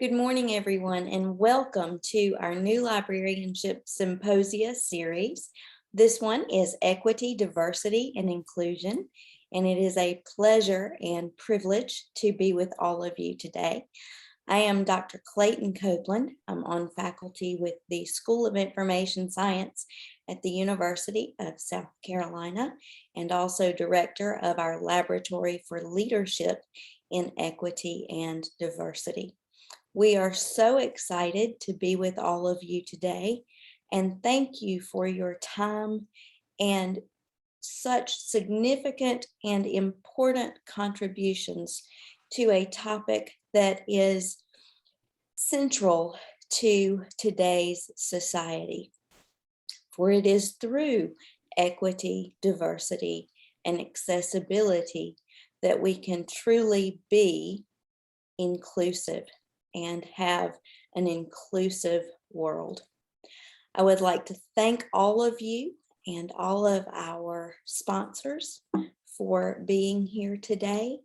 Good morning, everyone, and welcome to our new Librarianship Symposia series. This one is Equity, Diversity, and Inclusion, and it is a pleasure and privilege to be with all of you today. I am Dr. Clayton Copeland. I'm on faculty with the School of Information Science at the University of South Carolina, and also director of our Laboratory for Leadership in Equity and Diversity. We are so excited to be with all of you today, and thank you for your time and such significant and important contributions to a topic that is central to today's society. For it is through equity, diversity, and accessibility that we can truly be inclusive and have an inclusive world. I would like to thank all of you and all of our sponsors for being here today,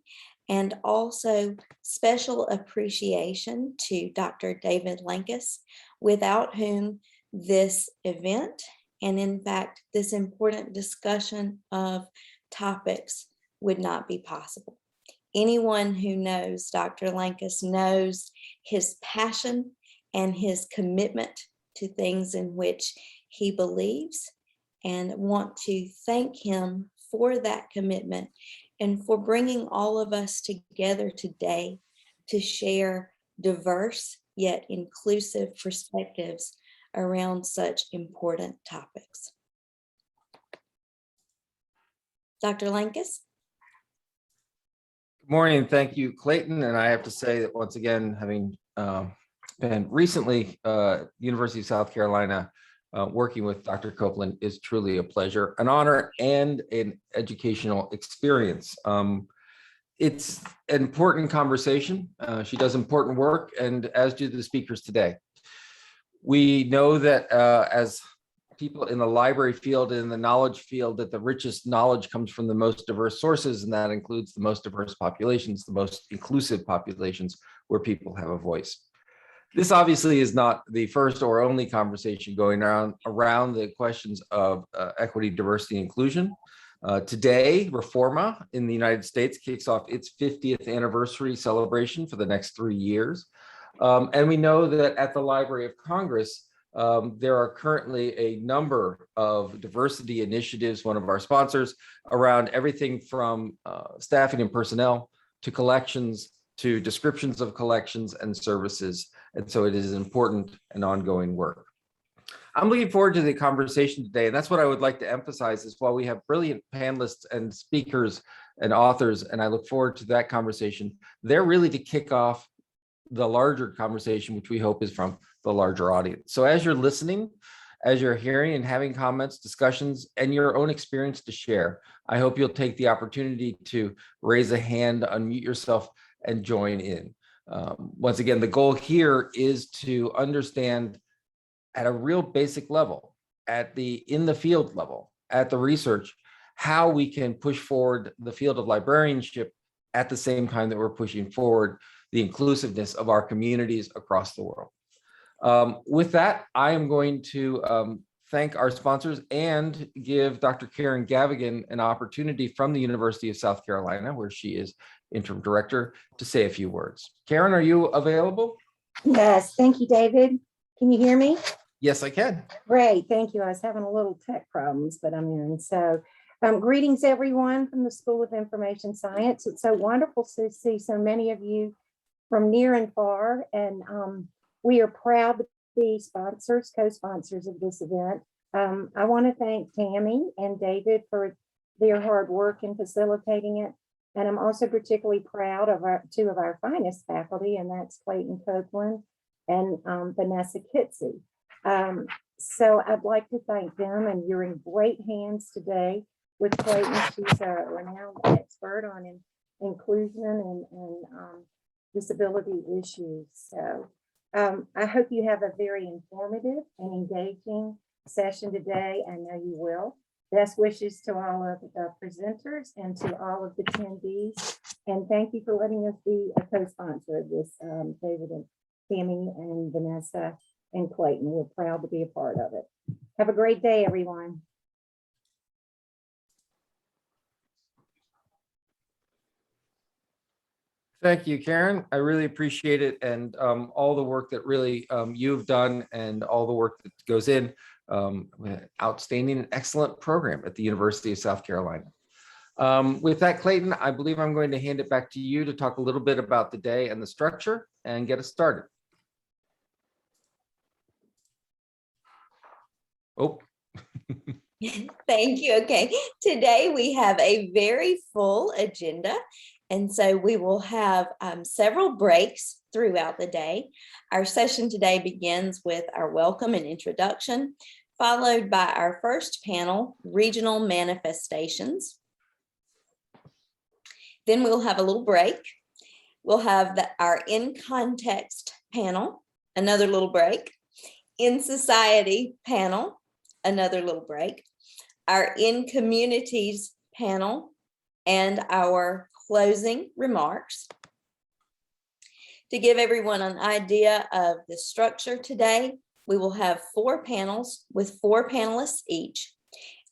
and also special appreciation to Dr. David Lankus, without whom this event, and in fact, this important discussion of topics would not be possible. Anyone who knows Dr. Lankus knows his passion and his commitment to things in which he believes, and want to thank him for that commitment and for bringing all of us together today to share diverse yet inclusive perspectives around such important topics. Dr. Lankus? Good morning. Thank you, Clayton. And I have to say that once again, having been recently University of South Carolina working with Dr. Copeland is truly a pleasure, an honor, and an educational experience. It's an important conversation. She does important work, and as do the speakers today. We know that as people in the library field and in the knowledge field, that the richest knowledge comes from the most diverse sources, and that includes the most diverse populations, the most inclusive populations where people have a voice. This obviously is not the first or only conversation going around the questions of equity, diversity, and inclusion. Today, Reforma in the United States kicks off its 50th anniversary celebration for the next 3 years. And we know that at the Library of Congress, there are currently a number of diversity initiatives, one of our sponsors, around everything from staffing and personnel to collections to descriptions of collections and services. And so it is important and ongoing work. I'm looking forward to the conversation today. And that's what I would like to emphasize is while we have brilliant panelists and speakers and authors, and I look forward to that conversation, they're really to kick off the larger conversation, which we hope is from the larger audience. So as you're listening, as you're hearing and having comments, discussions, and your own experience to share, I hope you'll take the opportunity to raise a hand, unmute yourself, and join in. Once again, the goal here is to understand at a real basic level, at the in the field level, at the research, how we can push forward the field of librarianship at the same time that we're pushing forward the inclusiveness of our communities across the world. With that, I am going to thank our sponsors and give Dr. Karen Gavigan an opportunity from the University of South Carolina, where she is interim director, to say a few words. Karen, are you available? Yes, thank you, David. Can you hear me? Yes, I can. Great, thank you. I was having a little tech problems, but I'm in. So greetings, everyone from the School of Information Science. It's so wonderful to see so many of you from near and far, and we are proud to be sponsors, co-sponsors of this event. I want to thank Tammy and David for their hard work in facilitating it, and I'm also particularly proud of two of our finest faculty, and that's Clayton Copeland and Vanessa Kitsey. So I'd like to thank them, and you're in great hands today with Clayton. She's a renowned expert on inclusion and disability issues. So I hope you have a very informative and engaging session today. I know you will. Best wishes to all of the presenters and to all of the attendees. And thank you for letting us be a co-sponsor of this, David Tammy and Vanessa and Clayton. We're proud to be a part of it. Have a great day, everyone. Thank you, Karen. I really appreciate it, and all the work that really you've done and all the work that goes in. Outstanding and excellent program at the University of South Carolina. With that, Clayton, I believe I'm going to hand it back to you to talk a little bit about the day and the structure and get us started. Oh. Thank you. Okay, today we have a very full agenda, and so we will have several breaks throughout the day. Our session today begins with our welcome and introduction, followed by our first panel, Regional Manifestations. Then we'll have a little break. We'll have our In Context panel, another little break. In Society panel, another little break. Our In Communities panel, and our closing remarks. To give everyone an idea of the structure today, we will have 4 panels with 4 panelists each.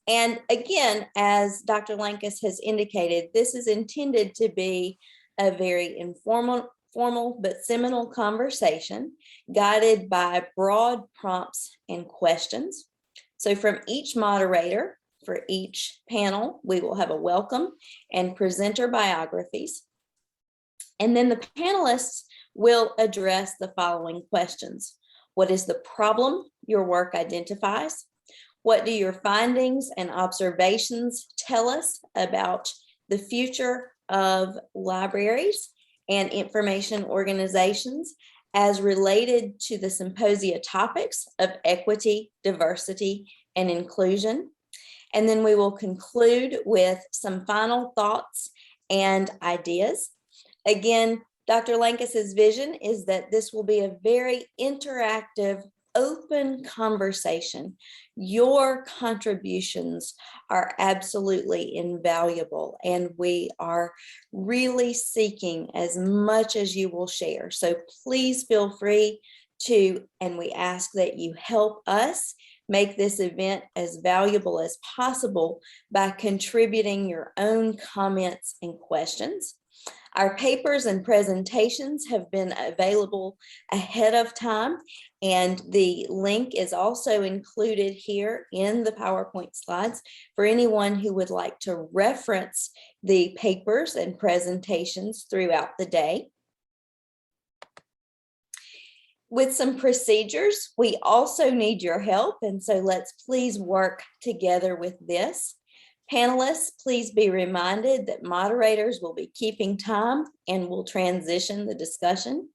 And again, as Dr. Lankus has indicated, this is intended to be a very informal but seminal conversation guided by broad prompts and questions. So from each moderator for each panel, we will have a welcome and presenter biographies. And then the panelists will address the following questions. What is the problem your work identifies? What do your findings and observations tell us about the future of libraries and information organizations as related to the symposia topics of equity, diversity, and inclusion? And then we will conclude with some final thoughts and ideas. Again, Dr. Lankus's vision is that this will be a very interactive, open conversation. Your contributions are absolutely invaluable, and we are really seeking as much as you will share. So please feel free to, and we ask that you help us make this event as valuable as possible by contributing your own comments and questions. Our papers and presentations have been available ahead of time, and the link is also included here in the PowerPoint slides for anyone who would like to reference the papers and presentations throughout the day. With some procedures, we also need your help, and so let's please work together with this. Panelists, please be reminded that moderators will be keeping time and will transition the discussion.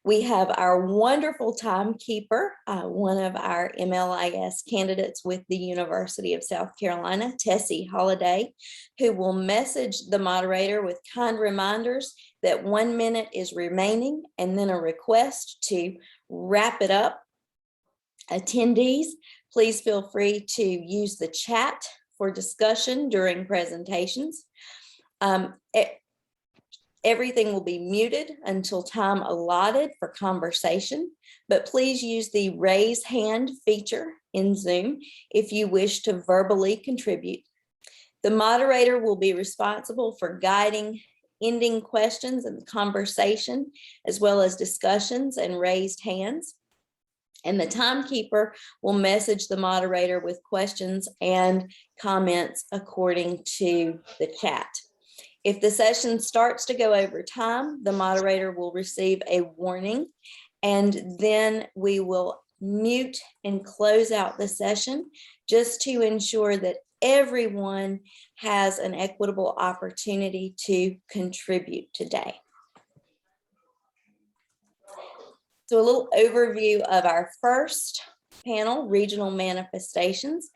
We have our wonderful timekeeper, one of our MLIS candidates with the University of South Carolina, Tessie Holliday, who will message the moderator with kind reminders that 1 minute is remaining and then a request to wrap it up. Attendees, please feel free to use the chat for discussion during presentations. Everything will be muted until time allotted for conversation, but please use the raise hand feature in Zoom if you wish to verbally contribute. The moderator will be responsible for guiding ending questions and the conversation, as well as discussions and raised hands. And the timekeeper will message the moderator with questions and comments according to the chat. If the session starts to go over time, the moderator will receive a warning, and then we will mute and close out the session just to ensure that everyone has an equitable opportunity to contribute today. So a little overview of our first panel, Regional Manifestations,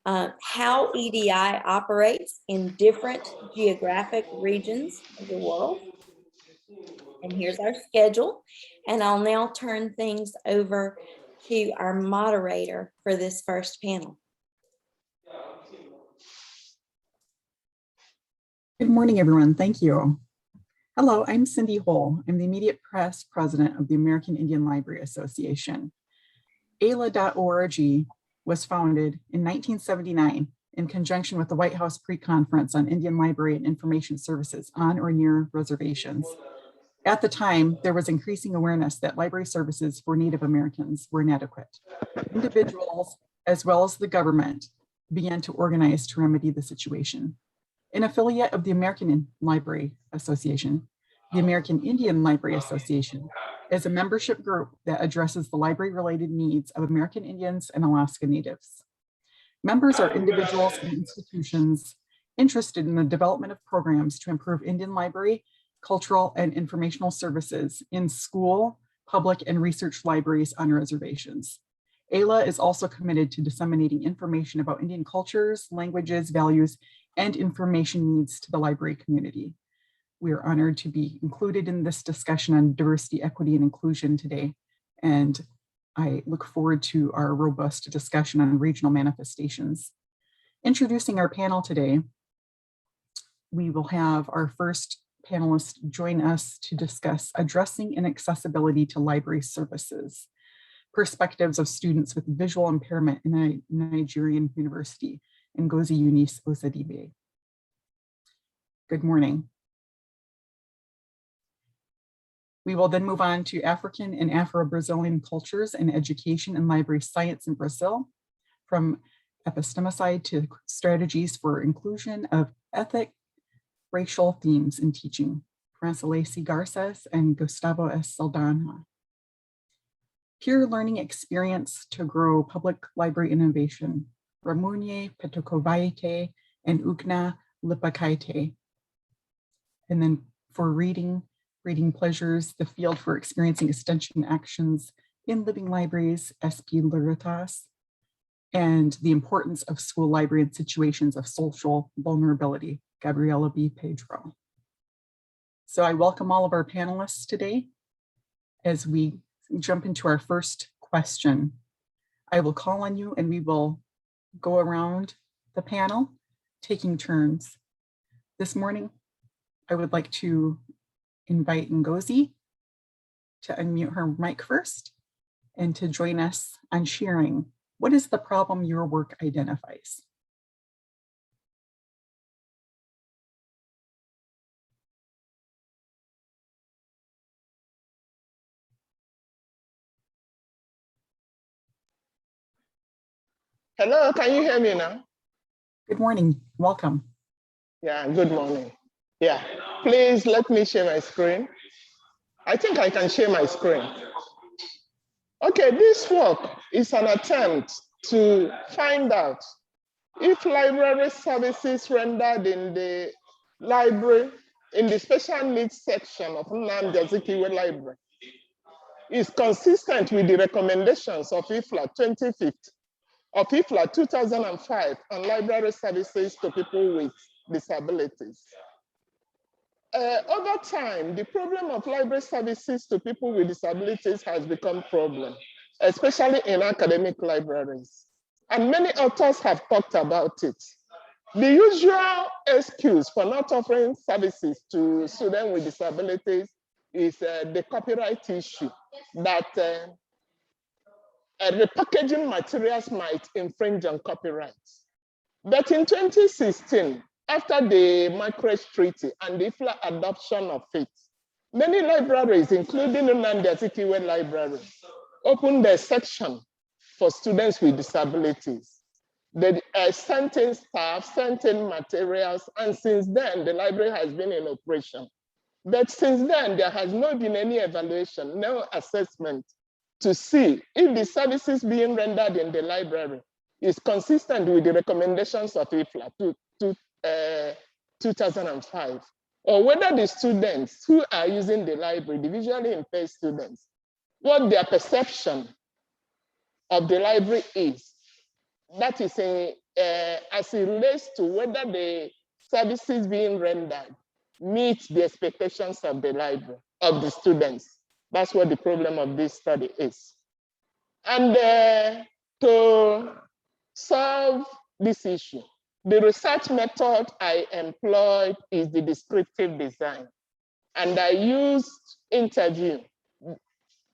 how EDI operates in different geographic regions of the world. And here's our schedule. And I'll now turn things over to our moderator for this first panel. Good morning, everyone. Thank you. Hello, I'm Cindy Hole. I'm the immediate past president of the American Indian Library Association. AILA.org was founded in 1979 in conjunction with the White House Pre-Conference on Indian Library and Information Services on or near reservations. At the time, there was increasing awareness that library services for Native Americans were inadequate. Individuals, as well as the government, began to organize to remedy the situation. An affiliate of the American Library Association, the American Indian Library Association is a membership group that addresses the library-related needs of American Indians and Alaska Natives. Members are individuals and institutions interested in the development of programs to improve Indian library, cultural, and informational services in school, public, and research libraries on reservations. AILA is also committed to disseminating information about Indian cultures, languages, values, and information needs to the library community. We are honored to be included in this discussion on diversity, equity, and inclusion today. And I look forward to our robust discussion on regional manifestations. Introducing our panel today, we will have our first panelist join us to discuss addressing inaccessibility to library services, perspectives of students with visual impairment in a Nigerian university, Ngozi Eunice Ozadibe. Good morning. We will then move on to African and Afro-Brazilian cultures and education and library science in Brazil, from epistemicide to strategies for inclusion of ethic, racial themes in teaching, Francilesi Garces and Gustavo S. Saldana. Peer learning experience to grow public library innovation, Ramunye Petokovaite and Ugna Lipakaite. And then for reading pleasures, the field for experiencing extension actions in living libraries, SP Liritas, and the importance of school library in situations of social vulnerability, Gabriela B. Pedro. So I welcome all of our panelists today. As we jump into our first question, I will call on you and we will go around the panel, taking turns. This morning, I would like to invite Ngozi to unmute her mic first and to join us on sharing what is the problem your work identifies. Hello, can you hear me now? Good morning, welcome. Yeah, good morning. Yeah, please let me share my screen. I think I can share my screen. Okay, this work is an attempt to find out if library services rendered in the library, in the special needs section of Nnamdi Azikiwe Library, is consistent with the recommendations of IFLA 2050, of IFLA 2005 on library services to people with disabilities. Over time, the problem of library services to people with disabilities has become a problem, especially in academic libraries. And many authors have talked about it. The usual excuse for not offering services to students with disabilities is the copyright issue, that repackaging materials might infringe on copyrights. But in 2016, after the Marrakesh Treaty and the IFLA adoption of it, many libraries, including Nnamdi Azikiwe Library, opened a section for students with disabilities. They sent in staff, sent in materials, and since then, the library has been in operation. But since then, there has not been any evaluation, no assessment to see if the services being rendered in the library is consistent with the recommendations of IFLA 2005, or whether the students who are using the library, the visually impaired students, what their perception of the library is. That is as it relates to whether the services being rendered meet the expectations of the library, of the students. That's what the problem of this study is. And to solve this issue, the research method I employed is the descriptive design. and I used interview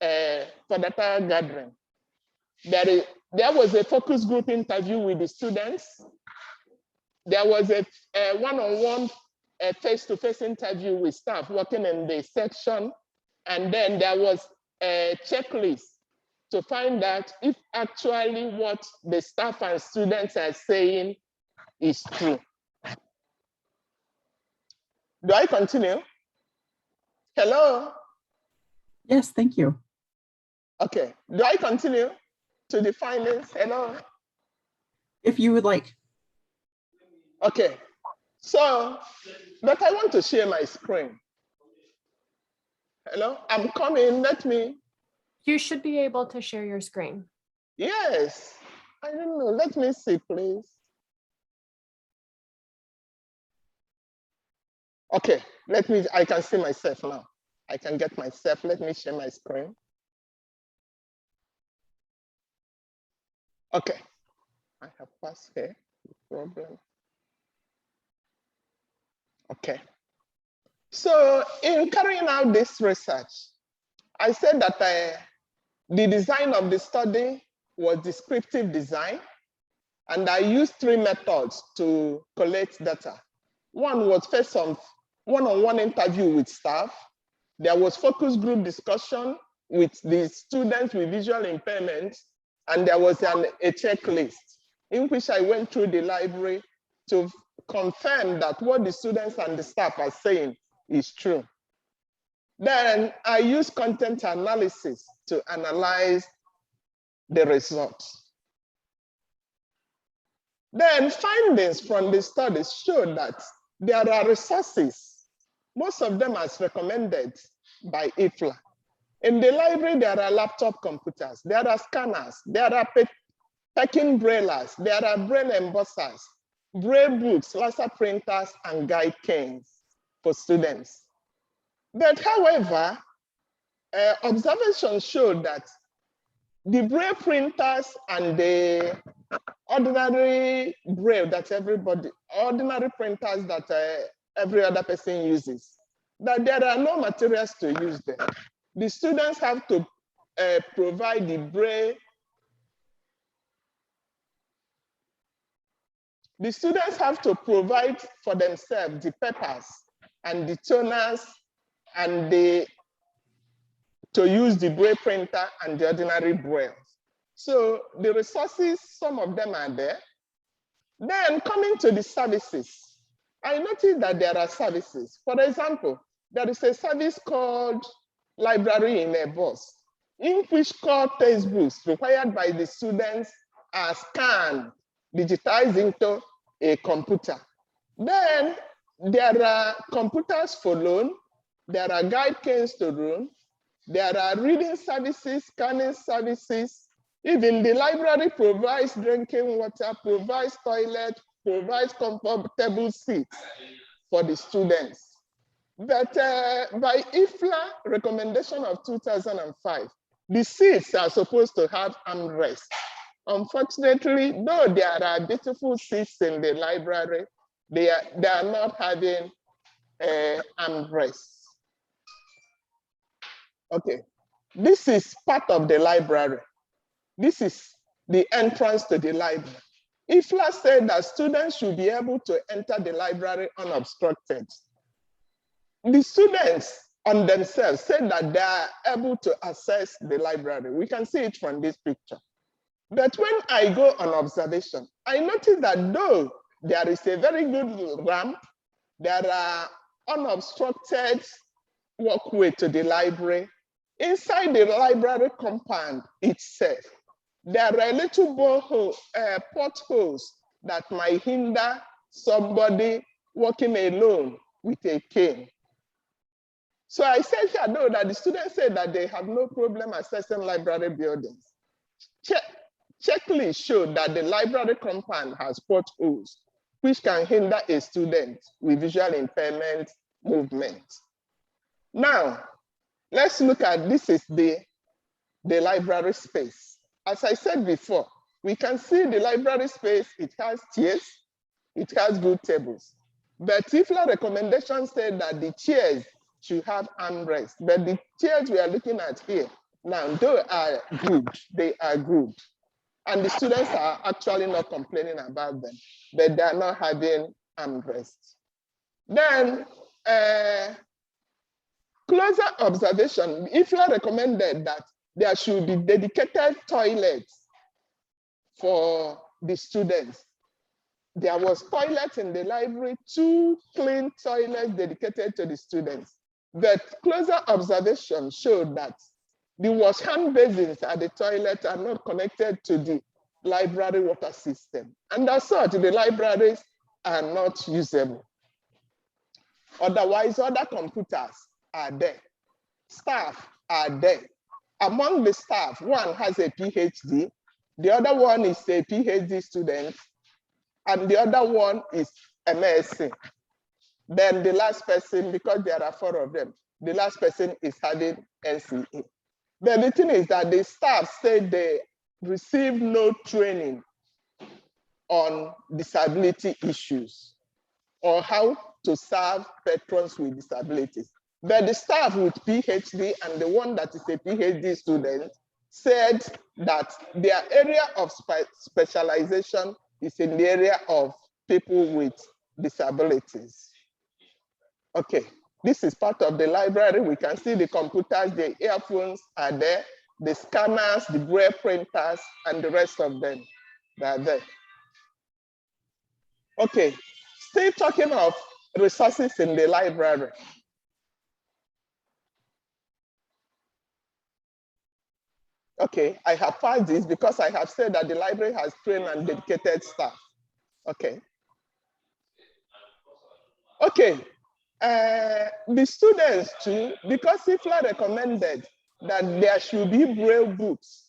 for data gathering. There was a focus group interview with the students. There was a one-on-one face-to-face interview with staff working in the section. And then there was a checklist to find out if actually what the staff and students are saying is true. Do I continue? Hello? Yes, thank you. Okay, do I continue to the findings? Hello? If you would like. Okay, so, but I want to share my screen. Hello, I'm coming, let me. You should be able to share your screen. Yes, I don't know, let me see, please. Okay, I can see myself now. I can get myself, let me share my screen. Okay, I have passed here, problem. Okay, so in carrying out this research, I said that the design of the study was descriptive design, and I used 3 methods to collect data. One was first on one-on-one interview with staff. There was focus group discussion with the students with visual impairments, and there was a checklist in which I went through the library to confirm that what the students and the staff are saying is true. Then I used content analysis to analyze the results. Then findings from the studies showed that there are resources, most of them as recommended by IFLA. In the library, there are laptop computers, there are scanners, there are packing braillers, there are braille embossers, braille books, laser printers, and guide canes for students. But however, observations showed that the braille printers and the ordinary braille that ordinary printers that every other person uses, that there are no materials to use them. The students have to provide the braille. The students have to provide for themselves the papers and the toners and to use the braille printer and the ordinary braille. So the resources, some of them are there. Then coming to the services, I noticed that there are services. For example, there is a service called Library in a Bus, in which core textbooks required by the students are scanned, digitized into a computer. Then there are computers for loan, there are guide canes to loan, there are reading services, scanning services. Even the library provides drinking water, provides toilet, provides comfortable seats for the students. But by IFLA recommendation of 2005, the seats are supposed to have armrests. Unfortunately, though there are beautiful seats in the library, they are not having armrests. Okay, this is part of the library. This is the entrance to the library. IFLA said that students should be able to enter the library unobstructed. The students on themselves said that they are able to access the library. We can see it from this picture. But when I go on observation, I notice that though there is a very good ramp, there are unobstructed walkway to the library. Inside the library compound itself, there are little potholes that might hinder somebody walking alone with a cane. So I said here, though, that the students said that they have no problem accessing library buildings. Checklists show that the library compound has potholes, which can hinder a student with visual impairment movement. Now, let's look at, this is the library space. As I said before, we can see the library space, it has chairs, it has good tables. But IFLA recommendations said that the chairs to have armrests. But the chairs we are looking at here now, they are good. They are good. And the students are actually not complaining about them, but they are not having armrests. Then, closer observation, IFLA recommended that there should be dedicated toilets for the students. There was toilets in the library, 2 clean toilets dedicated to the students. But closer observation showed that the wash hand basins at the toilet are not connected to the library water system. And as such, the libraries are not usable. Otherwise, other computers are there. Staff are there. Among the staff, one has a PhD, the other one is a PhD student, and the other one is MSc. Then the last person, because there are 4 of them, the last person is having NCE. But the thing is that the staff said they received no training on disability issues or how to serve patrons with disabilities. But the staff with PhD and the one that is a PhD student said that their area of specialization is in the area of people with disabilities. Okay, this is part of the library. We can see the computers, the earphones are there, the scanners, the braille printers, and the rest of them, they are there. Okay, still talking of resources in the library. Okay, I have passed this because I have said that the library has trained and dedicated staff. Okay. Okay, the students too, because IFLA recommended that there should be braille books,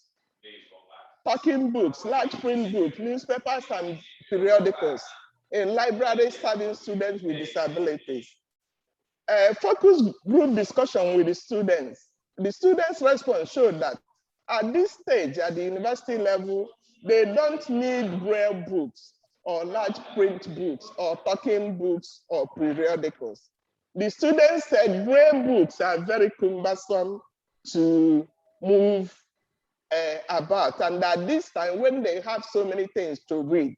talking books, large print books, newspapers and periodicals in libraries serving students with disabilities. Focus group discussion with the students. The students' response showed that at this stage, at the university level, they don't need braille books or large print books or talking books or periodicals. The students said braille books are very cumbersome to move about, and at this time, when they have so many things to read,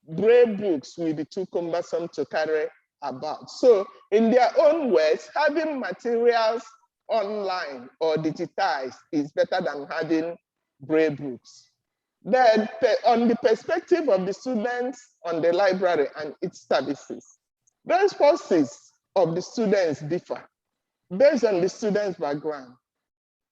braille books will be too cumbersome to carry about. So in their own words, having materials online or digitized is better than having braille books. Then on the perspective of the students on the library and its services, the responses of the students differ based on the students' background.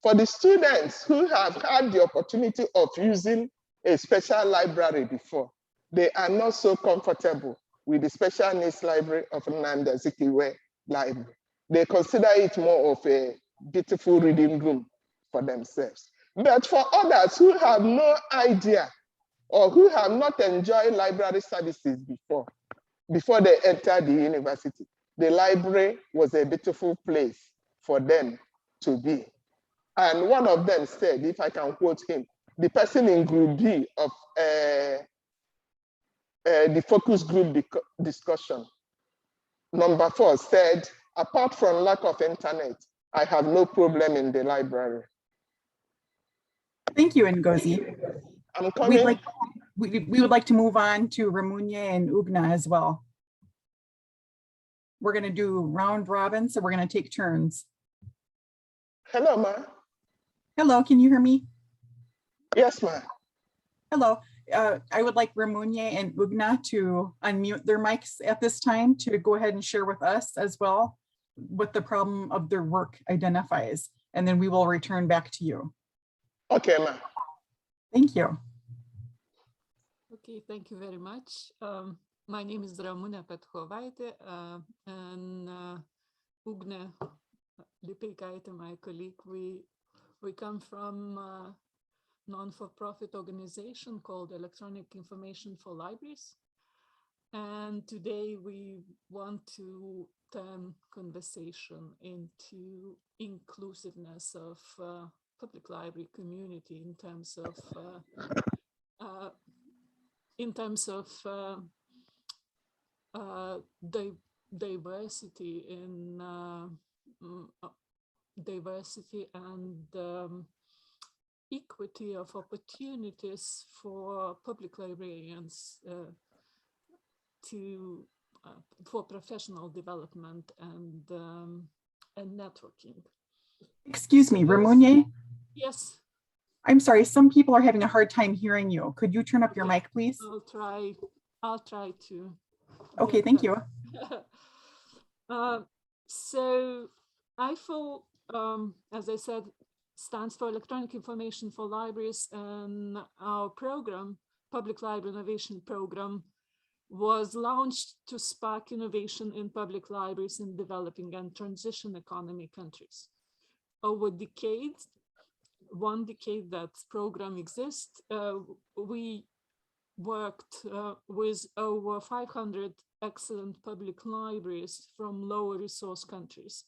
For the students who have had the opportunity of using a special library before, they are not so comfortable with the special needs library of Nnamdi Azikiwe library. They consider it more of a beautiful reading room for themselves. But for others who have no idea or who have not enjoyed library services before they entered the university, the library was a beautiful place for them to be. And one of them said, if I can quote him, the person in group B of the focus group discussion, number 4 said, apart from lack of internet, I have no problem in the library. Thank you, Ngozi. I'm coming. We would like to move on to Ramunye and Ugna as well. We're going to do round robin, so we're going to take turns. Hello, ma. Hello, can you hear me? Yes, ma. Hello. I would like Ramunye and Ugna to unmute their mics at this time to go ahead and share with us as well what the problem of their work identifies, and then we will return back to you. Okay, ma. Thank you. Okay, thank you very much. My name is Ramuna Pethovaite, and Ugne Lipikaite, my colleague. We come from a non-for-profit organization called Electronic Information for Libraries. And today we want to turn conversation into inclusiveness of public library community in terms of diversity in diversity and equity of opportunities for public librarians for professional development and networking. Excuse me, Ramunier. Yes. I'm sorry, some people are having a hard time hearing you. Could you turn up your mic, please? I'll try to. Okay, thank you. So IFL, as I said, stands for Electronic Information for Libraries, and our program, Public Library Innovation Program, was launched to spark innovation in public libraries in developing and transition economy countries. Over decades, 1 decade that program exists, we worked with over 500 excellent public libraries from lower resource countries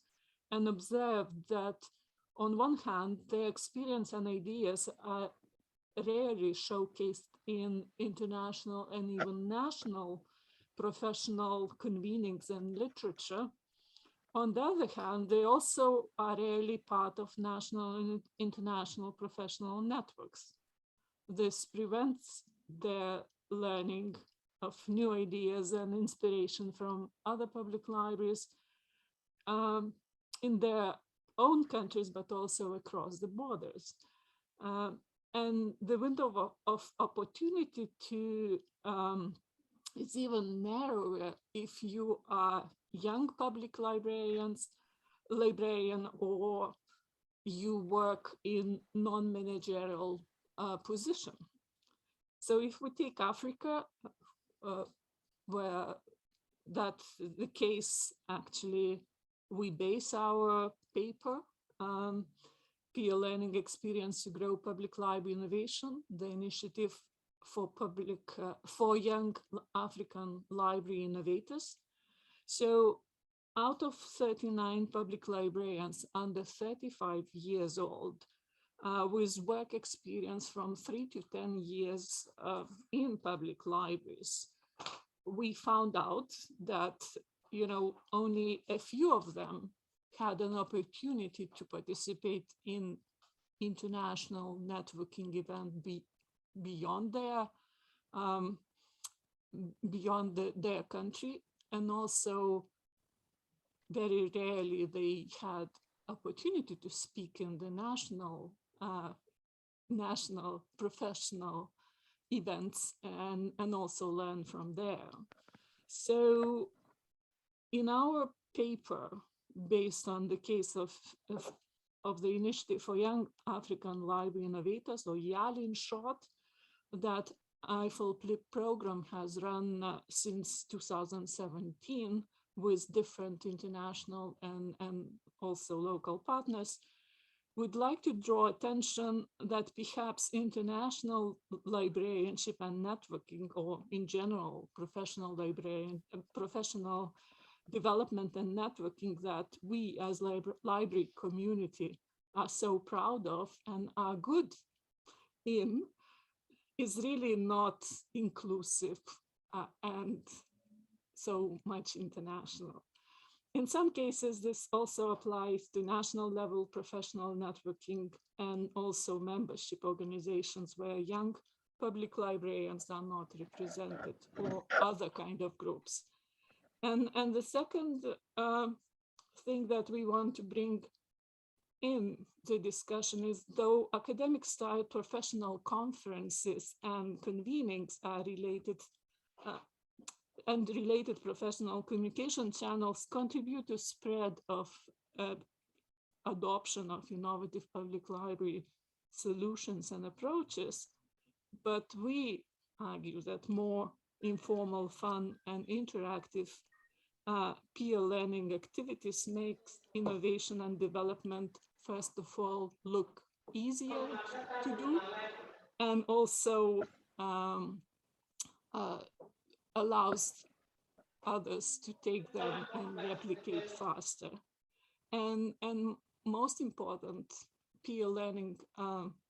and observed that on one hand, their experience and ideas are rarely showcased in international and even national professional convenings and literature. On the other hand, they also are rarely part of national and international professional networks. This prevents their learning of new ideas and inspiration from other public libraries in their own countries, but also across the borders. And the window of opportunity to is even narrower if you are young public librarian, or you work in non-managerial position. So if we take Africa, where that's the case, actually, we base our paper, Peer Learning Experience to Grow Public Library Innovation, the initiative for young African library innovators. So out of 39 public librarians under 35 years old, with work experience from 3 to 10 years in public libraries, we found out that, only a few of them had an opportunity to participate in international networking event beyond their country, and also very rarely they had opportunity to speak in the national professional events and also learn from there. So in our paper, based on the case of the Initiative for Young African Library Innovators, or YALI in short, that IFL program has run since 2017 with different international and also local partners, we'd like to draw attention that perhaps international librarianship and networking, or in general, professional development and networking that we as library community are so proud of and are good in, is really not inclusive and so much international. In some cases, this also applies to national level professional networking and also membership organizations where young public librarians are not represented, or other kind of groups. And the second thing that we want to bring in the discussion is, though academic style professional conferences and convenings are related, and related professional communication channels contribute to spread of adoption of innovative public library solutions and approaches, but we argue that more informal, fun, and interactive peer learning activities makes innovation and development, first of all, look easier to do, and also allows others to take them and replicate faster. And most important, peer learning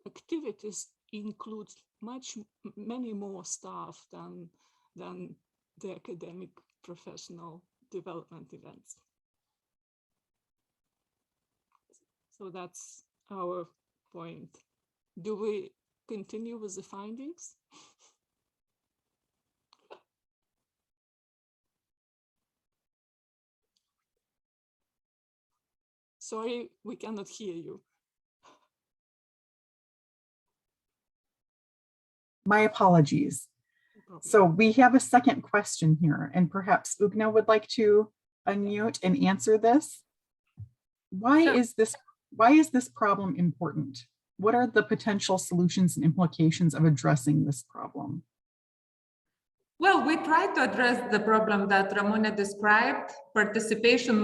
activities include many more staff than the academic professional development events. So that's our point. Do we continue with the findings? Sorry, we cannot hear you. My apologies. So we have a second question here, and perhaps Ugna would like to unmute and answer this. Why is this problem important? What are the potential solutions and implications of addressing this problem? Well, we tried to address the problem that Ramona described, participation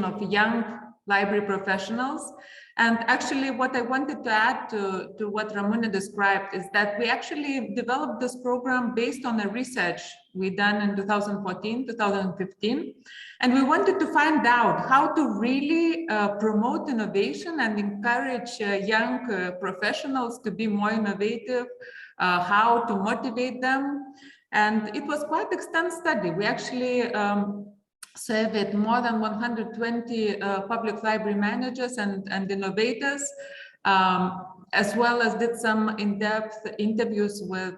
of young library professionals. And actually what I wanted to add to what Ramona described is that we actually developed this program based on a research we done in 2014, 2015. And we wanted to find out how to really promote innovation and encourage young professionals to be more innovative, how to motivate them. And it was quite an extensive study. We actually surveyed more than 120 public library managers and innovators, as well as did some in-depth interviews with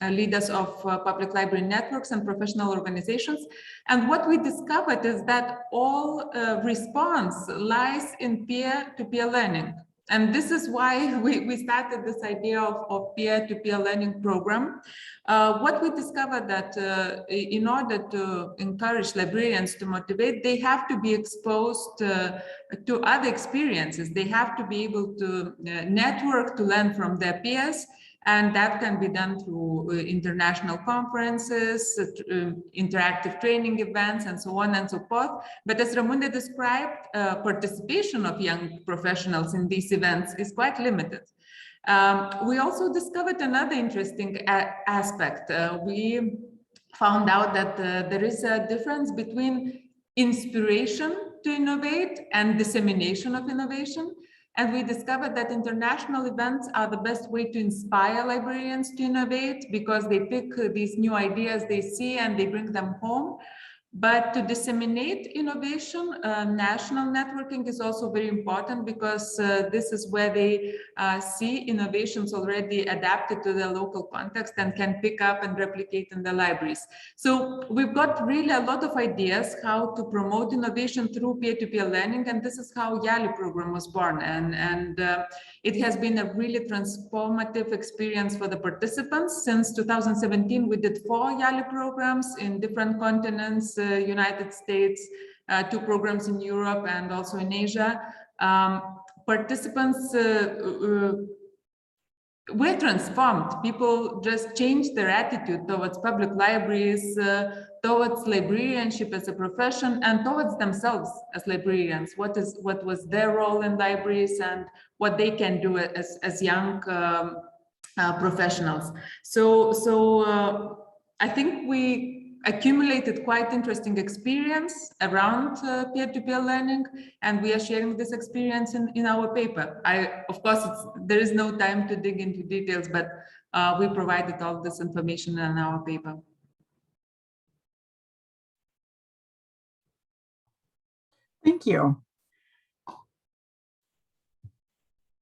leaders of public library networks and professional organizations. And what we discovered is that all response lies in peer-to-peer learning. And this is why we started this idea of peer-to-peer learning program. What we discovered that in order to encourage librarians to motivate, they have to be exposed to other experiences. They have to be able to network, to learn from their peers. And that can be done through international conferences, interactive training events, and so on and so forth. But as Ramona described, participation of young professionals in these events is quite limited. We also discovered another interesting aspect. We found out that there is a difference between inspiration to innovate and dissemination of innovation. And we discovered that international events are the best way to inspire librarians to innovate because they pick these new ideas they see and they bring them home. But to disseminate innovation, national networking is also very important because this is where they see innovations already adapted to their local context and can pick up and replicate in the libraries. So we've got really a lot of ideas how to promote innovation through peer-to-peer learning, and this is how YALI program was born. And it has been a really transformative experience for the participants. Since 2017, we did 4 YALI programs in different continents, United States, 2 programs in Europe and also in Asia. Participants were transformed. People just changed their attitude towards public libraries, towards librarianship as a profession, and towards themselves as librarians. What was their role in libraries and what they can do as young professionals. So I think we accumulated quite interesting experience around peer-to-peer learning, and we are sharing this experience in our paper. Of course, there is no time to dig into details, but we provided all this information in our paper. Thank you.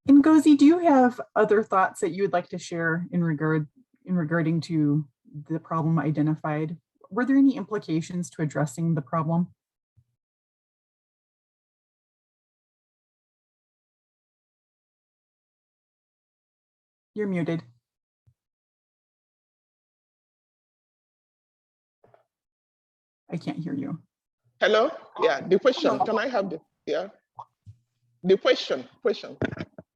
Ngozi, do you have other thoughts that you would like to share in regarding to the problem identified? Were there any implications to addressing the problem? You're muted. I can't hear you. Hello? Yeah, the question. Can I have the question?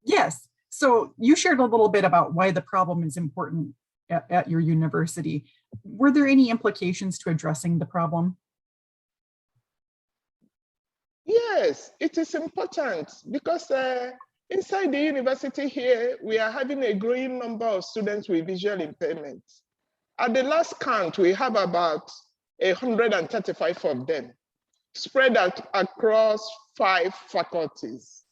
Yes. So you shared a little bit about why the problem is important at your university. Were there any implications to addressing the problem? Yes, it is important because inside the university here, we are having a growing number of students with visual impairments. At the last count, we have about 135 of them spread out across 5 faculties.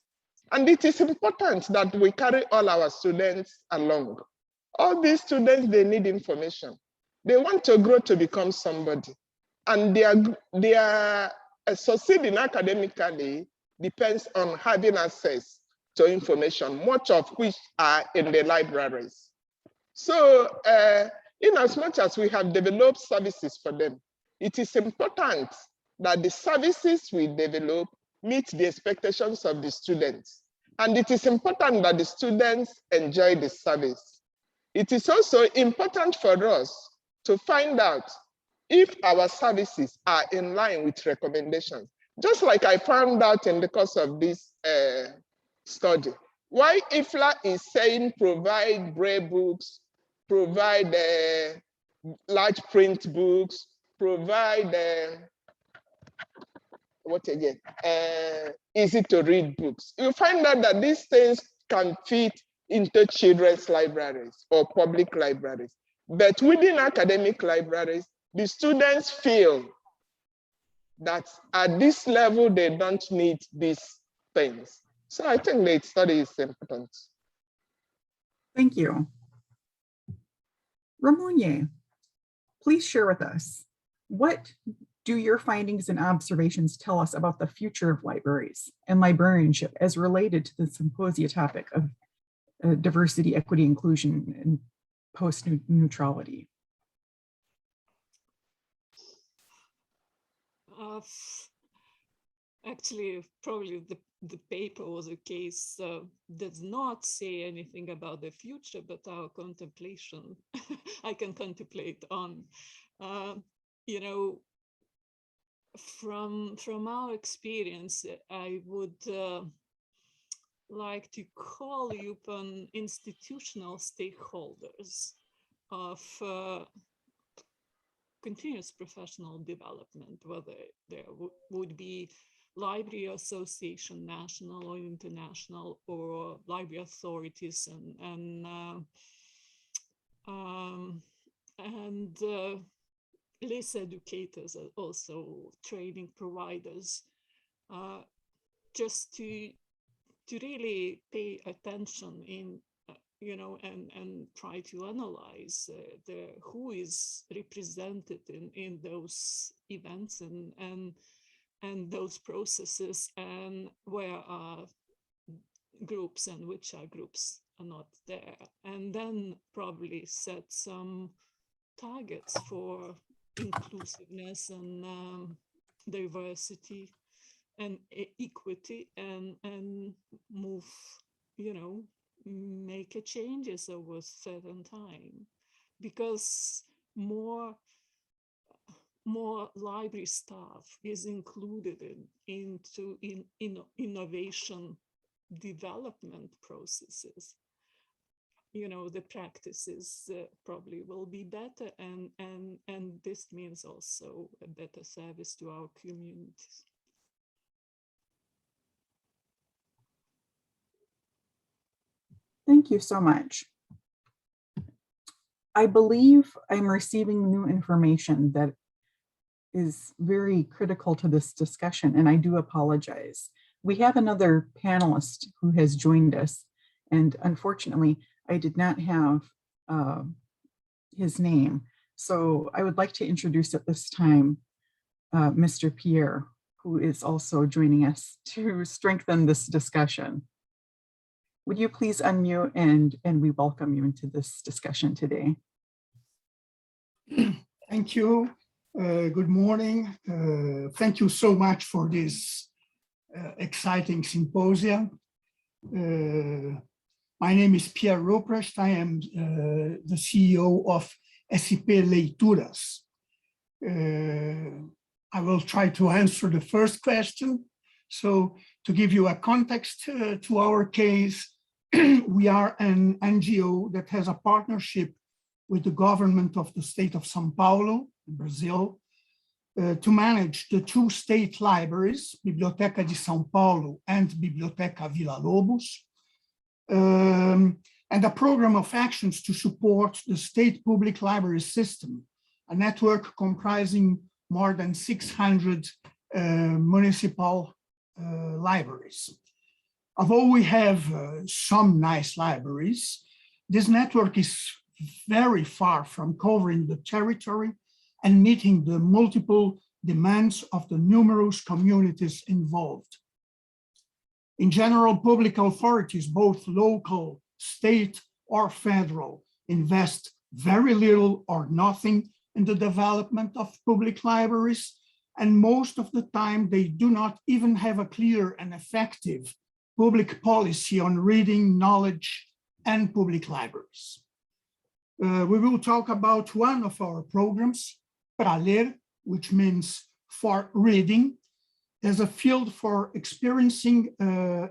And it is important that we carry all our students along. All these students, they need information. They want to grow to become somebody. And they are succeeding academically, depends on having access to information, much of which are in the libraries. So in as much as we have developed services for them, it is important that the services we develop meet the expectations of the students. And it is important that the students enjoy the service. It is also important for us to find out if our services are in line with recommendations. Just like I found out in the course of this study, why IFLA is saying provide braille books, provide large print books, provide what again? Easy to read books. You find out that these things can fit into children's libraries or public libraries. But within academic libraries, the students feel that at this level, they don't need these things. So I think the study is important. Thank you. Ramon, please share with us, what do your findings and observations tell us about the future of libraries and librarianship as related to the Symposia topic of diversity, equity, inclusion, and post-neutrality? Actually, probably the paper or the case does not say anything about the future, but our contemplation, I can contemplate on, you know, from our experience, I would like to call you upon institutional stakeholders of continuous professional development, whether there would be library association, national or international, or library authorities and less educators, are also training providers, just to really pay attention in you know, and try to analyze who is represented in those events and those processes, and where are groups and which are groups are not there, and then probably set some targets for inclusiveness and diversity and equity, and move, you know, make a changes over a certain time, because more library staff is included into innovation development processes, you know, the practices probably will be better, and this means also a better service to our communities. Thank you so much. I believe I'm receiving new information that is very critical to this discussion, and I do apologize. We have another panelist who has joined us, and unfortunately, I did not have his name. So I would like to introduce at this time Mr. Pierre, who is also joining us to strengthen this discussion. Would you please unmute, and we welcome you into this discussion today. Thank you. Good morning. Thank you so much for this exciting symposium. My name is Pierre Robrest. I am the CEO of SIP Leituras. I will try to answer the first question. So to give you a context to our case, we are an NGO that has a partnership with the government of the state of São Paulo, Brazil, to manage the two state libraries, Biblioteca de São Paulo and Biblioteca Villa-Lobos, and a program of actions to support the state public library system, a network comprising more than 600 municipal libraries. Although we have some nice libraries, this network is very far from covering the territory and meeting the multiple demands of the numerous communities involved. In general, public authorities, both local, state, or federal, invest very little or nothing in the development of public libraries, and most of the time they do not even have a clear and effective public policy on reading, knowledge, and public libraries. We will talk about one of our programs, Para Ler, which means for reading, as a field for experiencing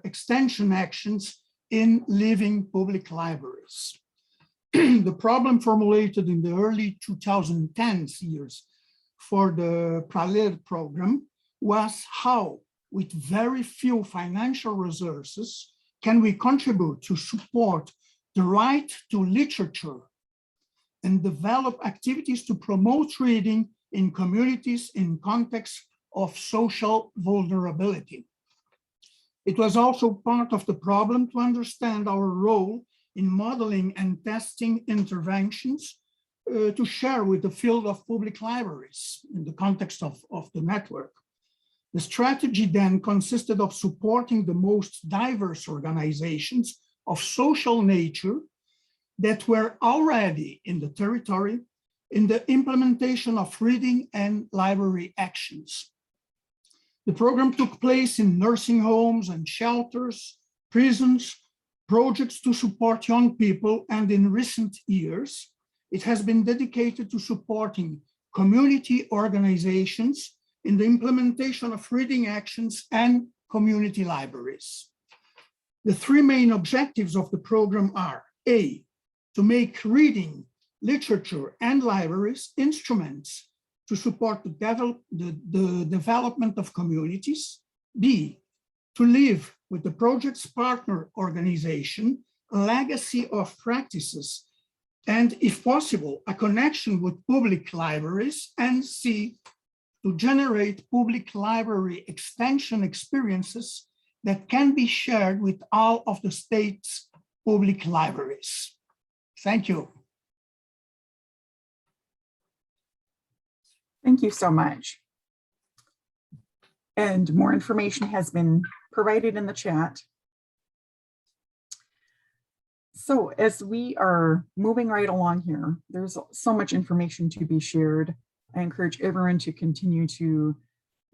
extension actions in living public libraries. The problem formulated in the early 2010s years for the Para Ler program was how, with very few financial resources, can we contribute to support the right to literature and develop activities to promote reading in communities in context of social vulnerability. It was also part of the problem to understand our role in modeling and testing interventions to share with the field of public libraries in the context of the network. The strategy then consisted of supporting the most diverse organizations of social nature that were already in the territory in the implementation of reading and library actions. The program took place in nursing homes and shelters, prisons, projects to support young people, and in recent years, it has been dedicated to supporting community organizations in the implementation of reading actions and community libraries. The three main objectives of the program are: A, to make reading, literature, and libraries instruments to support the development of communities. B, to leave with the project's partner organization a legacy of practices and, if possible, a connection with public libraries. And C, to generate public library extension experiences that can be shared with all of the state's public libraries. Thank you. Thank you so much. And more information has been provided in the chat. So as we are moving right along here, there's so much information to be shared. I encourage everyone to continue to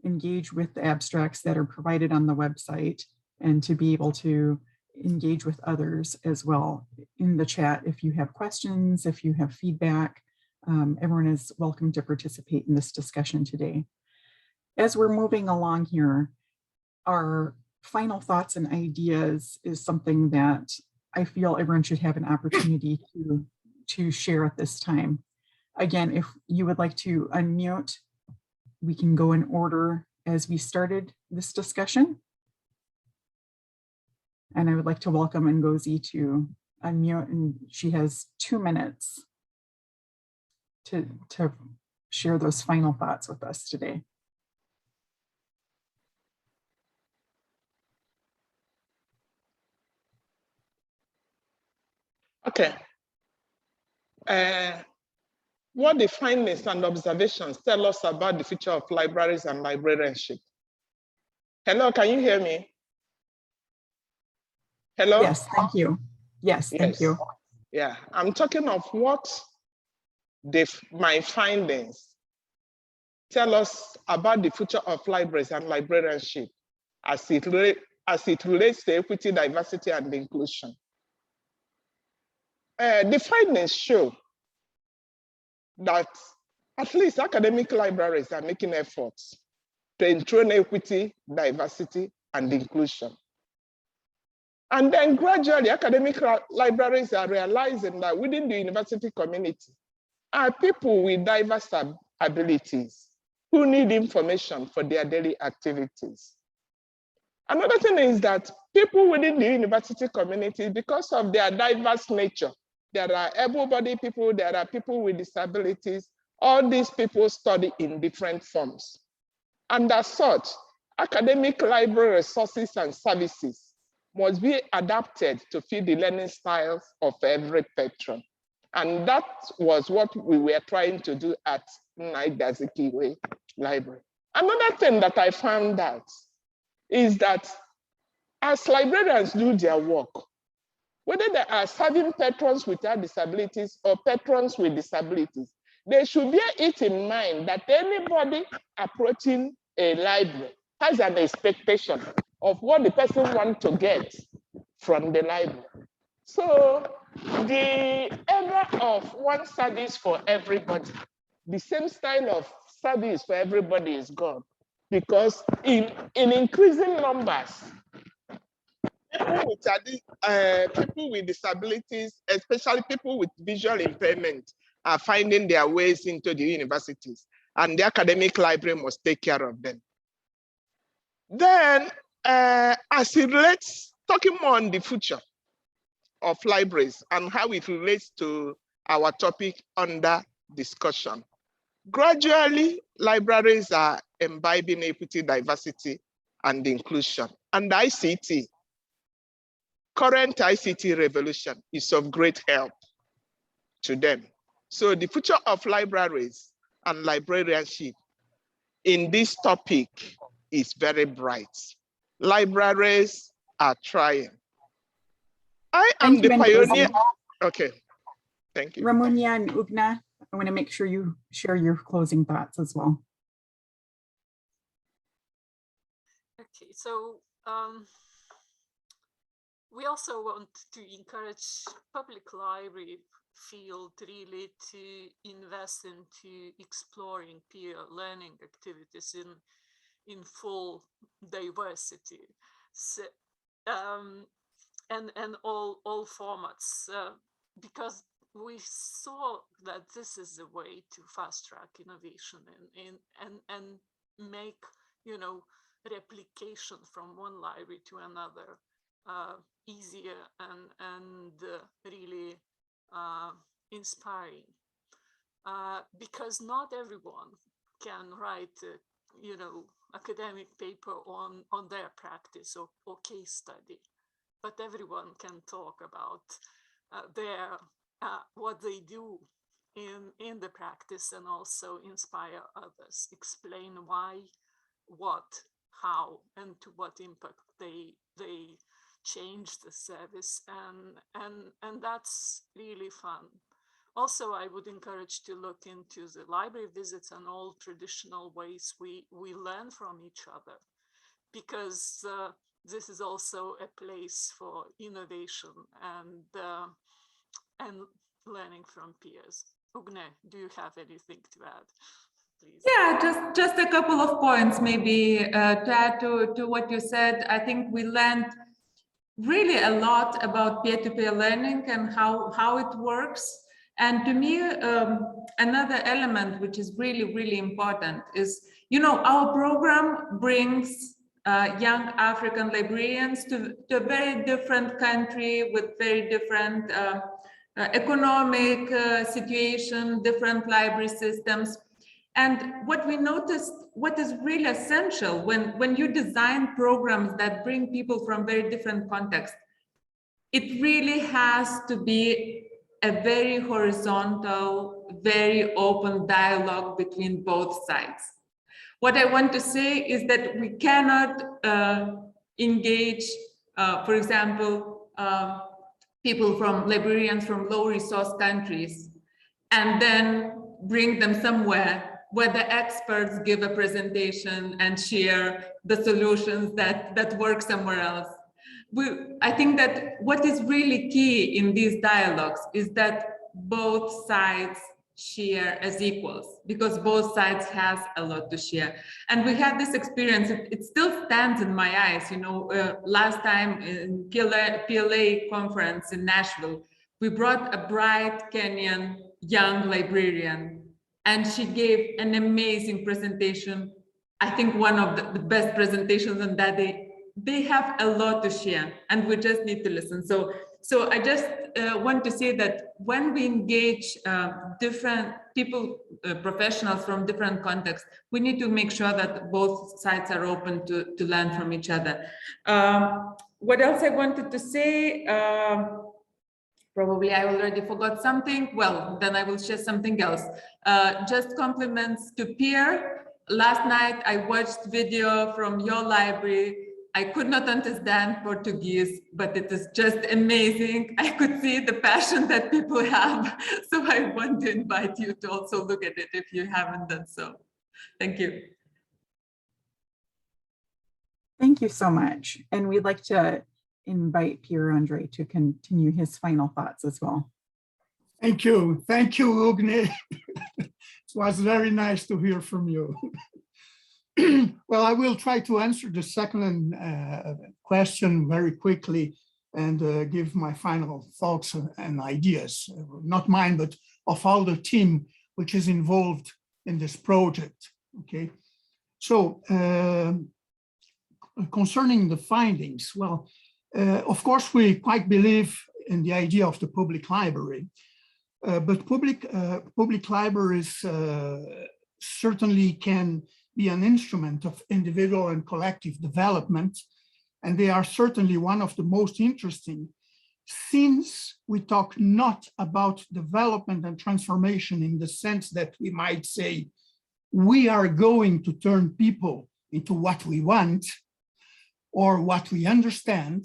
engage with the abstracts that are provided on the website and to be able to engage with others as well in the chat. If you have questions, if you have feedback, everyone is welcome to participate in this discussion today. As we're moving along here, our final thoughts and ideas is something that I feel everyone should have an opportunity to share at this time. Again, if you would like to unmute, we can go in order as we started this discussion. And I would like to welcome Ngozi to unmute, and she has 2 minutes to share those final thoughts with us today. Okay. What the findings and observations tell us about the future of libraries and librarianship? Hello, can you hear me? Hello? Yes, thank you. Yes, thank you. Yeah, I'm talking of what my findings tell us about the future of libraries and librarianship as it relates to equity, diversity, and inclusion. The findings show that at least academic libraries are making efforts to enthrone equity, diversity, and inclusion. And then gradually, academic libraries are realizing that within the university community are people with diverse abilities who need information for their daily activities. Another thing is that people within the university community, because of their diverse nature, there are able-bodied people, there are people with disabilities, all these people study in different forms. And as such, academic library resources and services must be adapted to fit the learning styles of every patron. And that was what we were trying to do at Naidazikiwe Library. Another thing that I found out is that as librarians do their work, whether they are serving patrons without disabilities or patrons with disabilities, they should bear it in mind that anybody approaching a library has an expectation of what the person wants to get from the library. So the era of one service for everybody, the same style of service for everybody is gone, because in increasing numbers, people with disabilities, especially people with visual impairment, are finding their ways into the universities, and the academic library must take care of them. Then, as it relates, talking more on the future of libraries and how it relates to our topic under discussion. Gradually, libraries are imbibing equity, diversity, and inclusion. And ICT, current ICT revolution is of great help to them. So the future of libraries and librarianship in this topic is very bright. Libraries are trying. I am the pioneer. Okay, thank you. Ramunia and Ugna, I want to make sure you share your closing thoughts as well. Okay, so we also want to encourage public library field really to invest into exploring peer learning activities in full diversity, so, and all formats, because we saw that this is a way to fast track innovation and make, you know, replication from one library to another easier and really inspiring, because not everyone can write you know, academic paper on their practice or case study, but everyone can talk about their what they do in the practice, and also inspire others, explain why, what, how, and to what impact they change the service, and that's really fun. Also, I would encourage to look into the library visits and all traditional ways we learn from each other, because this is also a place for innovation and learning from peers. Ugne, do you have anything to add? Please. Yeah, just a couple of points maybe to add to what you said. I think we learned really a lot about peer-to-peer learning and how it works. And to me, another element which is really important is, you know, our program brings young African librarians to a very different country with very different economic situation, different library systems. And what we noticed, what is really essential when you design programs that bring people from very different contexts, it really has to be a very horizontal, very open dialogue between both sides. What I want to say is that we cannot engage, for example, people from librarians from low resource countries and then bring them somewhere where the experts give a presentation and share the solutions that work somewhere else. I think that what is really key in these dialogues is that both sides share as equals, because both sides has a lot to share. And we had this experience, it still stands in my eyes, you know, last time in PLA conference in Nashville, we brought a bright Kenyan young librarian, and she gave an amazing presentation. I think one of the best presentations on that day. They have a lot to share, and we just need to listen. So I just want to say that when we engage different people, professionals from different contexts, we need to make sure that both sides are open to learn from each other. What else I wanted to say? Probably I already forgot something. Well, then I will share something else. Just compliments to Pierre. Last night I watched video from your library I could not understand Portuguese, but it is just amazing. I could see the passion that people have. So I want to invite you to also look at it if you haven't done so. Thank you. Thank you so much. And we'd like to invite Pierre Andre to continue his final thoughts as well. Thank you. Thank you, Ugne. It was very nice to hear from you. Well, I will try to answer the second question very quickly and give my final thoughts and ideas, not mine, but of all the team which is involved in this project. Okay, so concerning the findings, well, of course, we quite believe in the idea of the public library, but public libraries certainly can be an instrument of individual and collective development, and they are certainly one of the most interesting, since we talk not about development and transformation in the sense that we might say we are going to turn people into what we want or what we understand,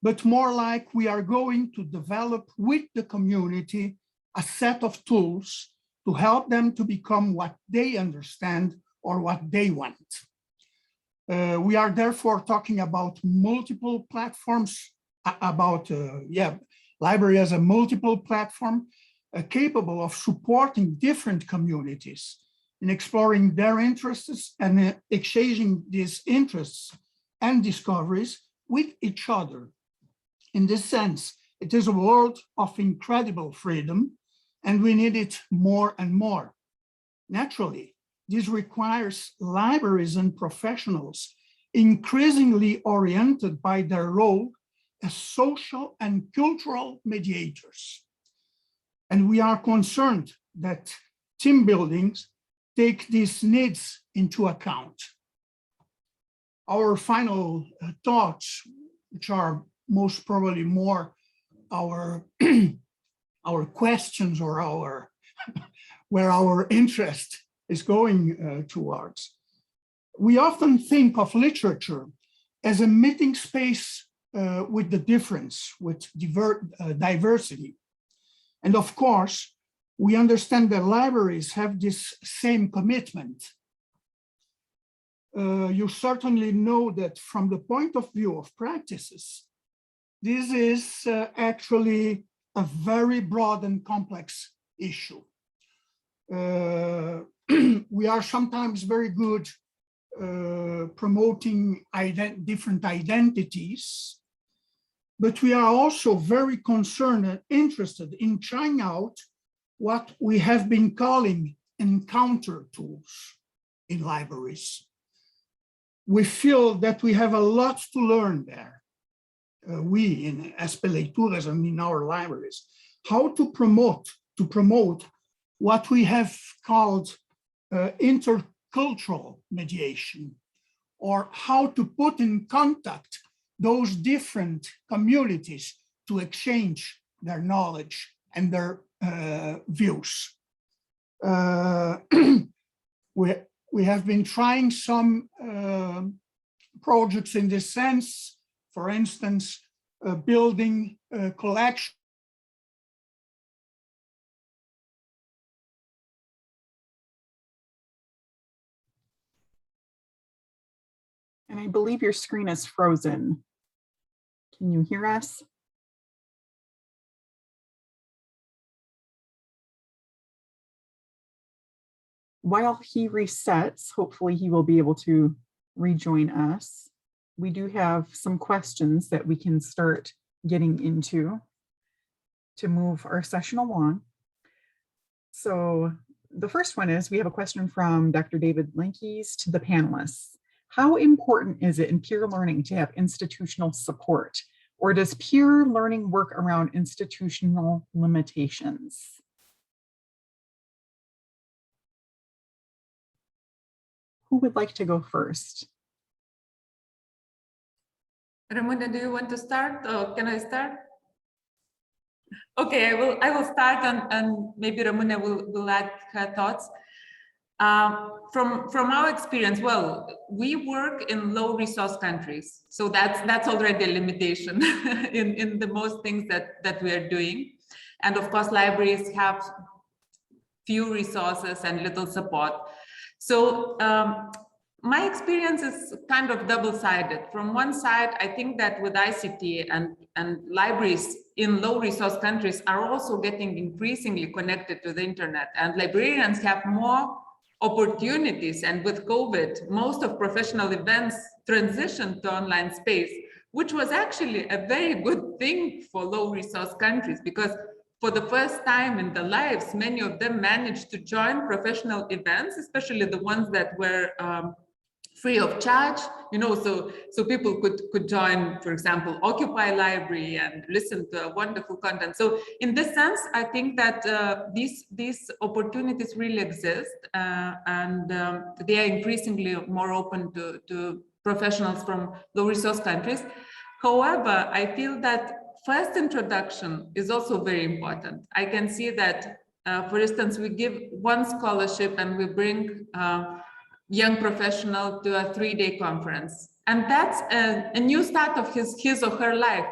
but more like we are going to develop with the community a set of tools to help them to become what they understand or what they want. We are therefore talking about multiple platforms, about library as a multiple platform capable of supporting different communities in exploring their interests and exchanging these interests and discoveries with each other. In this sense, it is a world of incredible freedom, and we need it more and more. Naturally, this requires libraries and professionals increasingly oriented by their role as social and cultural mediators. And we are concerned that team buildings take these needs into account. Our final thoughts, which are most probably more our questions or our where our interest is going towards. We often think of literature as a meeting space with the difference, with diversity. And of course, we understand that libraries have this same commitment. You certainly know that from the point of view of practices, this is actually a very broad and complex issue. We are sometimes very good promoting different identities, but we are also very concerned and interested in trying out what we have been calling encounter tools in libraries. We feel that we have a lot to learn there. We in SP Leituras and in our libraries, how to promote what we have called intercultural mediation, or how to put in contact those different communities to exchange their knowledge and their views. We have been trying some projects in this sense, for instance, building a collection. And I believe your screen is frozen. Can you hear us? While he resets, hopefully he will be able to rejoin us. We do have some questions that we can start getting into to move our session along. So the first one is, we have a question from Dr. David Linkeys to the panelists. How important is it in peer learning to have institutional support, or does peer learning work around institutional limitations? Who would like to go first? Ramona, do you want to start, or can I start? Okay, I will start, and maybe Ramona will add her thoughts. From our experience, well, we work in low resource countries, so that's already a limitation in the most things that we are doing. And of course, libraries have few resources and little support. So my experience is kind of double-sided. From one side, I think that with ICT and libraries in low resource countries are also getting increasingly connected to the internet, and librarians have more opportunities. And with COVID, most of professional events transitioned to online space, which was actually a very good thing for low resource countries, because for the first time in their lives, many of them managed to join professional events, especially the ones that were free of charge, you know, so people could join, for example, Occupy Library and listen to wonderful content. So in this sense, I think that these opportunities really exist, and they are increasingly more open to professionals from low resource countries. However, I feel that first introduction is also very important. I can see that, for instance, we give one scholarship and we bring young professional to a 3-day conference. And that's a new start of his or her life.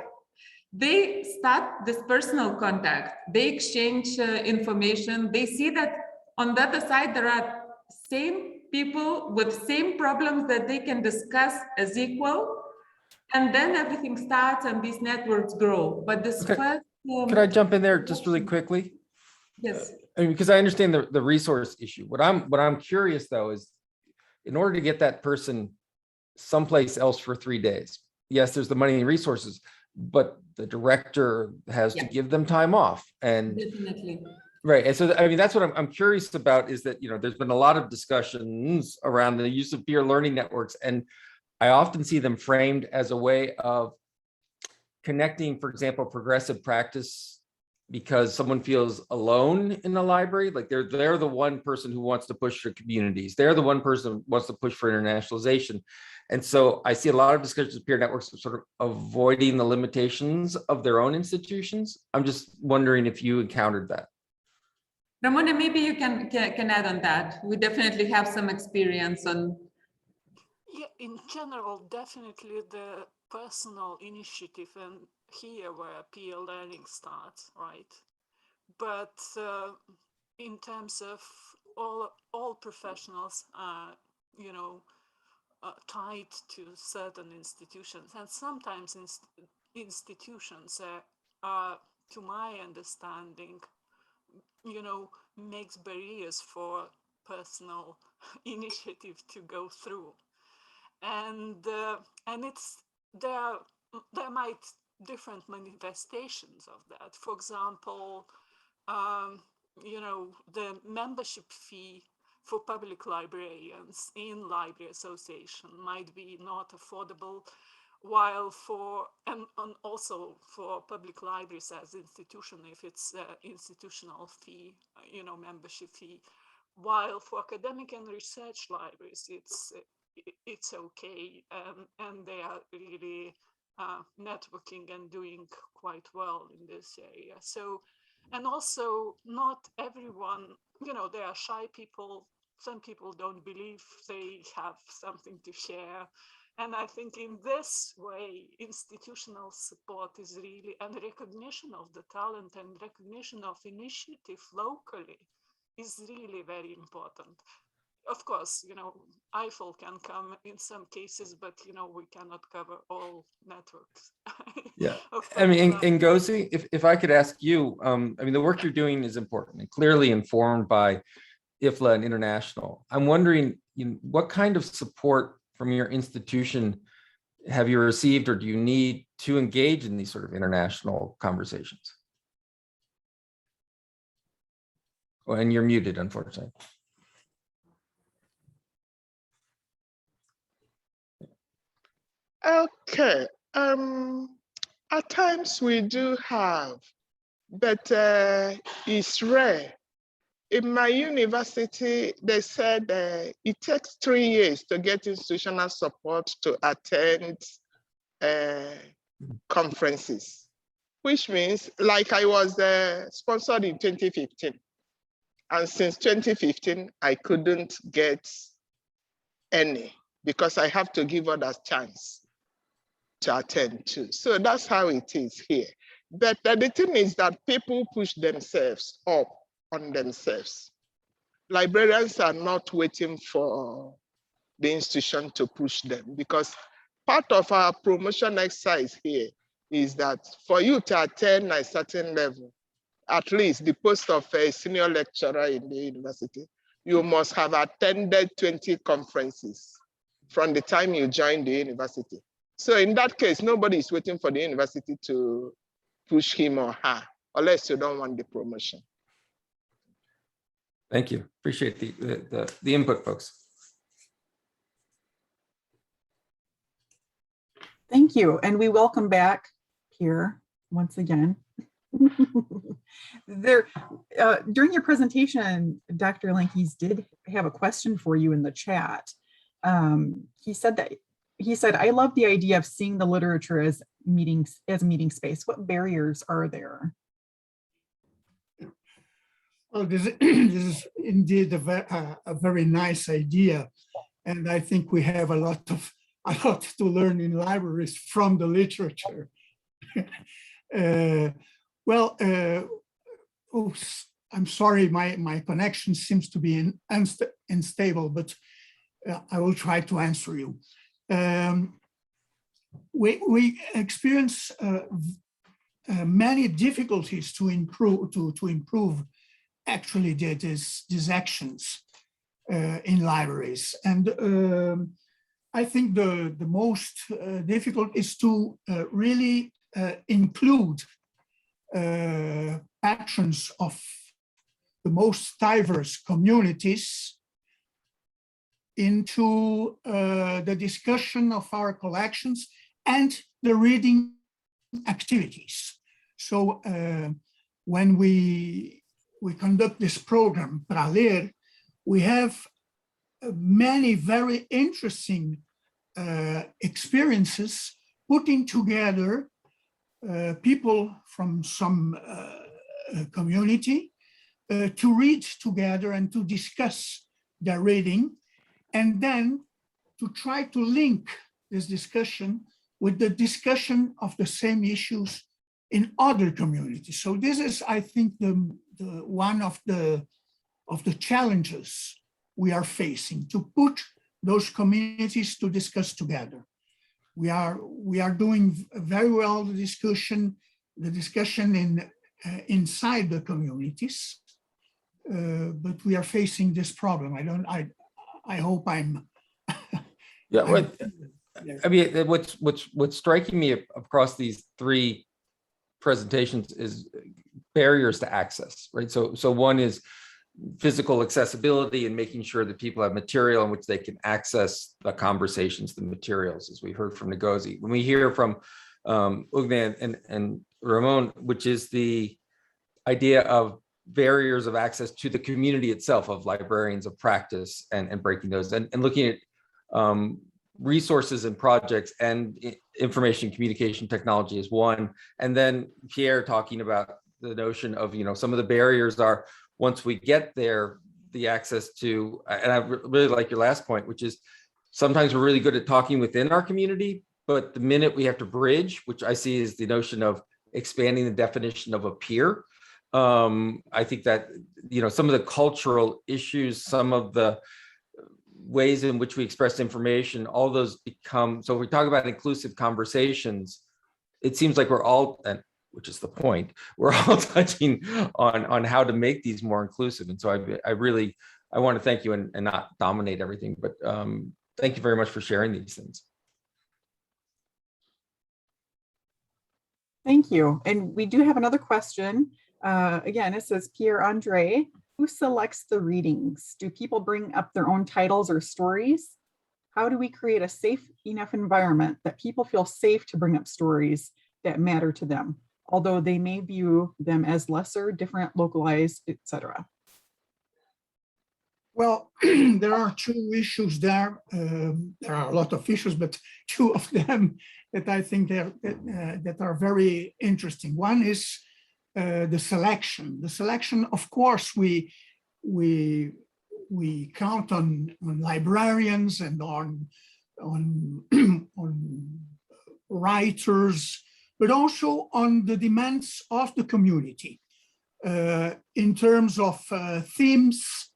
They start this personal contact, they exchange information, they see that on the other side, there are same people with same problems that they can discuss as equal. And then everything starts and these networks grow. But this first... Could I jump in there just really quickly? Yes. I mean, because I understand the resource issue. What I'm curious though is, in order to get that person someplace else for 3 days, yes, there's the money and resources, but the director has to give them time off. And definitely. Right. And so, I mean, that's what I'm curious about, is that, you know, there's been a lot of discussions around the use of peer learning networks, and I often see them framed as a way of connecting, for example, progressive practice, because someone feels alone in a library, like they're the one person who wants to push for communities. They're the one person who wants to push for internationalization. And so I see a lot of discussions of peer networks of sort of avoiding the limitations of their own institutions. I'm just wondering if you encountered that. Ramona, maybe you can add on that. We definitely have some experience on... Yeah, in general, definitely the personal initiative, and here where peer learning starts, right? But in terms of all professionals are, you know, tied to certain institutions, and sometimes institutions are, to my understanding, you know, makes barriers for personal initiative to go through. And it's there might different manifestations of that. For example, you know, the membership fee for public librarians in library association might be not affordable, while for and also for public libraries as institution, if it's institutional fee, you know, membership fee, while for academic and research libraries it's okay, and they are really networking and doing quite well in this area. So, and also not everyone, you know, there are shy people. Some people don't believe they have something to share. And I think in this way, institutional support is really, and recognition of the talent and recognition of initiative locally is really very important. Of course, you know, Eiffel can come in some cases, but, you know, we cannot cover all networks. Yeah, I mean, Ngozi, if I could ask you, I mean, the work you're doing is important and clearly informed by IFLA and International. I'm wondering, you know, what kind of support from your institution have you received, or do you need to engage in these sort of international conversations? Oh, and you're muted, unfortunately. Okay. At times we do have, but it's rare. In my university, they said it takes 3 years to get institutional support to attend conferences, which means, like, I was sponsored in 2015. And since 2015, I couldn't get any because I have to give others chance to attend to. So that's how it is here. But the thing is that people push themselves up on themselves. Librarians are not waiting for the institution to push them, because part of our promotion exercise here is that for you to attain a certain level, at least the post of a senior lecturer in the university, you must have attended 20 conferences from the time you joined the university. So in that case, nobody is waiting for the university to push him or her, unless you don't want the promotion. Thank you. Appreciate the input, folks. Thank you. And we welcome back Pierre once again. During your presentation, Dr. Lankeys did have a question for you in the chat. He said, I love the idea of seeing the literature as a meeting space. What barriers are there? Well, this is indeed a very nice idea, and I think we have a lot to learn in libraries from the literature. I'm sorry, my connection seems to be unstable, but I will try to answer you. We experience many difficulties to improve actually these actions in libraries, and I think the most difficult is to really include patrons of the most diverse communities into the discussion of our collections and the reading activities. So when we conduct this program, Para Ler, we have many very interesting experiences putting together people from some community to read together and to discuss their reading, and then to try to link this discussion with the discussion of the same issues in other communities. So this is, I think, one of the challenges we are facing, to put those communities to discuss together. We are doing very well the discussion inside the communities, but we are facing this problem. I hope I'm. Yeah, I mean, what's striking me across these three presentations is barriers to access, right? So one is physical accessibility and making sure that people have material in which they can access the conversations, the materials, as we heard from Ngozi. When we hear from Ugnan and Ramon, which is the idea of barriers of access to the community itself, of librarians of practice, and breaking those, and looking at resources and projects and information communication technology is one. And then Pierre talking about the notion of, some of the barriers are, once we get there, the access to, and I really like your last point, which is sometimes we're really good at talking within our community, but the minute we have to bridge, which I see is the notion of expanding the definition of a peer. I think that, some of the cultural issues, some of the ways in which we express information, all those become, so if we talk about inclusive conversations, it seems like we're all, and which is the point, we're all touching on how to make these more inclusive. And so I want to thank you and not dominate everything, but thank you very much for sharing these things. Thank you. And we do have another question. Again, it says, Pierre Andre, who selects the readings? Do people bring up their own titles or stories? How do we create a safe enough environment that people feel safe to bring up stories that matter to them, although they may view them as lesser, different, localized, etc.? Well, there are two issues there. There are a lot of issues, but two of them that I think that are very interesting. One is the selection. The selection, of course, we we count on librarians and on on writers, but also on the demands of the community in terms of themes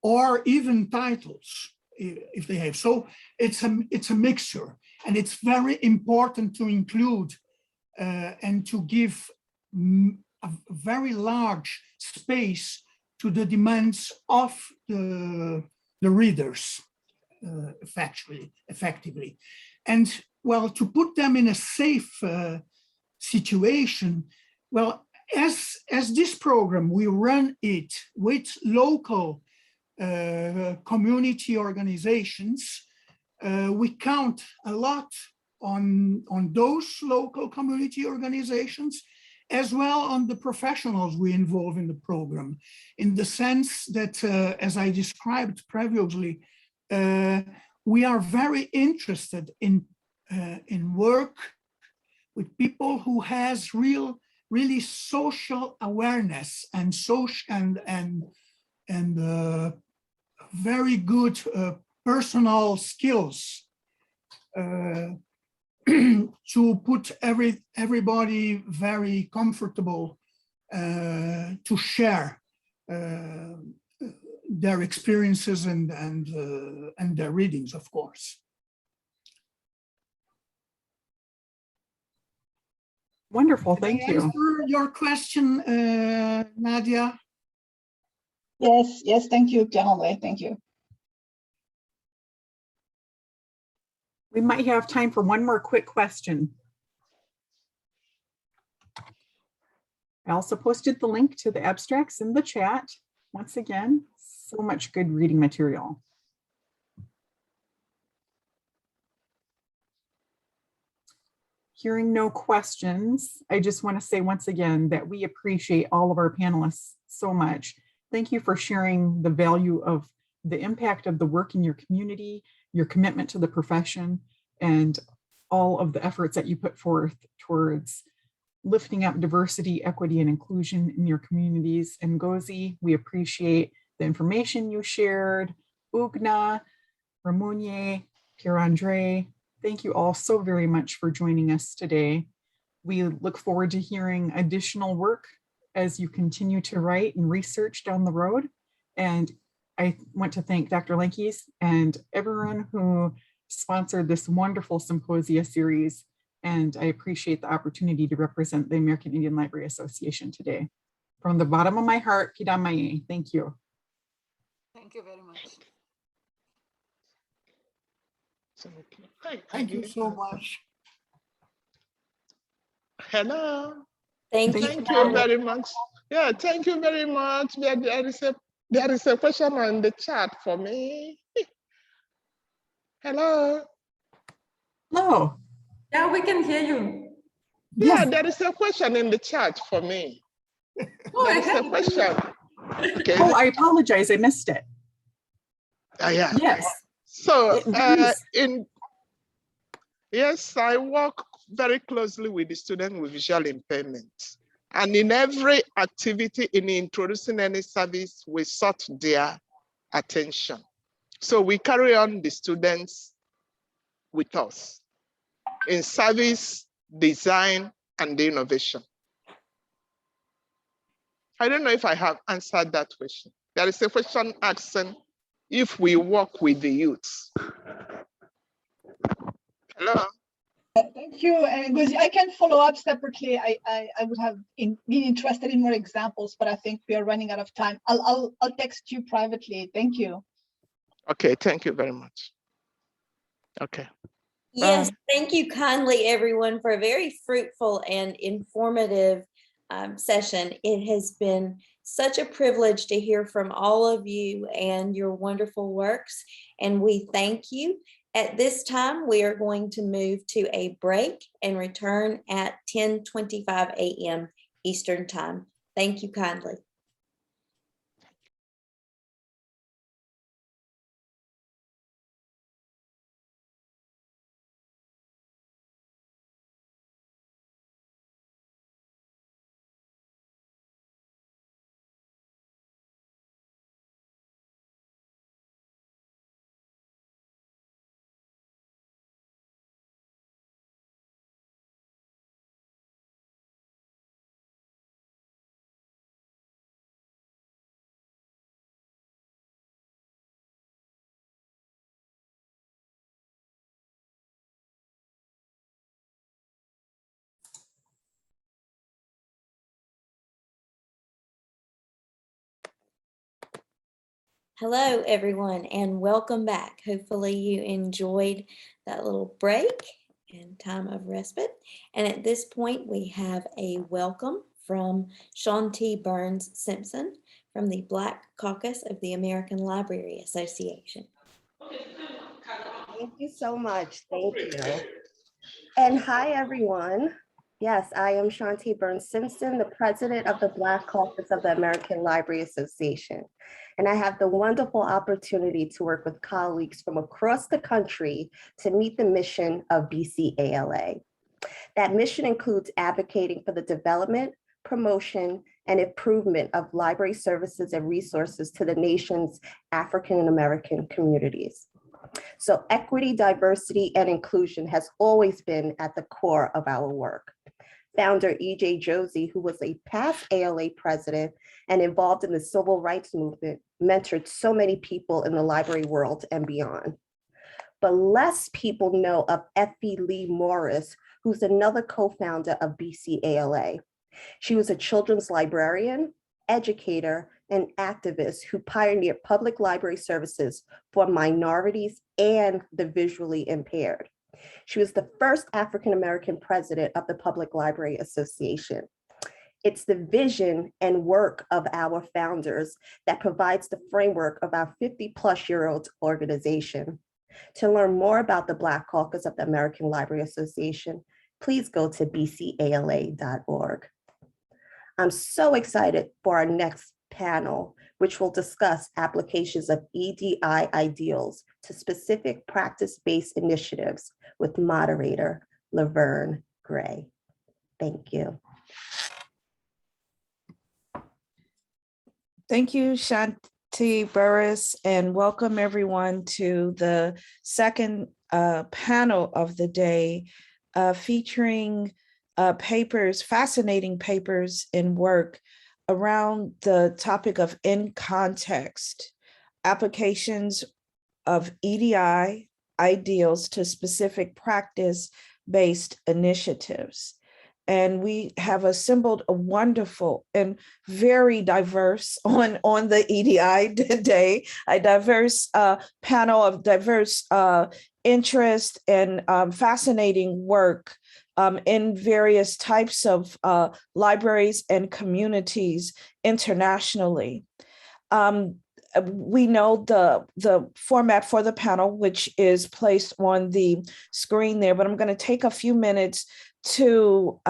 or even titles, if they have. So it's a mixture, and it's very important to include and to give a very large space to the demands of the readers, effectively. And well, to put them in a safe situation, well, as this program, we run it with local community organizations. We count a lot on those local community organizations, as well on the professionals we involve in the program, in the sense that, as I described previously, we are very interested in work with people who has really social awareness and social and very good personal skills to put everybody very comfortable to share their experiences and their readings, of course. Wonderful, thank Did I you. answer your question, Nadia? Yes, thank you, Pierre. Thank you. We might have time for one more quick question. I also posted the link to the abstracts in the chat. Once again, so much good reading material. Hearing no questions, I just want to say once again that we appreciate all of our panelists so much. Thank you for sharing the value of the impact of the work in your community, your commitment to the profession, and all of the efforts that you put forth towards lifting up diversity, equity, and inclusion in your communities. And Ngozi, we appreciate the information you shared. Ugna, Ramonye, Pierre-Andre, thank you all so very much for joining us today. We look forward to hearing additional work as you continue to write and research down the road. And I want to thank Dr. Lenkes and everyone who sponsored this wonderful Symposia series. And I appreciate the opportunity to represent the American Indian Library Association today. From the bottom of my heart, Pidamaye, thank you. Thank you very much. Thank you so much. Hello. Thank you. Thank you very much. Yeah, thank you very much. There is a question on the chat for me. Hello. Hello. Yeah, we can hear you. Yeah, there is a question in the chat for me. Oh, There is a question. Okay. Oh, I apologize, I missed it. Yeah. Yes. So Please. yes, I work very closely with the students with visual impairment. And in every activity in introducing any service, we sought their attention. So we carry on the students with us in service, design, and innovation. I don't know if I have answered that question. There is a question asking if we work with the youth. Hello. Thank you, Ngozi. I can follow up separately. I would have been interested in more examples, but I think we are running out of time. I'll text you privately. Thank you. Okay, thank you very much. Okay. Yes, thank you kindly, everyone, for a very fruitful and informative session. It has been such a privilege to hear from all of you and your wonderful works, and we thank you. At this time, we are going to move to a break and return at 10:25 a.m. Eastern Time. Thank you kindly. Hello, everyone, and welcome back. Hopefully you enjoyed that little break and time of respite. And at this point, we have a welcome from Sean T. Burns Simpson from the Black Caucus of the American Library Association. Thank you so much. Thank you. And hi, everyone. Yes, I am Shanti Burns Simpson, the president of the Black Caucus of the American Library Association. And I have the wonderful opportunity to work with colleagues from across the country to meet the mission of BCALA. That mission includes advocating for the development, promotion, and improvement of library services and resources to the nation's African American communities. So equity, diversity, and inclusion has always been at the core of our work. Founder E.J. Josie, who was a past ALA president and involved in the civil rights movement, mentored so many people in the library world and beyond. But less people know of Effie Lee Morris, who's another co-founder of BCALA. She was a children's librarian, educator, and activist who pioneered public library services for minorities and the visually impaired. She was the first African-American president of the Public Library Association. It's the vision and work of our founders that provides the framework of our 50-plus-year-old organization. To learn more about the Black Caucus of the American Library Association, please go to bcala.org. I'm so excited for our next panel, which will discuss applications of EDI ideals to specific practice-based initiatives with moderator Laverne Gray. Thank you. Thank you, Shanti Burris, and welcome everyone to the second panel of the day, featuring fascinating papers and work around the topic of in context, applications of EDI ideals to specific practice-based initiatives. And we have assembled a wonderful and very diverse on the EDI today, a diverse panel of diverse interest and fascinating work in various types of libraries and communities internationally. We know the format for the panel, which is placed on the screen there, but I'm going to take a few minutes to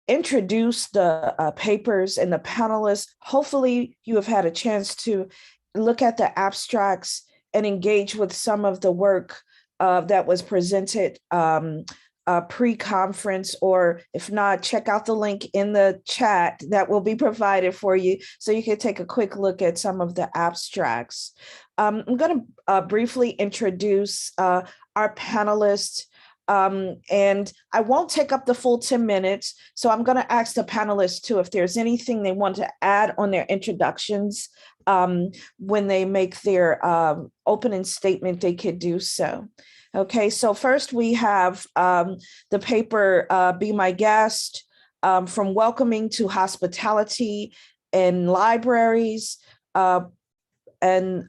introduce the papers and the panelists. Hopefully you have had a chance to look at the abstracts and engage with some of the work that was presented pre-conference, or if not, check out the link in the chat that will be provided for you so you can take a quick look at some of the abstracts. I'm going to briefly introduce our panelists, and I won't take up the full 10 minutes, so I'm going to ask the panelists too if there's anything they want to add on their introductions when they make their opening statement, they could do so. Okay, so first we have the paper, Be My Guest, From Welcoming to Hospitality in Libraries, and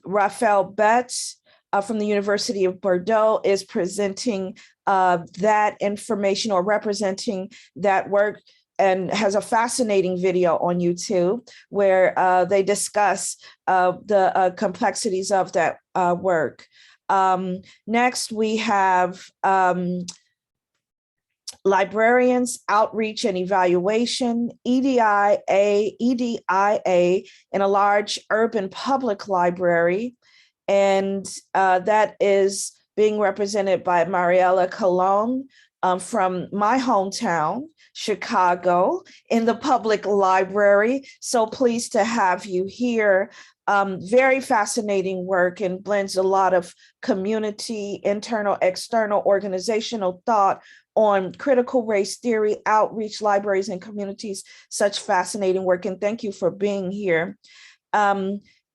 Raphael Betts from the University of Bordeaux is presenting that information or representing that work, and has a fascinating video on YouTube where they discuss the complexities of that work. Next, we have Librarians, Outreach and Evaluation, EDIA in a large urban public library. And that is being represented by Mariella Colon from my hometown, Chicago, in the public library. So pleased to have you here. Very fascinating work and blends a lot of community, internal, external, organizational thought on critical race theory, outreach, libraries, and communities. Such fascinating work, and thank you for being here.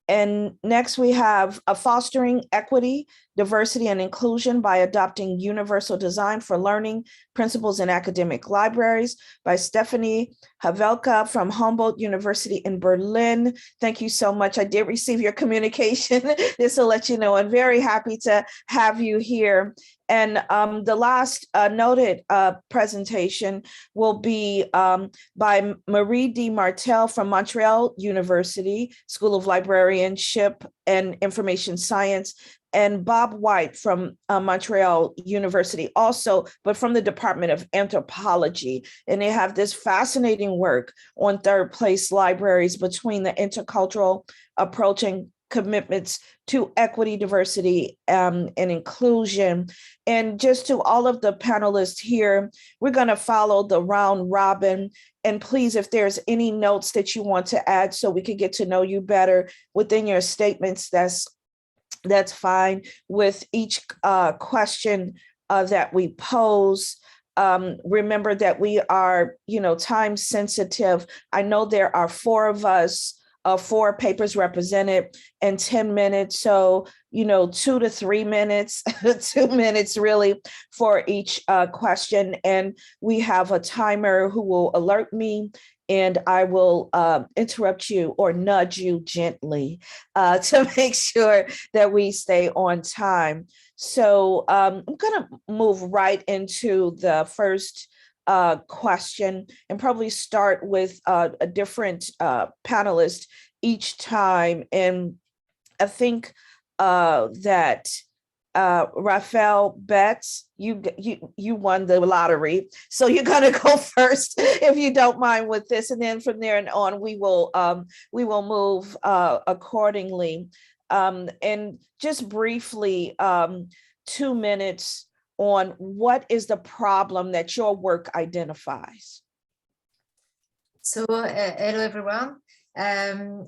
And next we have Fostering Equity, Diversity, and Inclusion by Adopting Universal Design for Learning Principles in Academic Libraries by Stephanie Havelka from Humboldt University in Berlin. Thank you so much. I did receive your communication. This will let you know. I'm very happy to have you here. And the last noted presentation will be by Marie D. Martel from Montreal University, School of Librarianship and Information Science, and Bob White from Montreal University also, but from the Department of Anthropology. And they have this fascinating work on third place libraries between the intercultural approach and commitments to equity, diversity, and inclusion. And just to all of the panelists here, we're going to follow the round robin. And please, if there's any notes that you want to add so we can get to know you better within your statements, that's fine. With each question that we pose, remember that we are, time sensitive. I know there are 4 of us, 4 papers represented in 10 minutes. So, 2 to 3 minutes, 2 minutes really for each question. And we have a timer who will alert me, and I will interrupt you or nudge you gently to make sure that we stay on time. So I'm going to move right into the first question and probably start with a different panelist each time. And I think that Raphael Betts, you won the lottery, so you're gonna go first if you don't mind with this, and then from there and on we will move accordingly. And just briefly, 2 minutes on what is the problem that your work identifies. So hello everyone.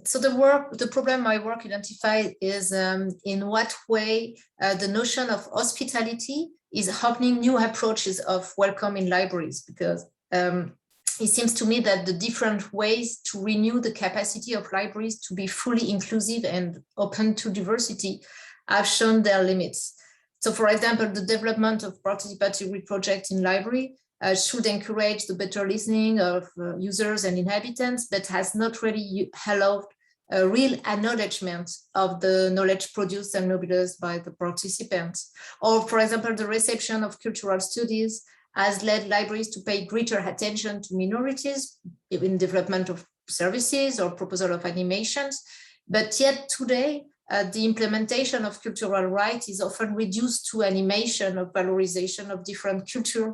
So the problem my work identified is in what way the notion of hospitality is opening new approaches of welcome in libraries, because it seems to me that the different ways to renew the capacity of libraries to be fully inclusive and open to diversity have shown their limits. So for example, the development of participatory projects in library should encourage the better listening of users and inhabitants, but has not really allowed a real acknowledgement of the knowledge produced and mobilized by the participants. Or for example, the reception of cultural studies has led libraries to pay greater attention to minorities in development of services or proposal of animations. But yet today, the implementation of cultural rights is often reduced to animation of valorization of different culture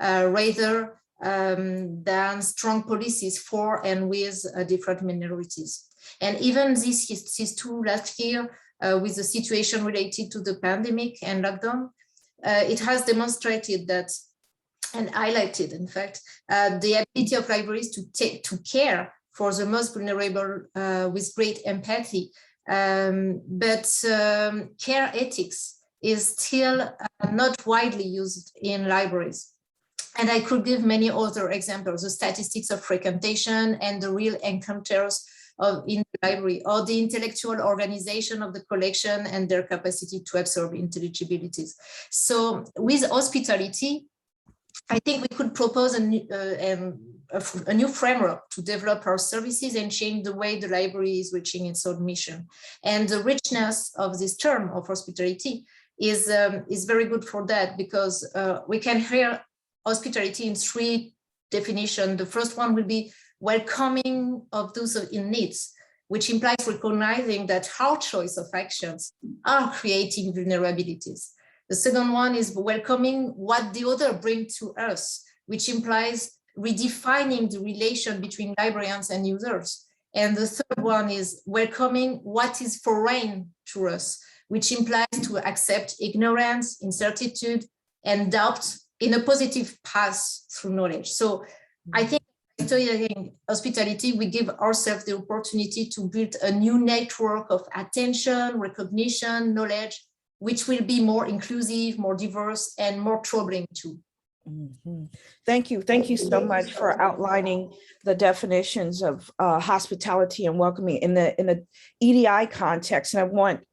rather than strong policies for and with different minorities. And even this is true last year with the situation related to the pandemic and lockdown. It has demonstrated that and highlighted, in fact, the ability of libraries to care for the most vulnerable with great empathy. But care ethics is still not widely used in libraries. And I could give many other examples, the statistics of frequentation and the real encounters in the library, or the intellectual organization of the collection and their capacity to absorb intelligibilities. So with hospitality, I think we could propose a new framework to develop our services and change the way the library is reaching its own mission. And the richness of this term of hospitality is very good for that, because we can hear hospitality in 3 definitions. The first one will be welcoming of those in needs, which implies recognizing that our choice of actions are creating vulnerabilities. The second one is welcoming what the other brings to us, which implies redefining the relation between librarians and users. And the third one is welcoming what is foreign to us, which implies to accept ignorance, incertitude, and doubt in a positive path through knowledge. So I think in hospitality, we give ourselves the opportunity to build a new network of attention, recognition, knowledge, which will be more inclusive, more diverse, and more troubling too. Mm-hmm. Thank you. Thank you so much for outlining the definitions of hospitality and welcoming in the EDI context. And I want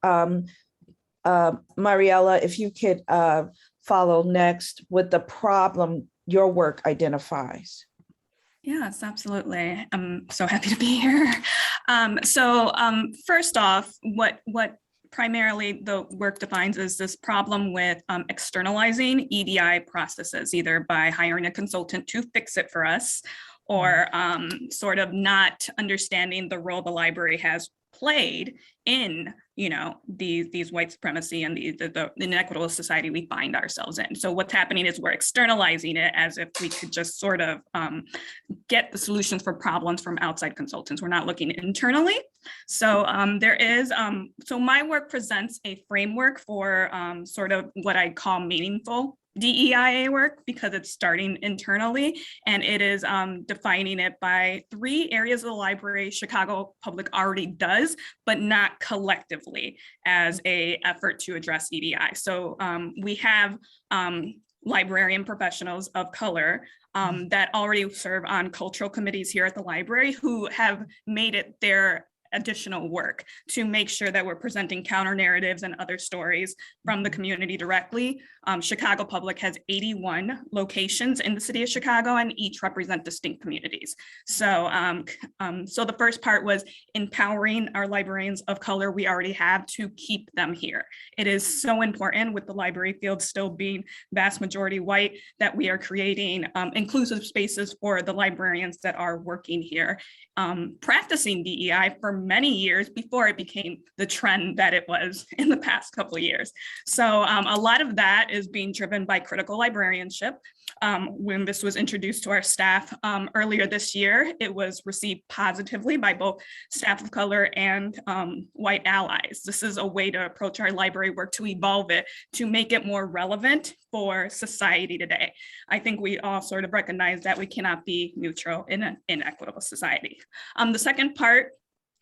Mariella, if you could follow next with the problem your work identifies. Yes, absolutely. I'm so happy to be here. First off, what primarily the work defines is this problem with externalizing EDI processes, either by hiring a consultant to fix it for us, or sort of not understanding the role the library has played in, these white supremacy and the inequitable society we find ourselves in. So what's happening is we're externalizing it as if we could just sort of get the solutions for problems from outside consultants. We're not looking internally. So so my work presents a framework for sort of what I call meaningful DEIA work, because it's starting internally, and it is defining it by 3 areas of the library Chicago Public already does, but not collectively as an effort to address EDI. So we have librarian professionals of color that already serve on cultural committees here at the library, who have made it their additional work to make sure that we're presenting counter narratives and other stories from the community directly. Chicago Public has 81 locations in the city of Chicago, and each represent distinct communities. So the first part was empowering our librarians of color we already have to keep them here. It is so important, with the library field still being vast majority white, that we are creating inclusive spaces for the librarians that are working here, practicing DEI for many years before it became the trend that it was in the past couple of years. So a lot of that is being driven by critical librarianship. When this was introduced to our staff earlier this year, it was received positively by both staff of color and white allies. This is a way to approach our library work, to evolve it, to make it more relevant for society today. I think we all sort of recognize that we cannot be neutral in an inequitable society. The second part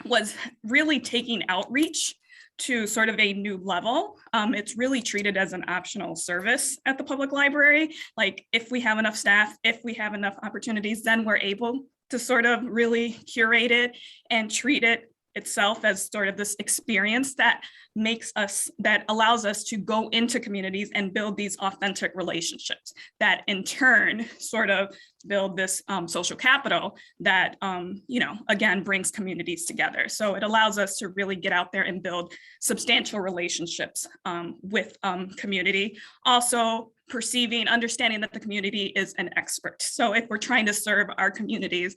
was really taking outreach to sort of a new level. It's really treated as an optional service at the public library. Like, if we have enough staff, if we have enough opportunities, then we're able to sort of really curate it and treat it itself as sort of this experience that allows us to go into communities and build these authentic relationships that in turn sort of build this social capital that, again, brings communities together. So it allows us to really get out there and build substantial relationships with community. Also, understanding that the community is an expert. So if we're trying to serve our communities,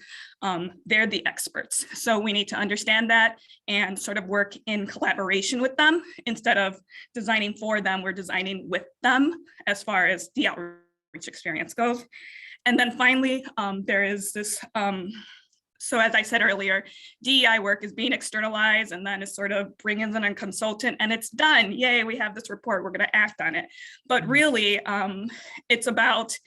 they're the experts. So we need to understand that and sort of work in collaboration with them. Instead of designing for them, we're designing with them as far as the outreach experience goes. And then finally, there is this, so as I said earlier, DEI work is being externalized, and then is sort of bringing in a consultant and it's done. Yay, we have this report, we're going to act on it. But really, it's about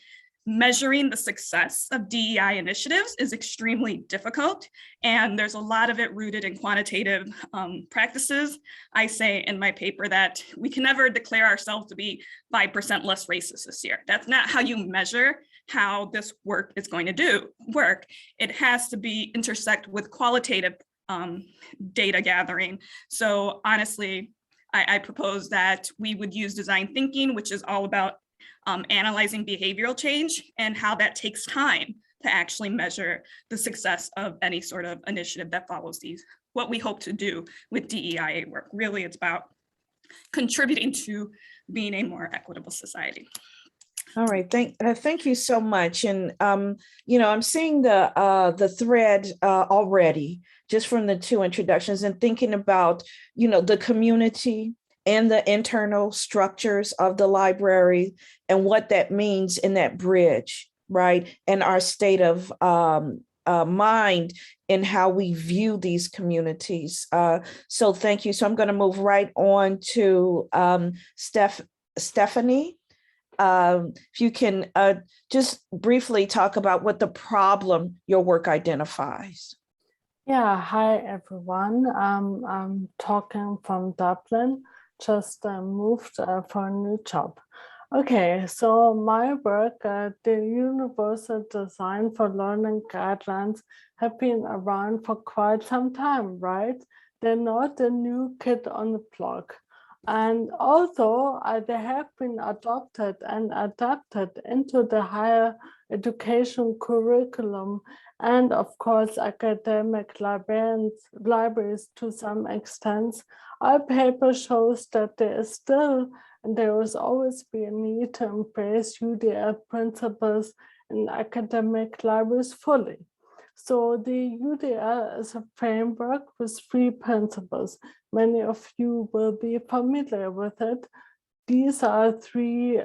measuring the success of DEI initiatives is extremely difficult. And there's a lot of it rooted in quantitative practices. I say in my paper that we can never declare ourselves to be 5% less racist this year. That's not how you measure how this work is going to work. It has to be intersect with qualitative data gathering. So honestly, I propose that we would use design thinking, which is all about analyzing behavioral change and how that takes time to actually measure the success of any sort of initiative that follows what we hope to do with DEIA work. Really, it's about contributing to being a more equitable society. All right, thank you so much. And I'm seeing the thread already just from the 2 introductions, and thinking about the community and the internal structures of the library and what that means in that bridge, right? And our state of mind in how we view these communities. So thank you. So I'm going to move right on to Stephanie. If you can just briefly talk about what the problem your work identifies. Yeah, hi everyone. I'm talking from Dublin, just moved for a new job. Okay, so my work, the Universal Design for Learning Guidelines, have been around for quite some time, right? They're not a new kid on the block. And also, they have been adopted and adapted into the higher education curriculum, and of course, academic libraries to some extent. Our paper shows that there is still, and there will always be a need to embrace UDL principles in academic libraries fully. So the UDL is a framework with 3 principles. Many of you will be familiar with it. These are 3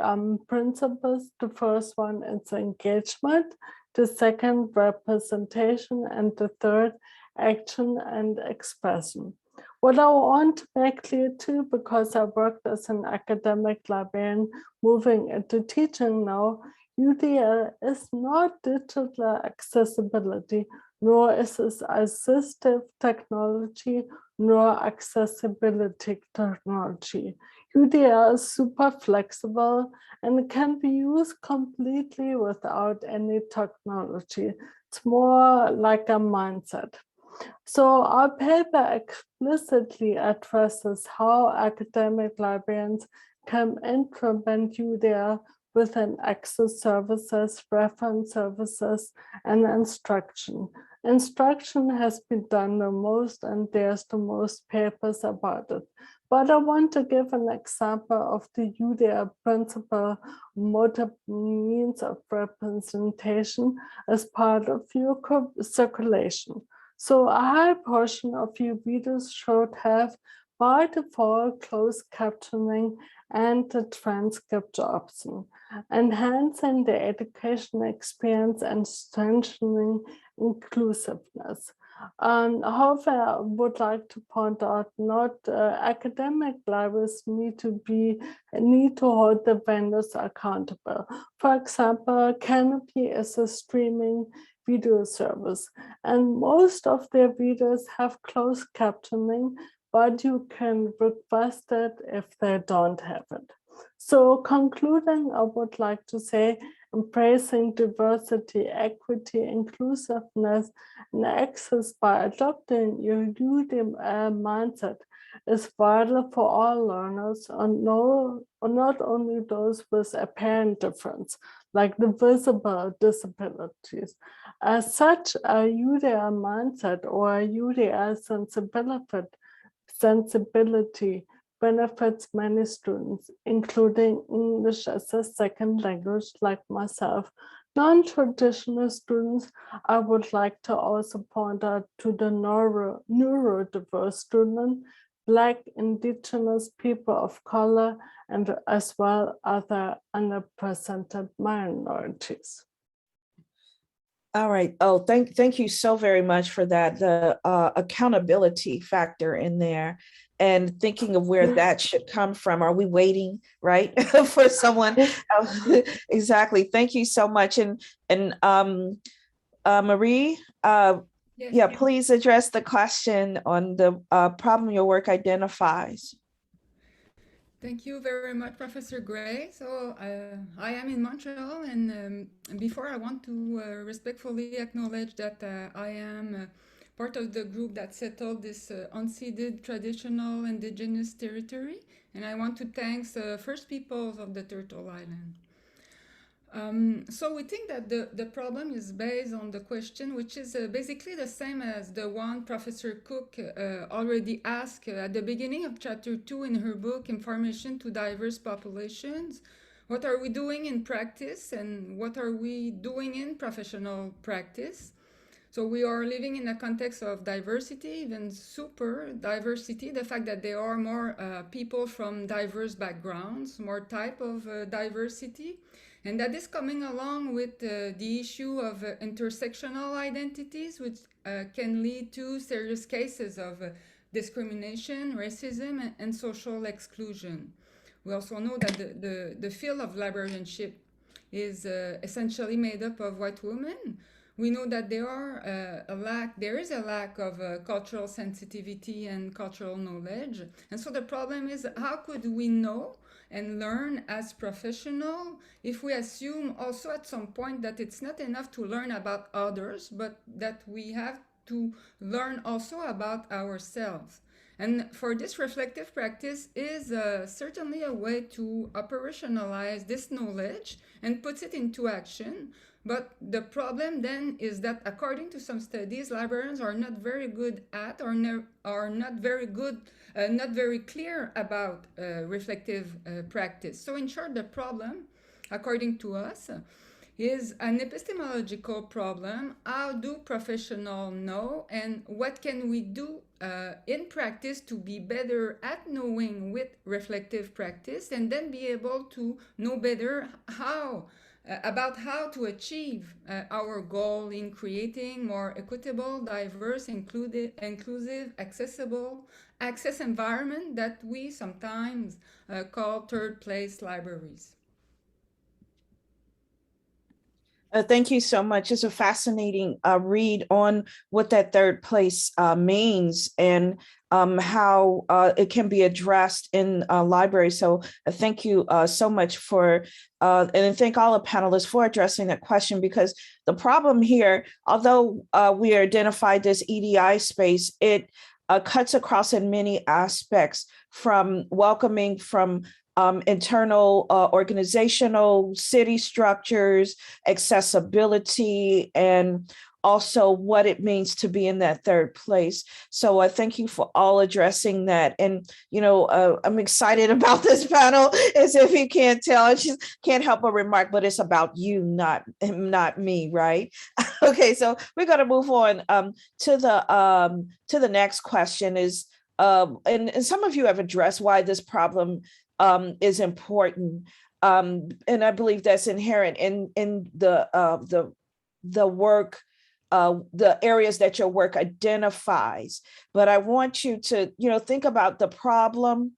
principles. The first one is engagement, the second representation, and the third action and expression. What I want to make clear too, because I worked as an academic librarian moving into teaching now, UDL is not digital accessibility, nor is it assistive technology, nor accessibility technology. UDL is super flexible and can be used completely without any technology. It's more like a mindset. So our paper explicitly addresses how academic librarians can implement UDL within access services, reference services, and instruction. Instruction has been done the most, and there's the most papers about it. But I want to give an example of the UDL principle, multiple means of representation, as part of your circulation. So a high portion of your videos should have by default closed captioning and the transcript option, enhancing the education experience and strengthening inclusiveness. However, I would like to point out not academic libraries need to hold the vendors accountable. For example, Canopy is a streaming video service, and most of their videos have closed captioning, but you can request it if they don't have it. So concluding, I would like to say embracing diversity, equity, inclusiveness, and access by adopting your UDL mindset is vital for all learners, and not only those with apparent difference, like the visible disabilities. As such, a UDL mindset or a UDL sensibility benefits many students, including English as a second language like myself. Non-traditional students, I would like to also point out to the neurodiverse student, Black, Indigenous, people of color, and as well other underrepresented minorities. All right. Oh, thank you so very much for that. The accountability factor in there, and thinking of where that should come from. Are we waiting, right, for someone else? Exactly. Thank you so much. And Marie, Yes, yeah, please address the question on the problem your work identifies. Thank you very much, Professor Gray. So I am in Montreal, and before I want to respectfully acknowledge that I am part of the group that settled this unceded traditional indigenous territory, and I want to thank the First Peoples of the Turtle Island. So we think that the problem is based on the question, which is basically the same as the one Professor Cook already asked at the beginning of chapter 2 in her book, Information to Diverse Populations. What are we doing in practice, and what are we doing in professional practice? So we are living in a context of diversity, even super diversity, the fact that there are more people from diverse backgrounds, more type of diversity. And that is coming along with the issue of intersectional identities, which can lead to serious cases of discrimination, racism, and social exclusion. We also know that the field of librarianship is essentially made up of white women. We know that there is a lack of cultural sensitivity and cultural knowledge. And so the problem is, how could we know and learn as professional if we assume also at some point that it's not enough to learn about others, but that we have to learn also about ourselves? And for this, reflective practice is certainly a way to operationalize this knowledge and put it into action. But the problem then is that according to some studies, librarians are not very good at or are not very good, not very clear about reflective practice. So in short, the problem, according to us, is an epistemological problem. How do professionals know, and what can we do in practice to be better at knowing with reflective practice, and then be able to know better how about how to achieve our goal in creating more equitable, diverse, inclusive, accessible access environment that we sometimes call third place libraries. Thank you so much. It's a fascinating read on what that third place means and how it can be addressed in libraries. So thank you so much for, and thank all the panelists for addressing that question, because the problem here, although we identified this EDI space, it cuts across in many aspects, from welcoming, from internal organizational city structures, accessibility, and also what it means to be in that third place. So I thank you for all addressing that. And, you know, I'm excited about this panel, as if you can't tell. I just can't help but remark, but it's about you, not me, right? Okay, so we're going to move on to the next question is, and some of you have addressed why this problem is important, and I believe that's inherent in the work, the areas that your work identifies. But I want you to, you know, think about the problem,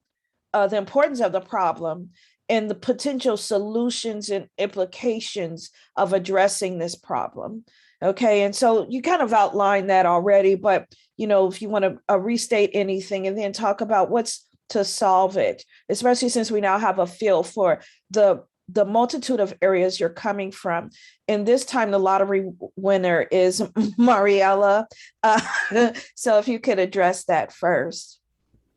the importance of the problem, and the potential solutions and implications of addressing this problem. Okay, and so you kind of outlined that already, but you know, if you want to restate anything and then talk about what's to solve it, especially since we now have a feel for the multitude of areas you're coming from. And this time the lottery winner is Mariella. So if you could address that first.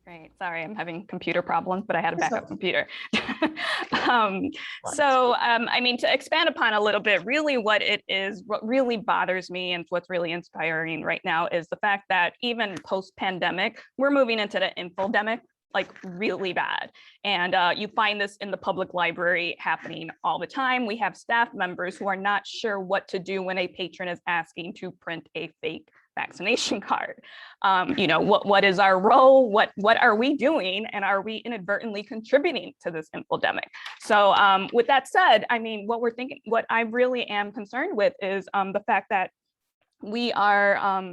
Great. Sorry, I'm having computer problems, but I had a backup computer. I mean, to expand upon a little bit, really what it is, what really bothers me and what's really inspiring right now is the fact that even post-pandemic, we're moving into the infodemic, like really bad. And you find this in the public library happening all the time. We have staff members who are not sure what to do when a patron is asking to print a fake vaccination card. You know, what is our role? What are we doing? And are we inadvertently contributing to this infodemic? So with that said, I mean, what I really am concerned with is the fact that we are,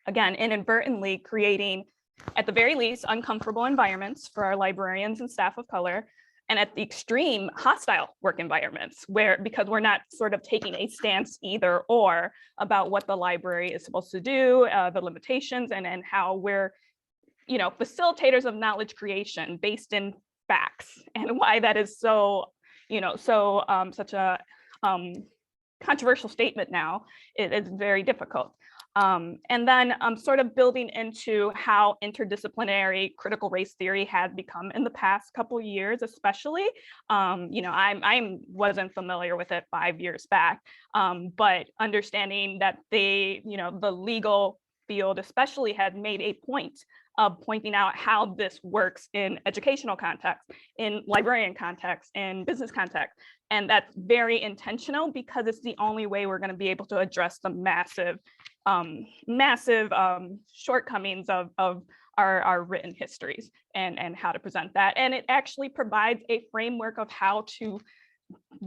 again, inadvertently creating, at the very least, uncomfortable environments for our librarians and staff of color, and at the extreme, hostile work environments, because we're not sort of taking a stance either or about what the library is supposed to do, the limitations, and how we're, you know, facilitators of knowledge creation based in facts, and why that is so, you know, so such a controversial statement now. It is very difficult. And then sort of building into how interdisciplinary critical race theory has become in the past couple of years, especially. You know, I wasn't familiar with it 5 years back, but understanding that the legal field especially had made a point of pointing out how this works in educational context, in librarian context, in business context. And that's very intentional, because it's the only way we're going to be able to address the massive shortcomings of our written histories and how to present that. And it actually provides a framework of how to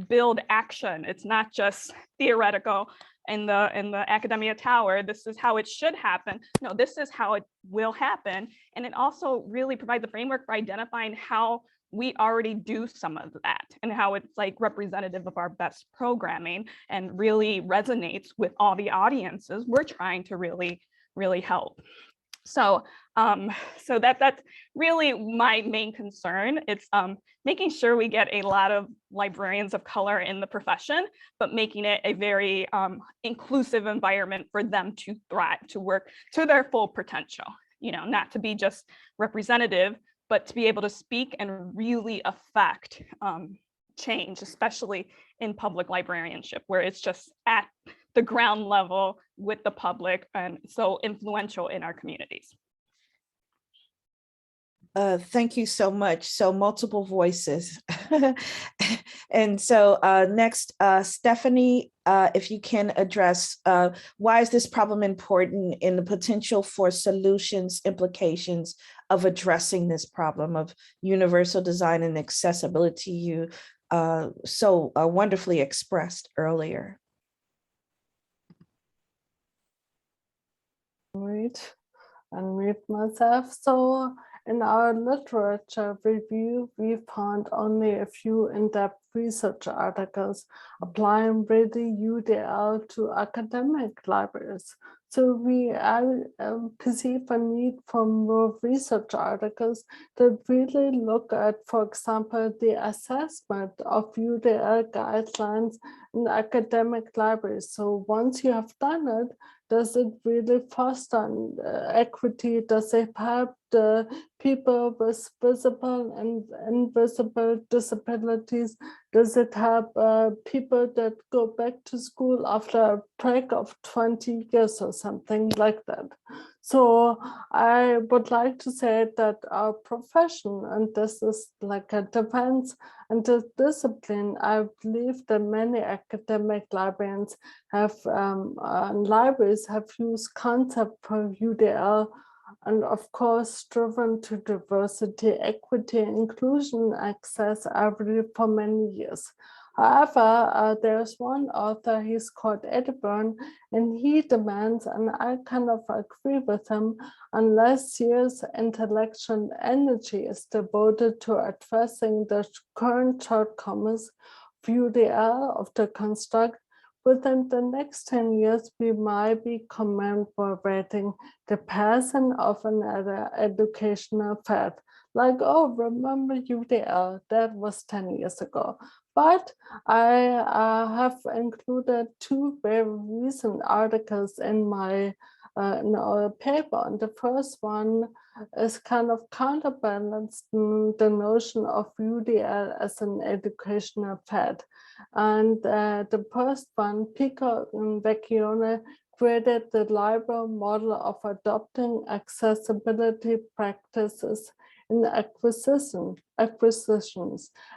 build action. It's not just theoretical in the academia tower. This is how it should happen. No, this is how it will happen. And it also really provides a framework for identifying how we already do some of that, and how it's like representative of our best programming and really resonates with all the audiences we're trying to really help. So that's really my main concern. It's making sure we get a lot of librarians of color in the profession, but making it a very inclusive environment for them to thrive, to work to their full potential. not to be just representative, but to be able to speak and really affect change, especially in public librarianship, where it's just at the ground level with the public and so influential in our communities. Thank you so much. So multiple voices. And so next, Stephanie, if you can address why is this problem important in the potential for solutions, implications of addressing this problem of universal design and accessibility you so wonderfully expressed earlier. Right, unmute myself. So in our literature review, we found only a few in-depth research articles applying really UDL to academic libraries. So we perceive a need for more research articles that really look at, for example, the assessment of UDL guidelines in academic libraries. So once you have done it, does it really foster equity? Does it help the people with visible and invisible disabilities? Does it help people that go back to school after a break of 20 years or something like that? So I would like to say that our profession, and this is like a defense and a discipline, I believe that many academic librarians have, libraries have used concept for UDL, and of course driven to diversity, equity, inclusion, access for many years. However, there's one author, he's called Edburn, and he demands, and I kind of agree with him, unless serious intellectual energy is devoted to addressing the current shortcomings of UDL of the construct, within the next 10 years, we might be commemorating the passing of another educational fad. Like, oh, remember UDL, that was 10 years ago. But I have included two very recent articles in my in our paper. And the first one is kind of counterbalancing the notion of UDL as an educational fad. And the first one, Pico and Vecchione, created the library model of adopting accessibility practices in acquisitions.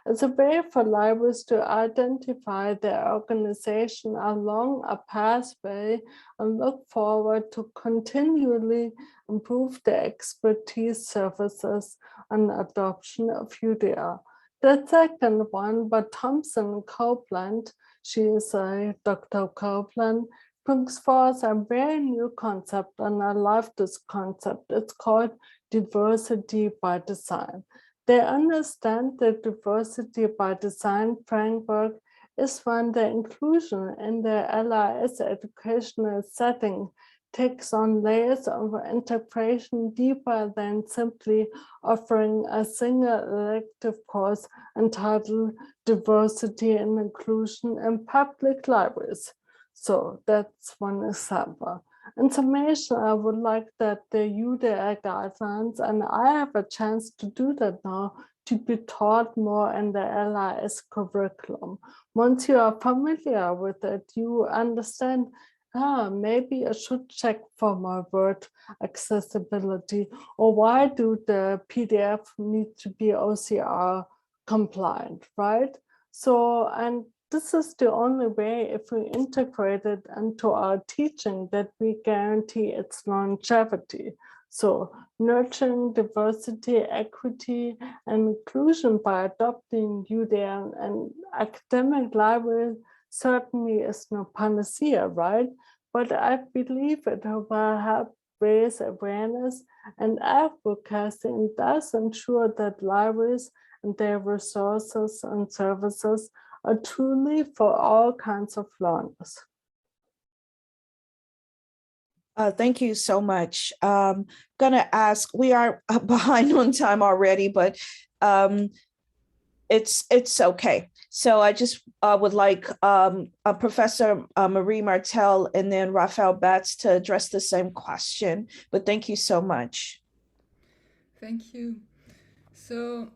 It's a way for libraries to identify their organization along a pathway and look forward to continually improve their expertise, services, and adoption of UDL. The second one, by Thompson Copeland, she is a Dr. Copeland, brings forth a very new concept, and I love this concept. It's called diversity by design. They understand that diversity by design framework is when the inclusion in the LIS educational setting takes on layers of integration deeper than simply offering a single elective course entitled Diversity and Inclusion in Public Libraries. So that's one example. In summation, I would like that the UDL guidelines, and I have a chance to do that now, to be taught more in the LIS curriculum. Once you are familiar with it, you understand, maybe I should check for my word accessibility, or why do the PDF need to be OCR compliant, right? So, and this is the only way, if we integrate it into our teaching, that we guarantee its longevity. So nurturing diversity, equity, and inclusion by adopting UDL and academic libraries certainly is no panacea, right? But I believe it will help raise awareness and advocacy, and thus ensure that libraries and their resources and services are truly for all kinds of learners. Thank you so much. Gonna ask, we are behind on time already, but it's okay. So I just would like Professor Marie Martel and then Raphael Batts to address the same question, but thank you so much. Thank you. So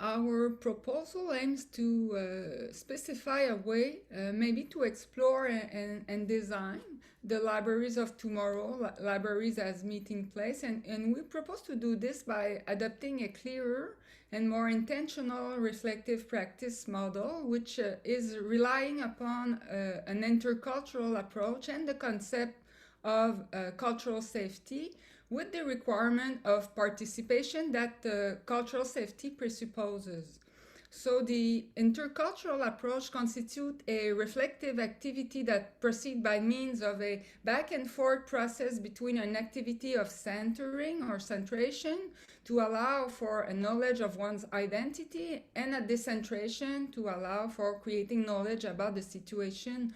our proposal aims to specify a way maybe to explore and design the libraries of tomorrow, libraries as meeting place. And we propose to do this by adopting a clearer and more intentional reflective practice model, which is relying upon an intercultural approach and the concept of cultural safety, with the requirement of participation that cultural safety presupposes. So the intercultural approach constitutes a reflective activity that proceeds by means of a back and forth process between an activity of centering or centration to allow for a knowledge of one's identity and a decentration to allow for creating knowledge about the situation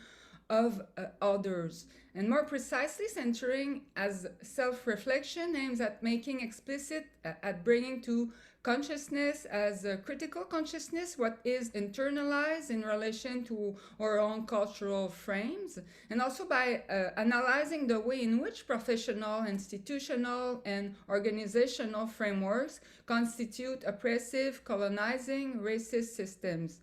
of others. And more precisely, centering as self-reflection aims at making explicit, at bringing to consciousness as a critical consciousness what is internalized in relation to our own cultural frames, and also by analyzing the way in which professional, institutional, and organizational frameworks constitute oppressive, colonizing, racist systems.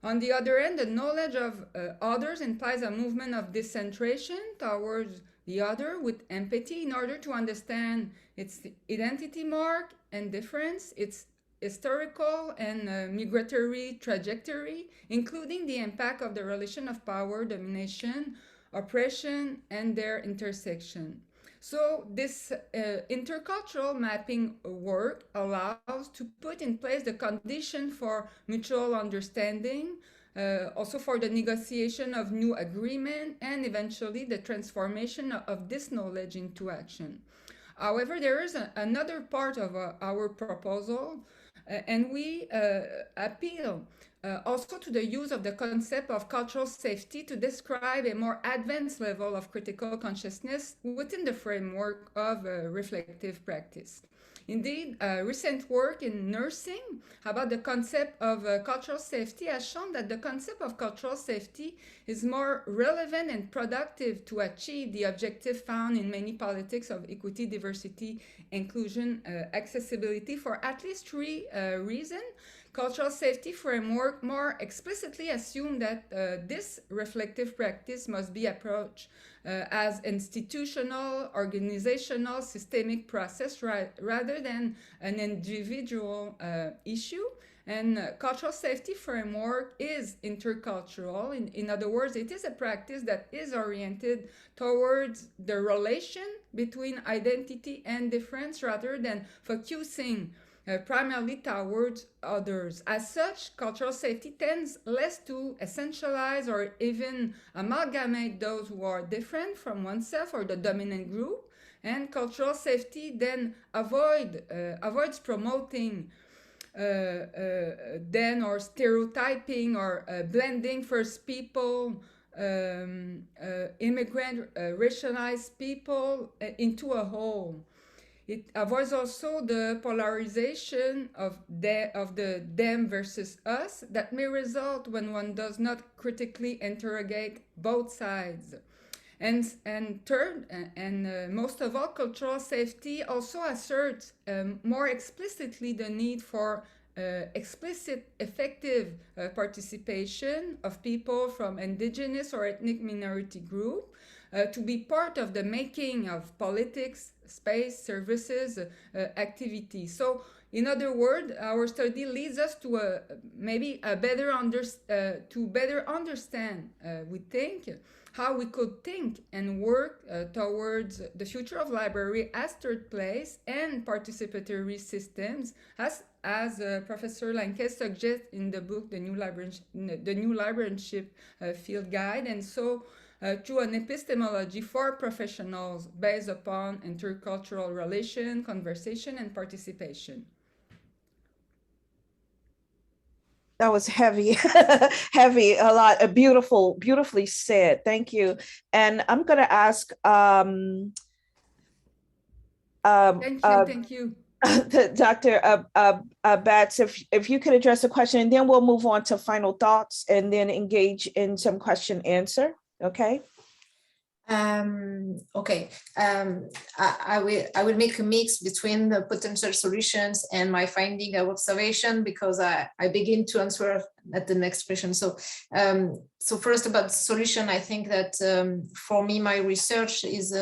On the other hand, the knowledge of others implies a movement of decentration towards the other with empathy in order to understand its identity mark and difference, its historical and migratory trajectory, including the impact of the relation of power, domination, oppression, and their intersection. So this intercultural mapping work allows to put in place the condition for mutual understanding, also for the negotiation of new agreement, and eventually the transformation of this knowledge into action. However, there is another part of our proposal, and we appeal also to the use of the concept of cultural safety to describe a more advanced level of critical consciousness within the framework of reflective practice. Indeed, recent work in nursing about the concept of cultural safety has shown that the concept of cultural safety is more relevant and productive to achieve the objective found in many politics of equity, diversity, inclusion, accessibility for at least three reasons. Cultural safety framework more explicitly assume that this reflective practice must be approached as institutional, organizational, systemic process rather than an individual issue. And cultural safety framework is intercultural. In other words, it is a practice that is oriented towards the relation between identity and difference rather than focusing primarily towards others. As such, cultural safety tends less to essentialize or even amalgamate those who are different from oneself or the dominant group. And cultural safety then avoids promoting then or stereotyping or blending First People, immigrant, racialized people into a whole. It avoids also the polarization of the them versus us that may result when one does not critically interrogate both sides. And third, and most of all, cultural safety also asserts more explicitly the need for explicit, effective participation of people from indigenous or ethnic minority group to be part of the making of politics, space, services, activities. So, in other words, our study leads us to better understand, we think, how we could think and work towards the future of library as third place and participatory systems, as Professor Lanke suggests in the book, the New Librarianship Field Guide, and so through an epistemology for professionals based upon intercultural relation, conversation, and participation. That was heavy, heavy, a lot, beautifully said. Thank you. And I'm going to ask. Thank you. Dr. Batts, if you could address the question, and then we'll move on to final thoughts and then engage in some question answer. Okay. Okay, I will make a mix between the potential solutions and my finding of observation, because I begin to answer at the next question. So first about the solution, I think that for me, my research is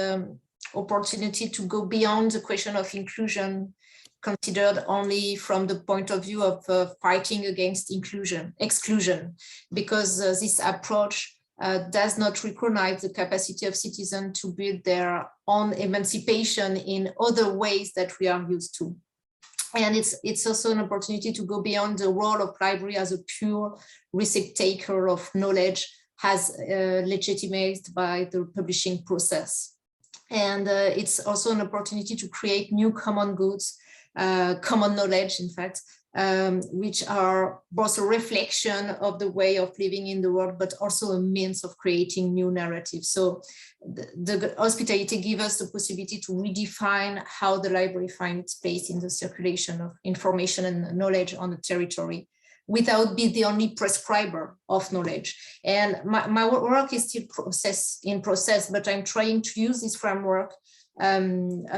opportunity to go beyond the question of inclusion, considered only from the point of view of fighting against exclusion, because this approach does not recognize the capacity of citizens to build their own emancipation in other ways that we are used to. And it's also an opportunity to go beyond the role of library as a pure receptacle of knowledge, as legitimized by the publishing process. And it's also an opportunity to create new common goods, common knowledge, in fact, which are both a reflection of the way of living in the world, but also a means of creating new narratives. So the hospitality gives us the possibility to redefine how the library finds its place in the circulation of information and knowledge on the territory, without being the only prescriber of knowledge. And my work is still in process, but I'm trying to use this framework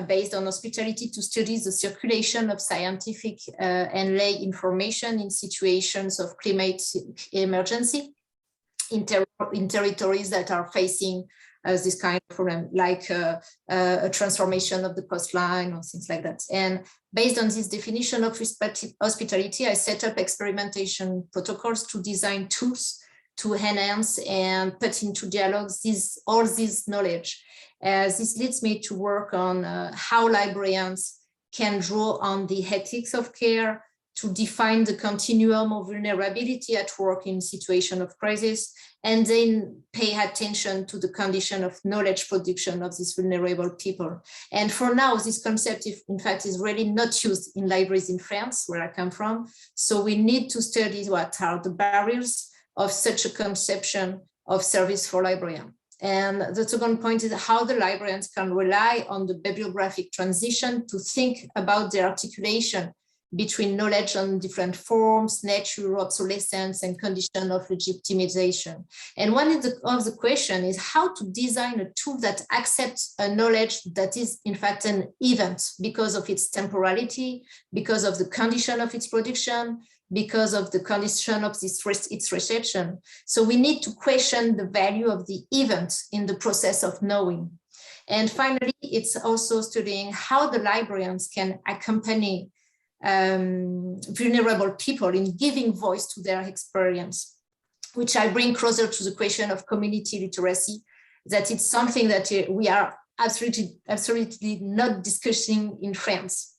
based on hospitality to study the circulation of scientific and lay information in situations of climate emergency in territories that are facing this kind of problem, like a transformation of the coastline or things like that. And based on this definition of hospitality, I set up experimentation protocols to design tools to enhance and put into dialogues all this knowledge. This leads me to work on how librarians can draw on the ethics of care to define the continuum of vulnerability at work in situation of crisis, and then pay attention to the condition of knowledge production of these vulnerable people. And for now, this concept, in fact, is really not used in libraries in France, where I come from. So we need to study what are the barriers of such a conception of service for librarians. And the second point is how the librarians can rely on the bibliographic transition to think about the articulation between knowledge on different forms, nature, obsolescence, and condition of legitimization. And one of the question is how to design a tool that accepts a knowledge that is in fact an event because of its temporality, because of the condition of its production, because of the condition of its reception. So we need to question the value of the event in the process of knowing. And finally, it's also studying how the librarians can accompany vulnerable people in giving voice to their experience, which I bring closer to the question of community literacy, that it's something that we are absolutely not discussing in France.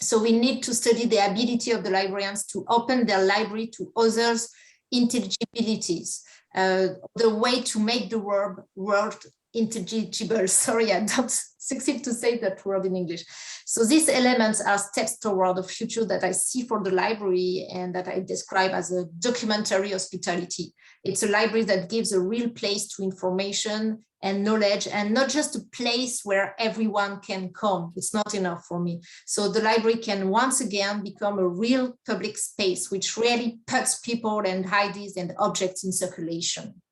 So we need to study the ability of the librarians to open their library to others' intelligibilities, the way to make the world intelligible. Sorry, I don't succeed to say that word in English. So these elements are steps toward the future that I see for the library and that I describe as a documentary hospitality. It's a library that gives a real place to information and knowledge, and not just a place where everyone can come. It's not enough for me. So the library can once again become a real public space, which really puts people and ideas and objects in circulation.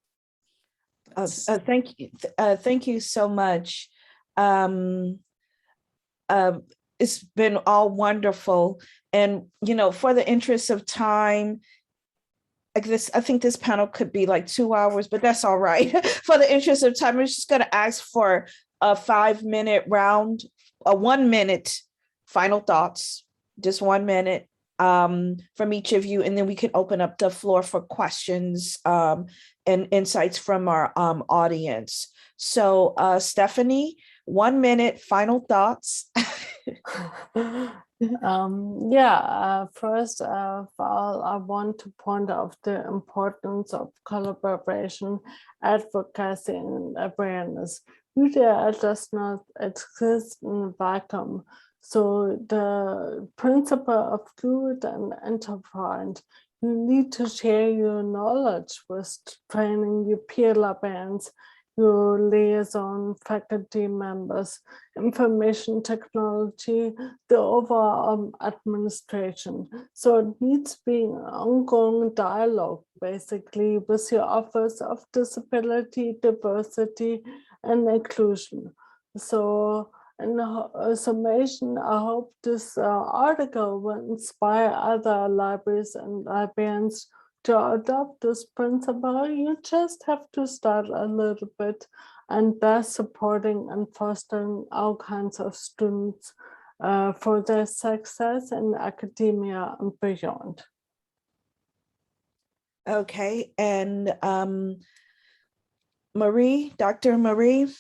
Thank you. Thank you so much. It's been all wonderful. And, you know, for the interest of time, I think this panel could be like 2 hours, but that's all right. For the interest of time, I'm just going to ask for a 5-minute round, a 1 minute final thoughts, just 1 minute from each of you. And then we can open up the floor for questions and insights from our audience. So Stephanie, 1 minute, final thoughts. First of all, I want to point out the importance of collaboration, advocacy, and awareness. Media does not exist in a vacuum. So the principle of good and enterprise, you need to share your knowledge with training your peer librarians, your liaison faculty members, information technology, the overall administration. So it needs to be an ongoing dialogue, basically, with your Office of Disability, Diversity, and Inclusion. So in summation, I hope this article will inspire other libraries and librarians to adopt this principle. You just have to start a little bit, and thus supporting and fostering all kinds of students for their success in academia and beyond. Okay, and Marie, Dr. Marie.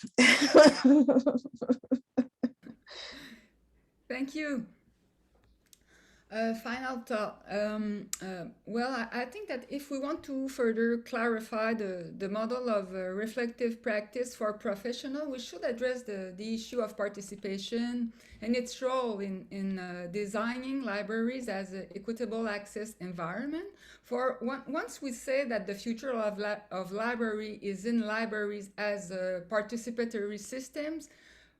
Thank you. Final thought. Well, I think that if we want to further clarify the model of reflective practice for professionals, we should address the issue of participation and its role in designing libraries as an equitable access environment. For once we say that the future of library is in libraries as participatory systems,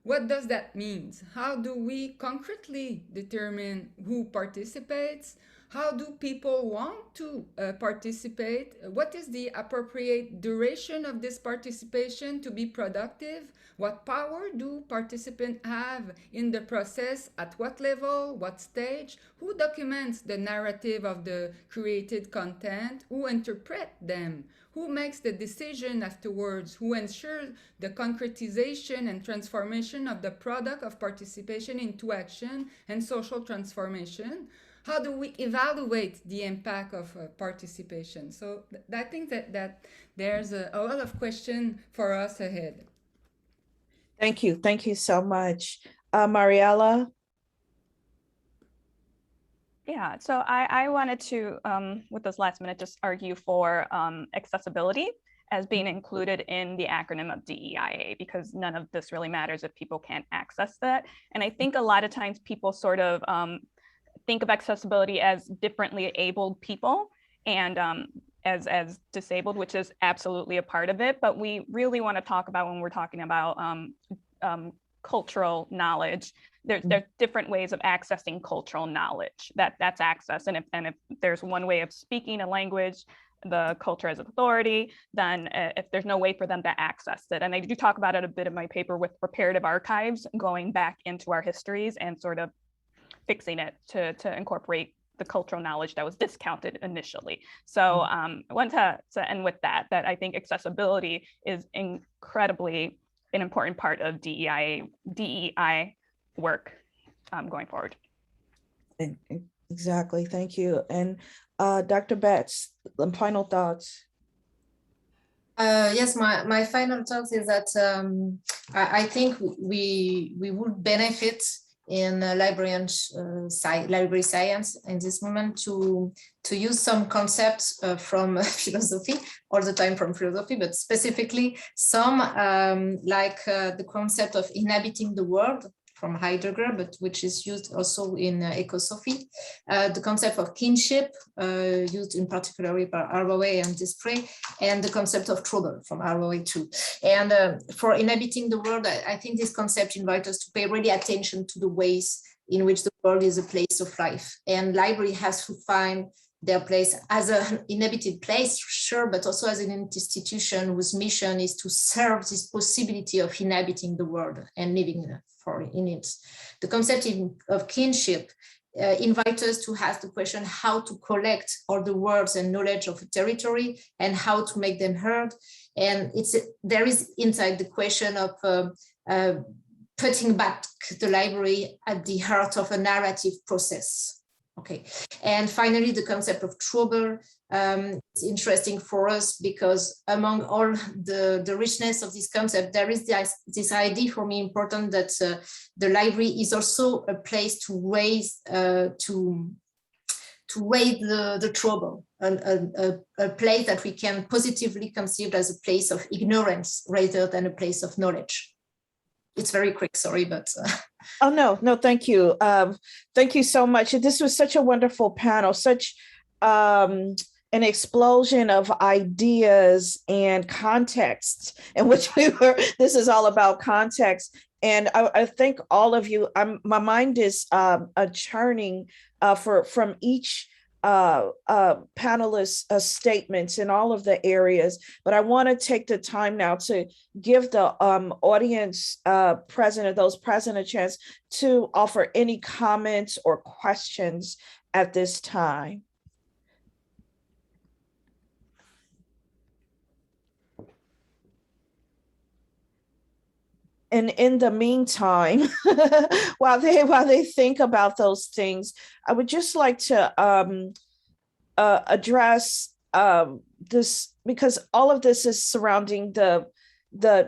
what does that mean? How do we concretely determine who participates? How do people want to participate? What is the appropriate duration of this participation to be productive? What power do participants have in the process? At what level? What stage? Who documents the narrative of the created content? Who interpret them? Who makes the decision afterwards? Who ensures the concretization and transformation of the product of participation into action and social transformation? How do we evaluate the impact of participation? So I think that there's a lot of questions for us ahead. Thank you. Thank you so much. Mariella? Yeah, so I wanted to, with this last minute, just argue for accessibility as being included in the acronym of DEIA, because none of this really matters if people can't access that. And I think a lot of times people sort of think of accessibility as differently abled people and as disabled, which is absolutely a part of it. But we really want to talk about, when we're talking about cultural knowledge, there's different ways of accessing cultural knowledge. That's access. And if there's one way of speaking a language, the culture as authority, then if there's no way for them to access it. And I do talk about it a bit in my paper with reparative archives, going back into our histories and sort of fixing it to incorporate the cultural knowledge that was discounted initially. So I want to end with that I think accessibility is incredibly an important part of DEI work going forward. Exactly, thank you. And Dr. Betts, the final thoughts. Yes, my final thoughts is that I think we would benefit in library science in this moment to use some concepts from philosophy, all the time from philosophy, but specifically some like the concept of inhabiting the world from Heidegger, but which is used also in ecosophy. The concept of kinship, used in particular by Arroway and Desprez, and the concept of trouble from Arroway too. And for inhabiting the world, I think this concept invites us to pay really attention to the ways in which the world is a place of life. And library has to find their place as an inhabited place, sure, but also as an institution whose mission is to serve this possibility of inhabiting the world and living in it. The concept of kinship invites us to ask the question how to collect all the words and knowledge of a territory and how to make them heard. And there is inside the question of putting back the library at the heart of a narrative process. Okay, and finally, the concept of trouble is interesting for us because among all the richness of this concept, there is this idea for me important that the library is also a place to raise the trouble, a place that we can positively conceive as a place of ignorance rather than a place of knowledge. It's very quick, sorry, but. Oh, no, thank you. Thank you so much. This was such a wonderful panel, such an explosion of ideas and contexts in which this is all about context. And I think all of you, my mind is churning from each panelist statements in all of the areas, but I want to take the time now to give the audience present, or those present, a chance to offer any comments or questions at this time. And in the meantime, while they think about those things, I would just like to address this, because all of this is surrounding the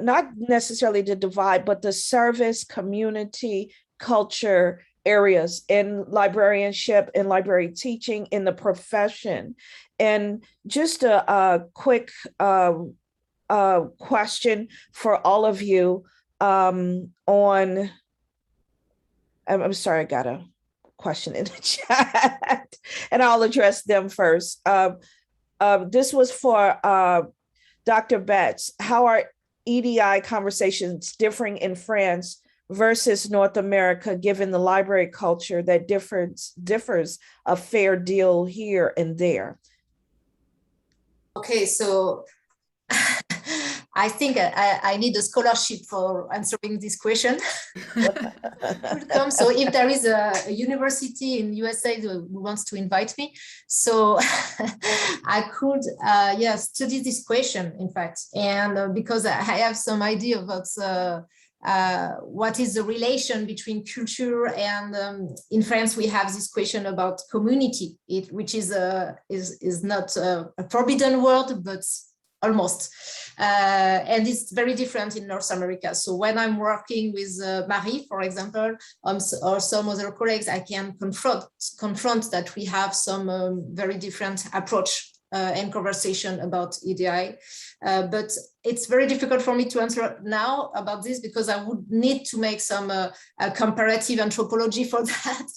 not necessarily the divide, but the service, community, culture areas in librarianship, in library teaching, in the profession. And just a quick question for all of you. I'm sorry, I got a question in the chat and I'll address them first. This was for Dr. Betts. How are EDI conversations differing in France versus North America, given the library culture that differs a fair deal here and there? Okay, so I think I need a scholarship for answering this question. So if there is a university in USA who wants to invite me, so I could study this question, in fact, and because I have some idea about what is the relation between culture and in France we have this question about community, which is not a forbidden word, but almost. And it's very different in North America. So when I'm working with Marie, for example, or some other colleagues, I can confront that we have some very different approach and conversation about EDI. But it's very difficult for me to answer now about this because I would need to make some comparative anthropology for that.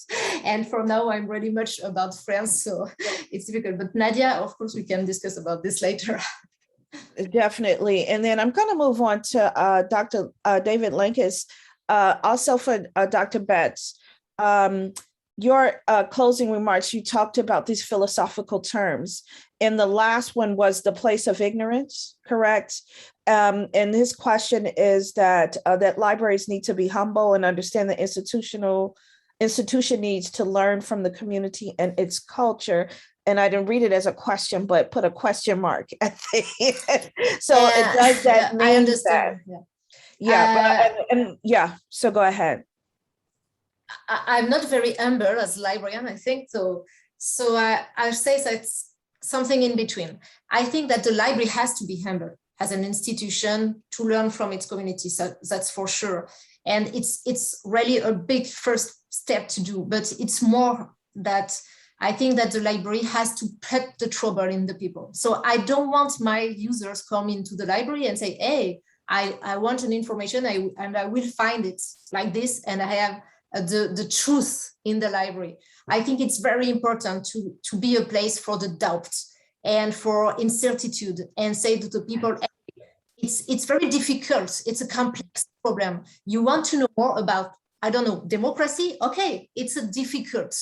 And for now, I'm really much about France, so it's difficult. But Nadia, of course, we can discuss about this later. Definitely. And then I'm going to move on to Dr. David Linkus, also for Dr. Betts. Your closing remarks, you talked about these philosophical terms. And the last one was the place of ignorance, correct? And his question is that libraries need to be humble and understand the institution needs to learn from the community and its culture. And I didn't read it as a question, but put a question mark at the end. So does that mean I understand. That? So go ahead. I'm not very humble as librarian, I think. So I'll say that something in between. I think that the library has to be humble as an institution to learn from its community. So that's for sure. And it's really a big first step to do, but it's more that I think that the library has to put the trouble in the people. So I don't want my users come into the library and say, hey, I want an information and I will find it like this. And I have the truth in the library. I think it's very important to be a place for the doubt and for incertitude and say to the people, it's very difficult. It's a complex problem. You want to know more about, I don't know, democracy? Okay, it's a difficult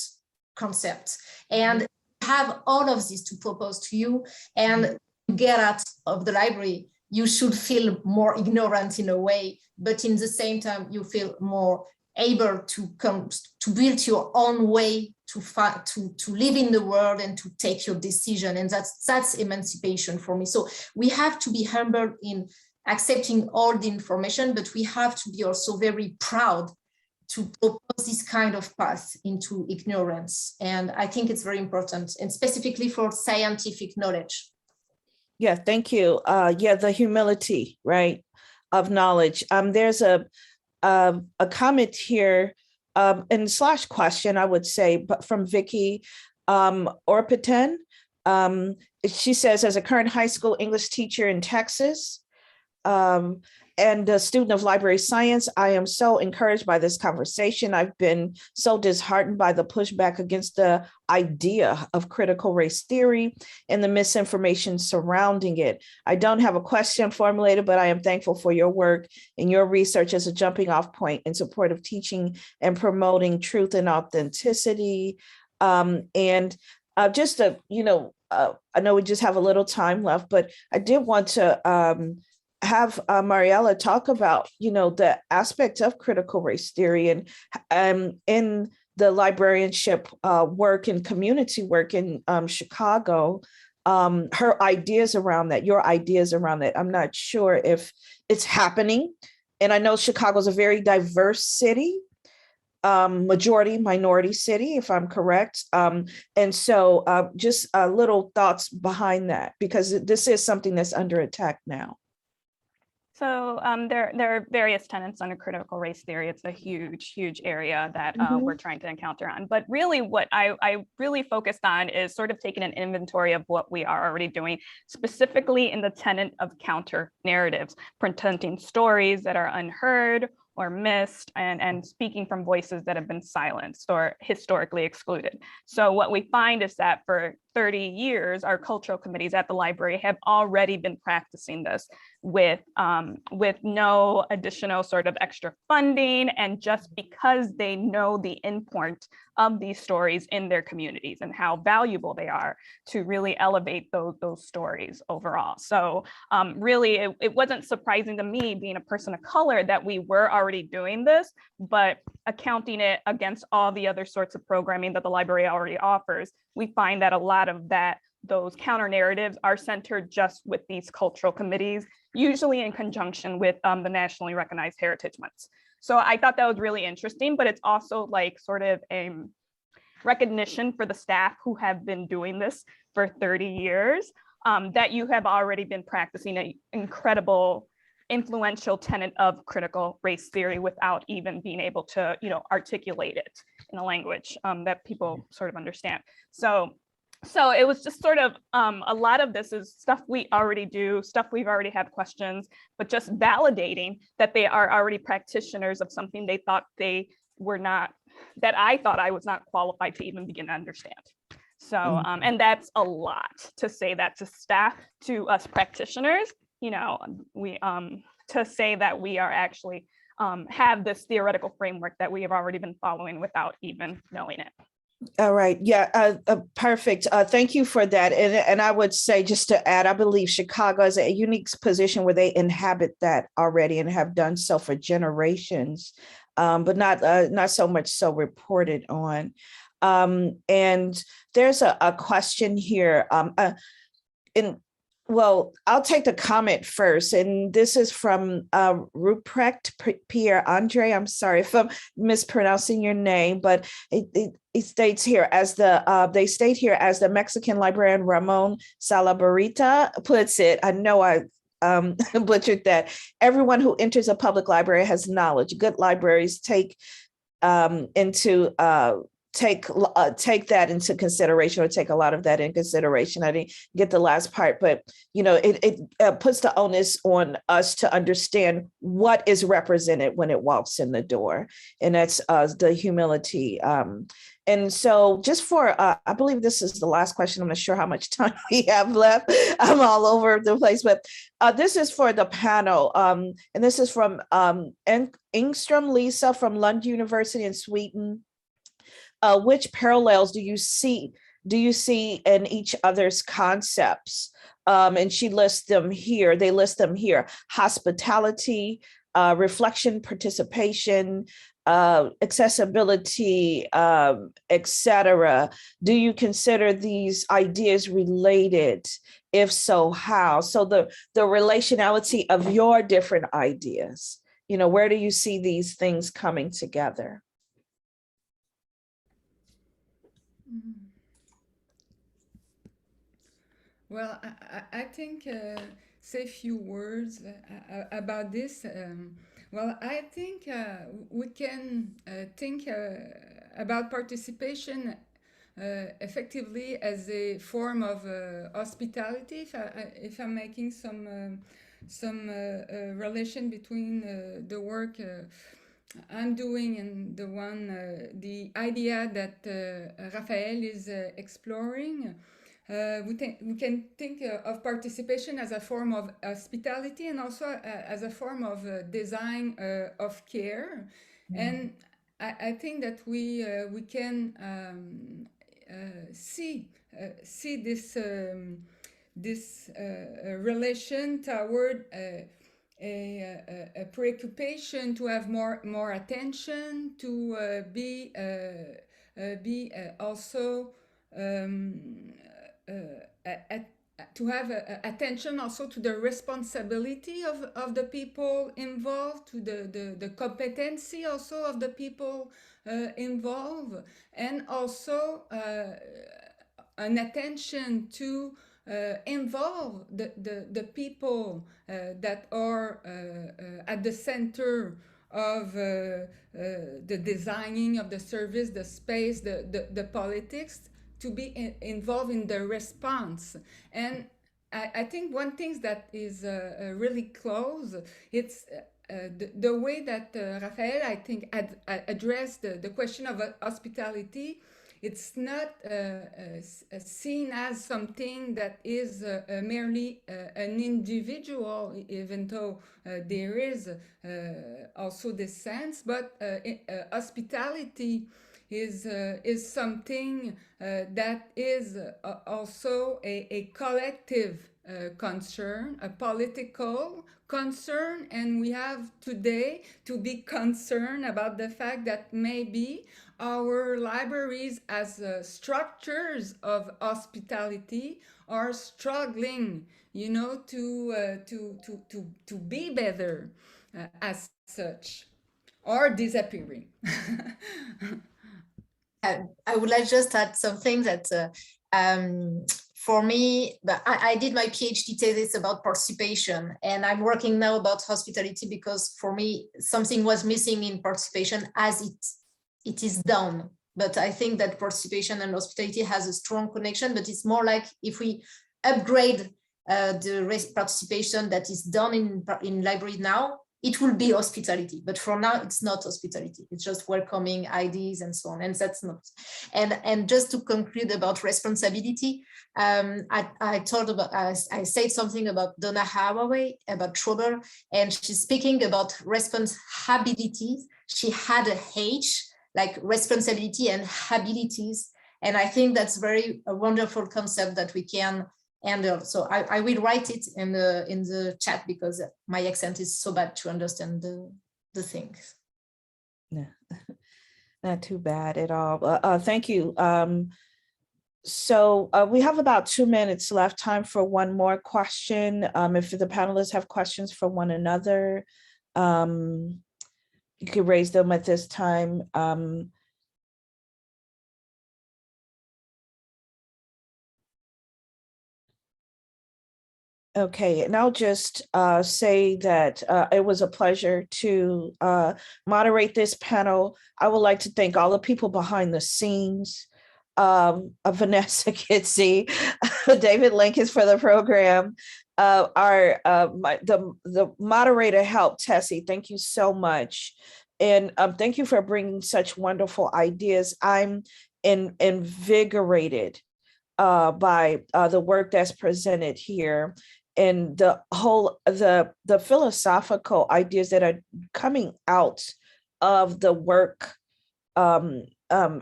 concept. And have all of this to propose to you and get out of the library. You should feel more ignorant in a way, but in the same time, you feel more able to come to build your own way to live in the world and to take your decision. And that's emancipation for me. So we have to be humble in accepting all the information, but we have to be also very proud to propose this kind of path into ignorance. And I think it's very important, and specifically for scientific knowledge. Yeah, thank you. The humility, right, of knowledge. There's a comment here, and / question, I would say, but from Vicky Orpiten. She says, as a current high school English teacher in Texas, and a student of library science, I am so encouraged by this conversation. I've been so disheartened by the pushback against the idea of critical race theory and the misinformation surrounding it. I don't have a question formulated, but I am thankful for your work and your research as a jumping off point in support of teaching and promoting truth and authenticity. Just to, I know we just have a little time left, but I did want to have Mariella talk about, the aspect of critical race theory and in the librarianship work and community work in Chicago, her ideas around that, your ideas around that. I'm not sure if it's happening. And I know Chicago's a very diverse city, majority minority city, if I'm correct. And so just little thoughts behind that, because this is something that's under attack now. So there are various tenets under critical race theory. It's a huge area that we're trying to encounter on. But really what I really focused on is sort of taking an inventory of what we are already doing, specifically in the tenet of counter narratives, presenting stories that are unheard or missed, and speaking from voices that have been silenced or historically excluded. So what we find is that for 30 years, our cultural committees at the library have already been practicing this with no additional sort of extra funding, and just because they know the import of these stories in their communities and how valuable they are to really elevate those stories overall. So really, it wasn't surprising to me, being a person of color, that we were already doing this, but accounting it against all the other sorts of programming that the library already offers, we find that a lot of those counter narratives are centered just with these cultural committees, usually in conjunction with the nationally recognized heritage months. So I thought that was really interesting, but it's also like sort of a recognition for the staff who have been doing this for 30 years, that you have already been practicing an incredible, influential tenet of critical race theory without even being able to, articulate it in a language that people sort of understand. So it was just sort of a lot of this is stuff we already do, stuff we've already had questions, but just validating that they are already practitioners of something they thought they were not, that I thought I was not qualified to even begin to understand. So, and that's a lot to say that to staff, to us practitioners, we to say that we are actually have this theoretical framework that we have already been following without even knowing it. All right. Yeah, perfect. Thank you for that. And I would say, just to add, I believe Chicago is a unique position where they inhabit that already and have done so for generations, but not so much so reported on. And there's a question here. Well, I'll take the comment first, and this is from Ruprecht Pierre Andre. I'm sorry if I'm mispronouncing your name, but it states here as they state here, as the Mexican librarian Ramon Salabarita puts it. I know I butchered that. Everyone who enters a public library has knowledge. Good libraries take that into consideration, or take a lot of that in consideration. I didn't get the last part, but it puts the onus on us to understand what is represented when it walks in the door, and that's the humility. And so just for, I believe this is the last question. I'm not sure how much time we have left. I'm all over the place, but this is for the panel. And this is from Engström Lisa from Lund University in Sweden. Which parallels do you see in each other's concepts? And she lists them here. They list them here: hospitality, reflection, participation, accessibility, etc. Do you consider these ideas related? If so, how? So the relationality of your different ideas, where do you see these things coming together? Well, I think say a few words about this. Well, I think we can think about participation effectively as a form of hospitality. If I'm making some some relation between the work I'm doing and the idea that Raphael is exploring. We can think of participation as a form of hospitality and also as a form of design of care. And I think that we can see this relation toward a preoccupation to have more attention, to be also to have attention also to the responsibility of the people involved, to the competency also of the people involved, and also an attention to involve the people that are at the center of the designing of the service, the space, the politics, to be involved in the response. And I think one thing that is really close, it's the way that Raphael, I think, addressed the question of hospitality. It's not seen as something that is merely an individual, even though there is also this sense, but hospitality is something that is also a collective concern, a political concern, and we have today to be concerned about the fact that maybe our libraries as structures of hospitality are struggling, to be better as such, or disappearing. I would like just add something that for me, but I did my PhD thesis about participation, and I'm working now about hospitality because for me, something was missing in participation as it is done. But I think that participation and hospitality has a strong connection, but it's more like if we upgrade the participation that is done in library now, it will be hospitality, but for now it's not hospitality. It's just welcoming ideas and so on, and that's not. And just to conclude about responsibility, I said something about Donna Haraway about trouble, and she's speaking about responsibility. She had a H, like responsibility and abilities, and I think that's a wonderful concept that we can. And so I will write it in the chat because my accent is so bad to understand the things. No, not too bad at all. Thank you. So we have about 2 minutes left, time for one more question. If the panelists have questions for one another, you could raise them at this time. Okay, and I'll just say that it was a pleasure to moderate this panel. I would like to thank all the people behind the scenes, Vanessa Kitsy, David Lincoln for the program, the moderator help, Tessie, thank you so much. And thank you for bringing such wonderful ideas. I'm invigorated by the work that's presented here, and the philosophical ideas that are coming out of the work and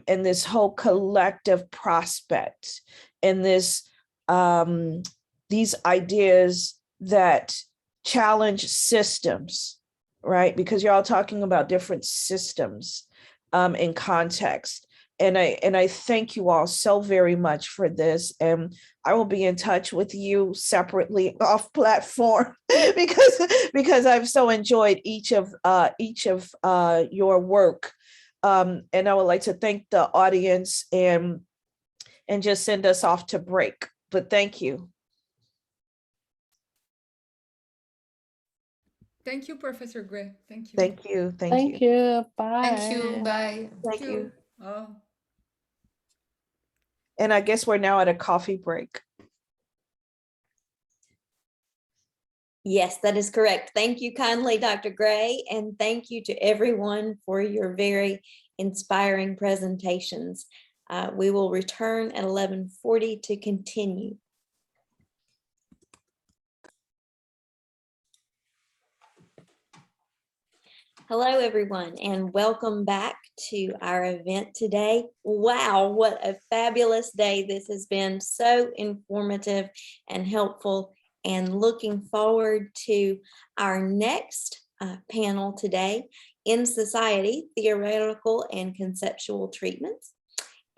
this whole collective prospect, and these ideas that challenge systems, right? Because you're all talking about different systems in context. And I thank you all so very much for this. And I will be in touch with you separately off platform because I've so enjoyed each of your work. And I would like to thank the audience and just send us off to break. But thank you. Thank you, Professor Gray. Thank you. Thank you. Thank you. Bye. Thank you. Bye. Thank you. Oh. And I guess we're now at a coffee break. Yes, that is correct. Thank you kindly, Dr. Gray, and thank you to everyone for your very inspiring presentations. We will return at 11:40 to continue. Hello, everyone, and welcome back to our event today. Wow, what a fabulous day this has been. So informative and helpful, and looking forward to our next panel today, In Society, Theoretical and Conceptual Treatments.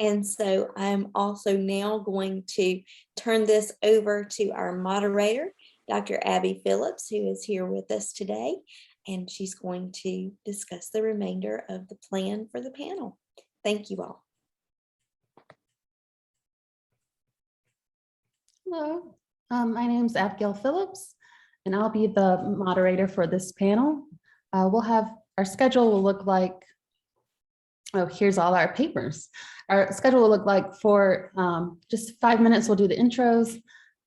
And so I'm also now going to turn this over to our moderator, Dr. Abby Phillips, who is here with us today. And she's going to discuss the remainder of the plan for the panel. Thank you all. Hello, my name is Abigail Phillips, and I'll be the moderator for this panel. We'll have, our schedule will look like, oh, here's all our papers. Our schedule will look like for just 5 minutes, we'll do the intros,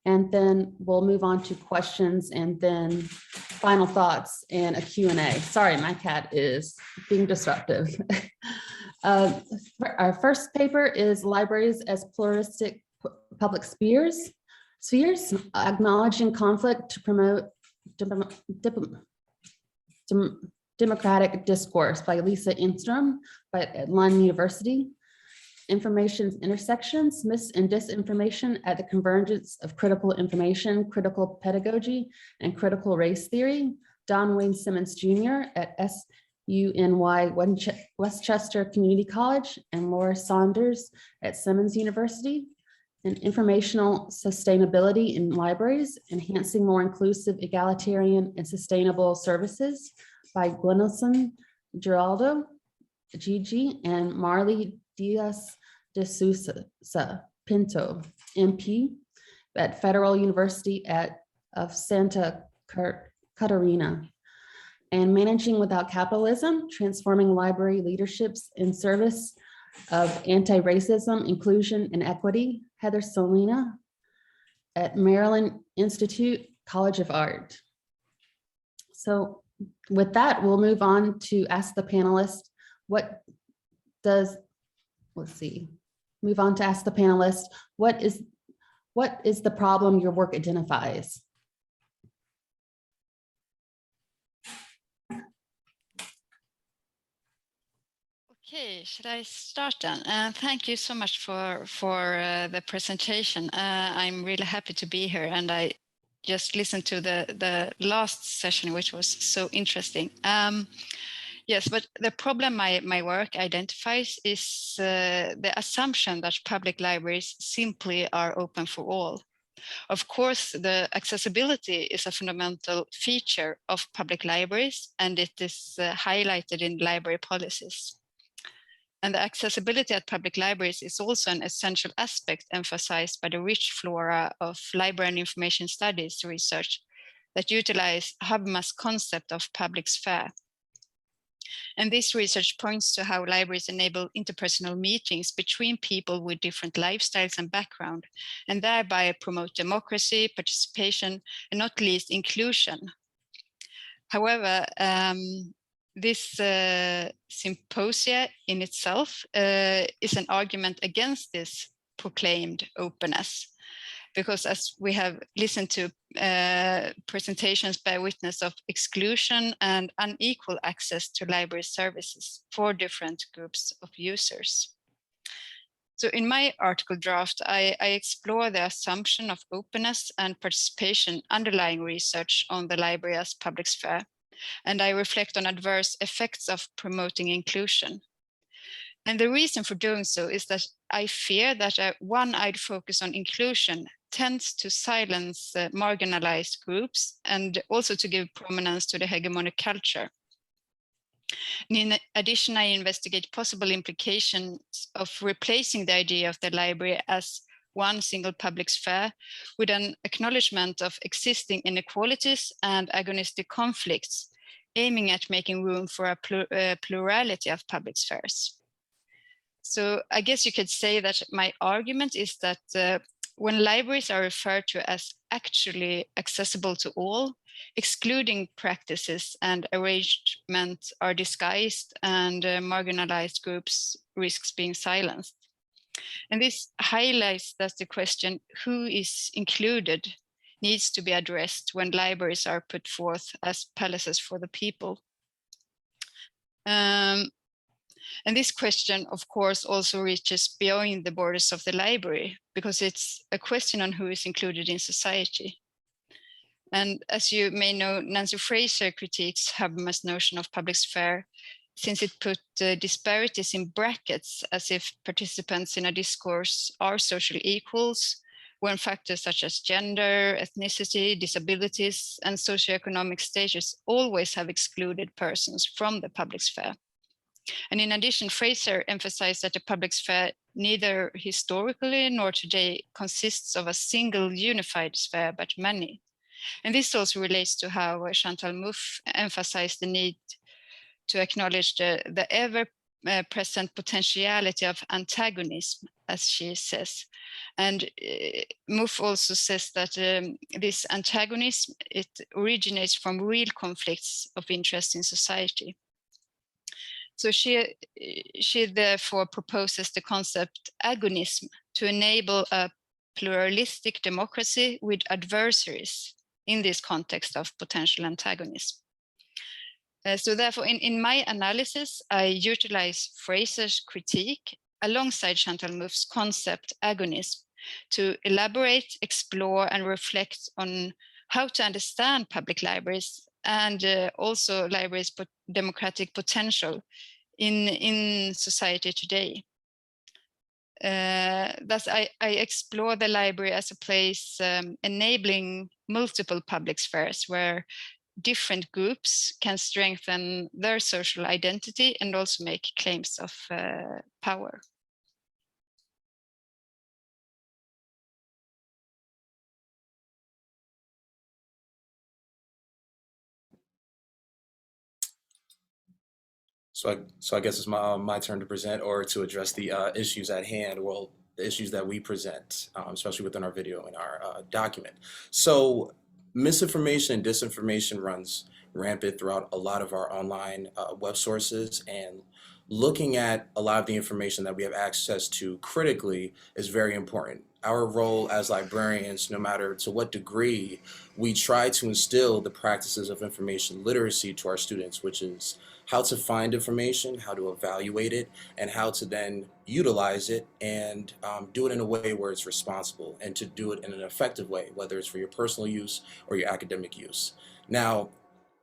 and then we'll move on to questions and then final thoughts and a Q&A. Sorry, my cat is being disruptive. Our first paper is Libraries as Pluralistic Public Spheres, Acknowledging Conflict to Promote Democratic Discourse by Lisa Instrom at Lund University. Information's Intersections, Mis- and Disinformation at the Convergence of Critical Information, Critical Pedagogy, and Critical Race Theory, Don Wayne Simmons Jr. at SUNY Westchester Community College, and Laura Saunders at Simmons University. And Informational Sustainability in Libraries, Enhancing More Inclusive, Egalitarian, and Sustainable Services by Gwenelson Giraldo, Gigi, and Marley Diaz de Sousa Pinto, MP at Federal University of Santa Catarina. And Managing Without Capitalism, Transforming Library Leaderships in Service of Anti-Racism, Inclusion, and Equity, Heather Salina at Maryland Institute College of Art. So with that, we'll move on to ask the panelists, move on to ask the panelists, what is the problem your work identifies? Okay, should I start then? Thank you so much for the presentation. I'm really happy to be here, and I just listened to the last session, which was so interesting. Yes, but the problem my work identifies is the assumption that public libraries simply are open for all. Of course, the accessibility is a fundamental feature of public libraries, and it is highlighted in library policies. And the accessibility at public libraries is also an essential aspect emphasized by the rich flora of library and information studies research that utilize Habermas' concept of public sphere. And this research points to how libraries enable interpersonal meetings between people with different lifestyles and background, and thereby promote democracy, participation, and not least inclusion. However, this symposia in itself is an argument against this proclaimed openness, because as we have listened to presentations bear witness of exclusion and unequal access to library services for different groups of users. So in my article draft, I explore the assumption of openness and participation underlying research on the library as public sphere, and I reflect on adverse effects of promoting inclusion. And the reason for doing so is that I fear that a one-eyed focus on inclusion tends to silence marginalized groups and also to give prominence to the hegemonic culture. And in addition, I investigate possible implications of replacing the idea of the library as one single public sphere with an acknowledgement of existing inequalities and agonistic conflicts, aiming at making room for a plurality of public spheres. So I guess you could say that my argument is that when libraries are referred to as actually accessible to all, excluding practices and arrangements are disguised and marginalized groups risks being silenced. And this highlights that the question, who is included, needs to be addressed when libraries are put forth as palaces for the people. And this question, of course, also reaches beyond the borders of the library, because it's a question on who is included in society. And as you may know, Nancy Fraser critiques Habermas' notion of public sphere, since it put disparities in brackets, as if participants in a discourse are social equals, when factors such as gender, ethnicity, disabilities, and socioeconomic status always have excluded persons from the public sphere. And in addition, Fraser emphasized that the public sphere neither historically nor today consists of a single unified sphere, but many. And this also relates to how Chantal Mouffe emphasized the need to acknowledge the ever-present potentiality of antagonism, as she says. And Mouffe also says that this antagonism, it originates from real conflicts of interest in society. So she therefore proposes the concept agonism to enable a pluralistic democracy with adversaries in this context of potential antagonism. So therefore, in my analysis, I utilize Fraser's critique alongside Chantal Mouffe's concept agonism to elaborate, explore, and reflect on how to understand public libraries and also libraries' democratic potential in society today. Thus, I explore the library as a place enabling multiple public spheres where different groups can strengthen their social identity and also make claims of power. So I guess it's my turn to present or to address the issues at hand, well, the issues that we present, especially within our video and our document. So misinformation and disinformation runs rampant throughout a lot of our online web sources, and looking at a lot of the information that we have access to critically is very important. Our role as librarians, no matter to what degree, we try to instill the practices of information literacy to our students, which is how to find information, how to evaluate it, and how to then utilize it and do it in a way where it's responsible and to do it in an effective way, whether it's for your personal use or your academic use. Now,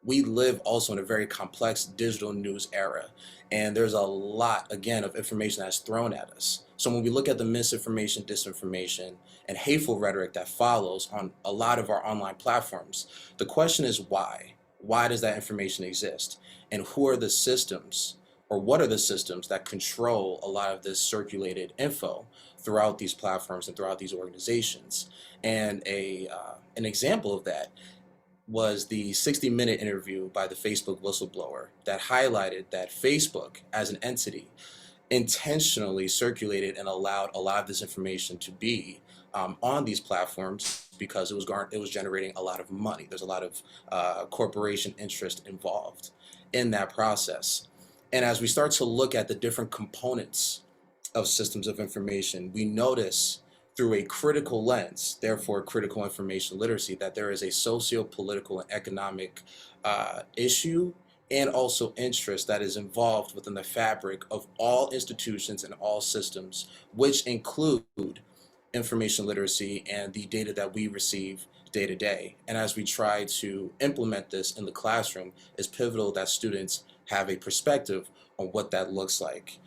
we live also in a very complex digital news era, and there's a lot, again, of information that's thrown at us. So when we look at the misinformation, disinformation, and hateful rhetoric that follows on a lot of our online platforms, the question is why? Why does that information exist? And who are the systems, or what are the systems that control a lot of this circulated info throughout these platforms and throughout these organizations? And an example of that was the 60-minute interview by the Facebook whistleblower that highlighted that Facebook as an entity intentionally circulated and allowed a lot of this information to be on these platforms because it was generating a lot of money. There's a lot of corporation interest involved in that process. And as we start to look at the different components of systems of information, we notice through a critical lens, therefore critical information literacy, that there is a socio-political and economic issue and also interest that is involved within the fabric of all institutions and all systems, which include information literacy and the data that we receive day to day. And as we try to implement this in the classroom, it's pivotal that students have a perspective on what that looks like.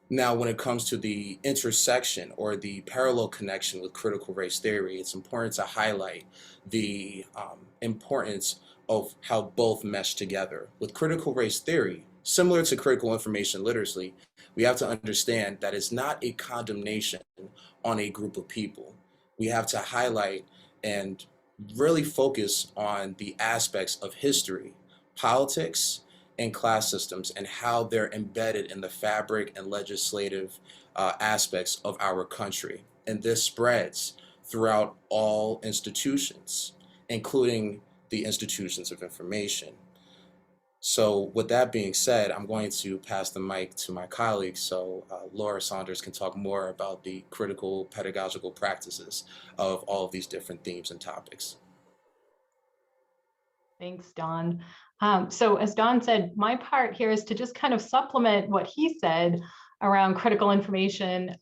Now, when it comes to the intersection or the parallel connection with critical race theory, it's important to highlight the importance of how both mesh together. With critical race theory, similar to critical information literacy, we have to understand that it's not a condemnation on a group of people. We have to highlight and really focus on the aspects of history, politics, and class systems and how they're embedded in the fabric and legislative aspects of our country. and this spreads throughout all institutions, including the institutions of information. So with that being said, I'm going to pass the mic to my colleague so Laura Saunders can talk more about the critical pedagogical practices of all of these different themes and topics. Thanks, Don. So as Don said, my part here is to just kind of supplement what he said around critical information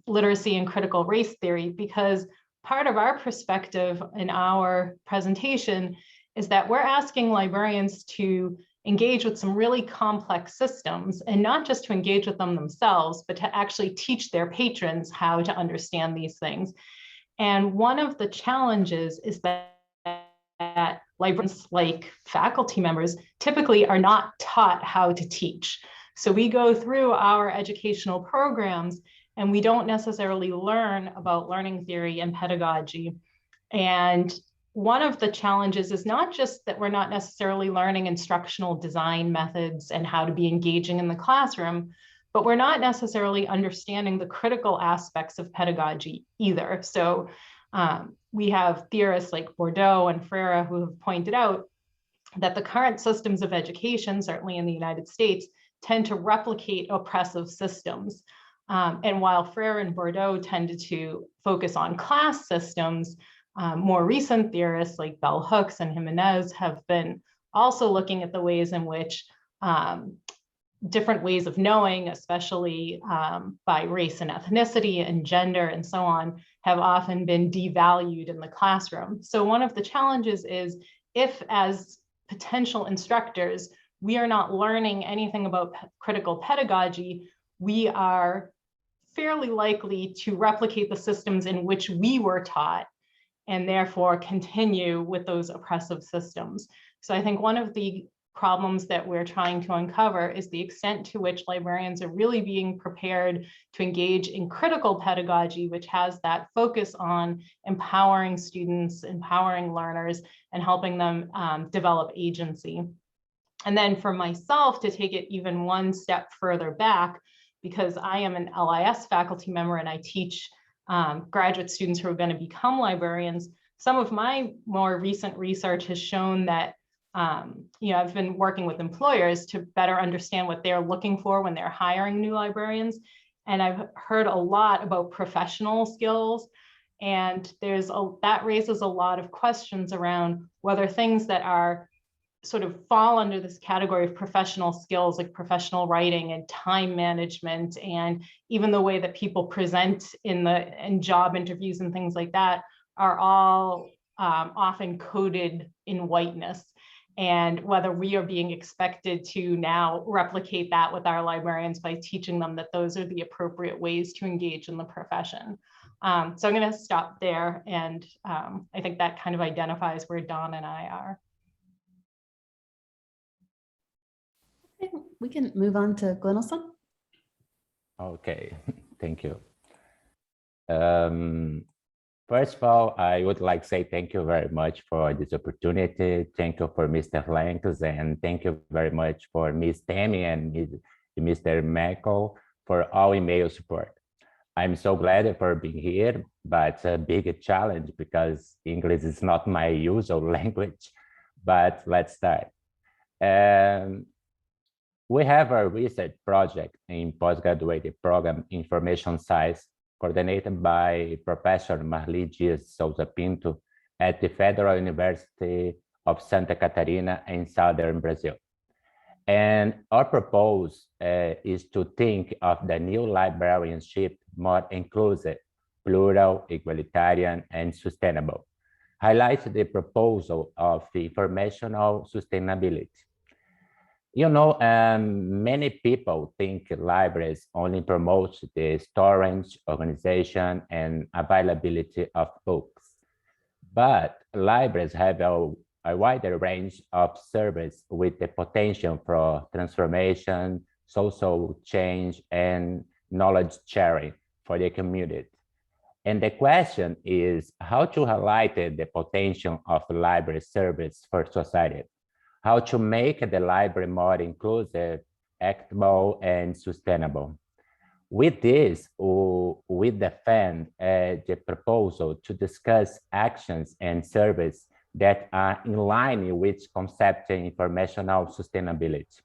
literacy and critical race theory, because part of our perspective in our presentation is that we're asking librarians to engage with some really complex systems, and not just to engage with them themselves, but to actually teach their patrons how to understand these things. And one of the challenges is that librarians, like faculty members, typically are not taught how to teach. So we go through our educational programs and we don't necessarily learn about learning theory and pedagogy. And one of the challenges is not just that we're not necessarily learning instructional design methods and how to be engaging in the classroom, but we're not necessarily understanding the critical aspects of pedagogy either. So we have theorists like Bordeaux and Freire who have pointed out that the current systems of education, certainly in the United States, tend to replicate oppressive systems. And while Freire and Bordeaux tended to focus on class systems, more recent theorists like Bell Hooks and Jimenez have been also looking at the ways in which different ways of knowing, especially by race and ethnicity and gender and so on, have often been devalued in the classroom. So one of the challenges is if, as potential instructors, we are not learning anything about critical pedagogy, we are fairly likely to replicate the systems in which we were taught and therefore continue with those oppressive systems. So I think one of the problems that we're trying to uncover is the extent to which librarians are really being prepared to engage in critical pedagogy, which has that focus on empowering students, empowering learners, and helping them develop agency. And then for myself, to take it even one step further back, because I am an LIS faculty member and I teach graduate students who are going to become librarians, some of my more recent research has shown that I've been working with employers to better understand what they're looking for when they're hiring new librarians. And I've heard a lot about professional skills. And that raises a lot of questions around whether things that are sort of fall under this category of professional skills, like professional writing and time management, and even the way that people present in job interviews and things like that, are all often coded in whiteness. And whether we are being expected to now replicate that with our librarians by teaching them that those are the appropriate ways to engage in the profession. So I'm going to stop there. And I think that kind of identifies where Don and I are. Okay, we can move on to Glenelson. Okay, thank you. First of all, I would like to say thank you very much for this opportunity. Thank you for Mr. Lanks, and thank you very much for Ms. Tammy and Mr. Michael for all email support. I'm so glad for being here, but it's a big challenge because English is not my usual language, but let's start. We have a research project in postgraduate program Information Science coordinated by Professor Marli Dias Souza Pinto at the Federal University of Santa Catarina in Southern Brazil. And our proposal is to think of the new librarianship more inclusive, plural, egalitarian, and sustainable. Highlight the proposal of informational sustainability. You know, many people think libraries only promote the storage, organization, and availability of books. But libraries have a wider range of services with the potential for transformation, social change, and knowledge sharing for the community. And the question is how to highlight the potential of library service for society. How to make the library more inclusive, equitable, and sustainable. With this, we defend the proposal to discuss actions and services that are in line with conceptual informational sustainability.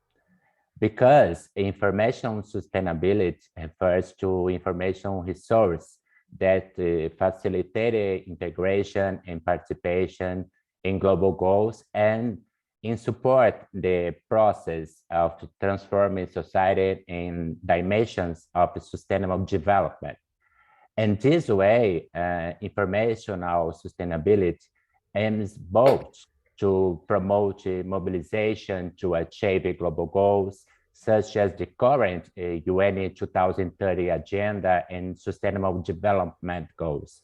Because information sustainability refers to information resource that facilitate integration and participation in global goals and in support the process of transforming society in dimensions of sustainable development. And this way, informational sustainability aims both to promote mobilization to achieve global goals, such as the current UN 2030 Agenda and Sustainable Development Goals,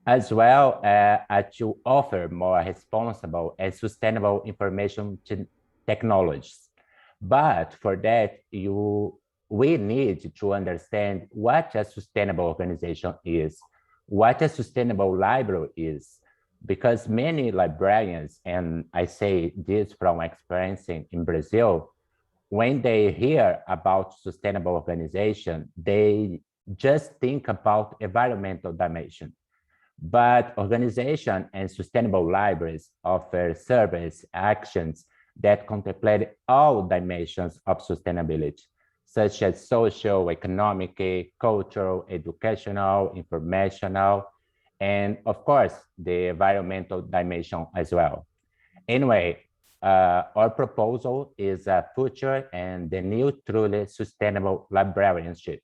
as well as to offer more responsible and sustainable information technologies. But for that, we need to understand what a sustainable organization is, what a sustainable library is, because many librarians, and I say this from experience in Brazil, when they hear about sustainable organization, they just think about environmental dimension. But organization and sustainable libraries offer service actions that contemplate all dimensions of sustainability, such as social, economic, cultural, educational, informational, and of course, the environmental dimension as well. Anyway, our proposal is a future and the new truly sustainable librarianship.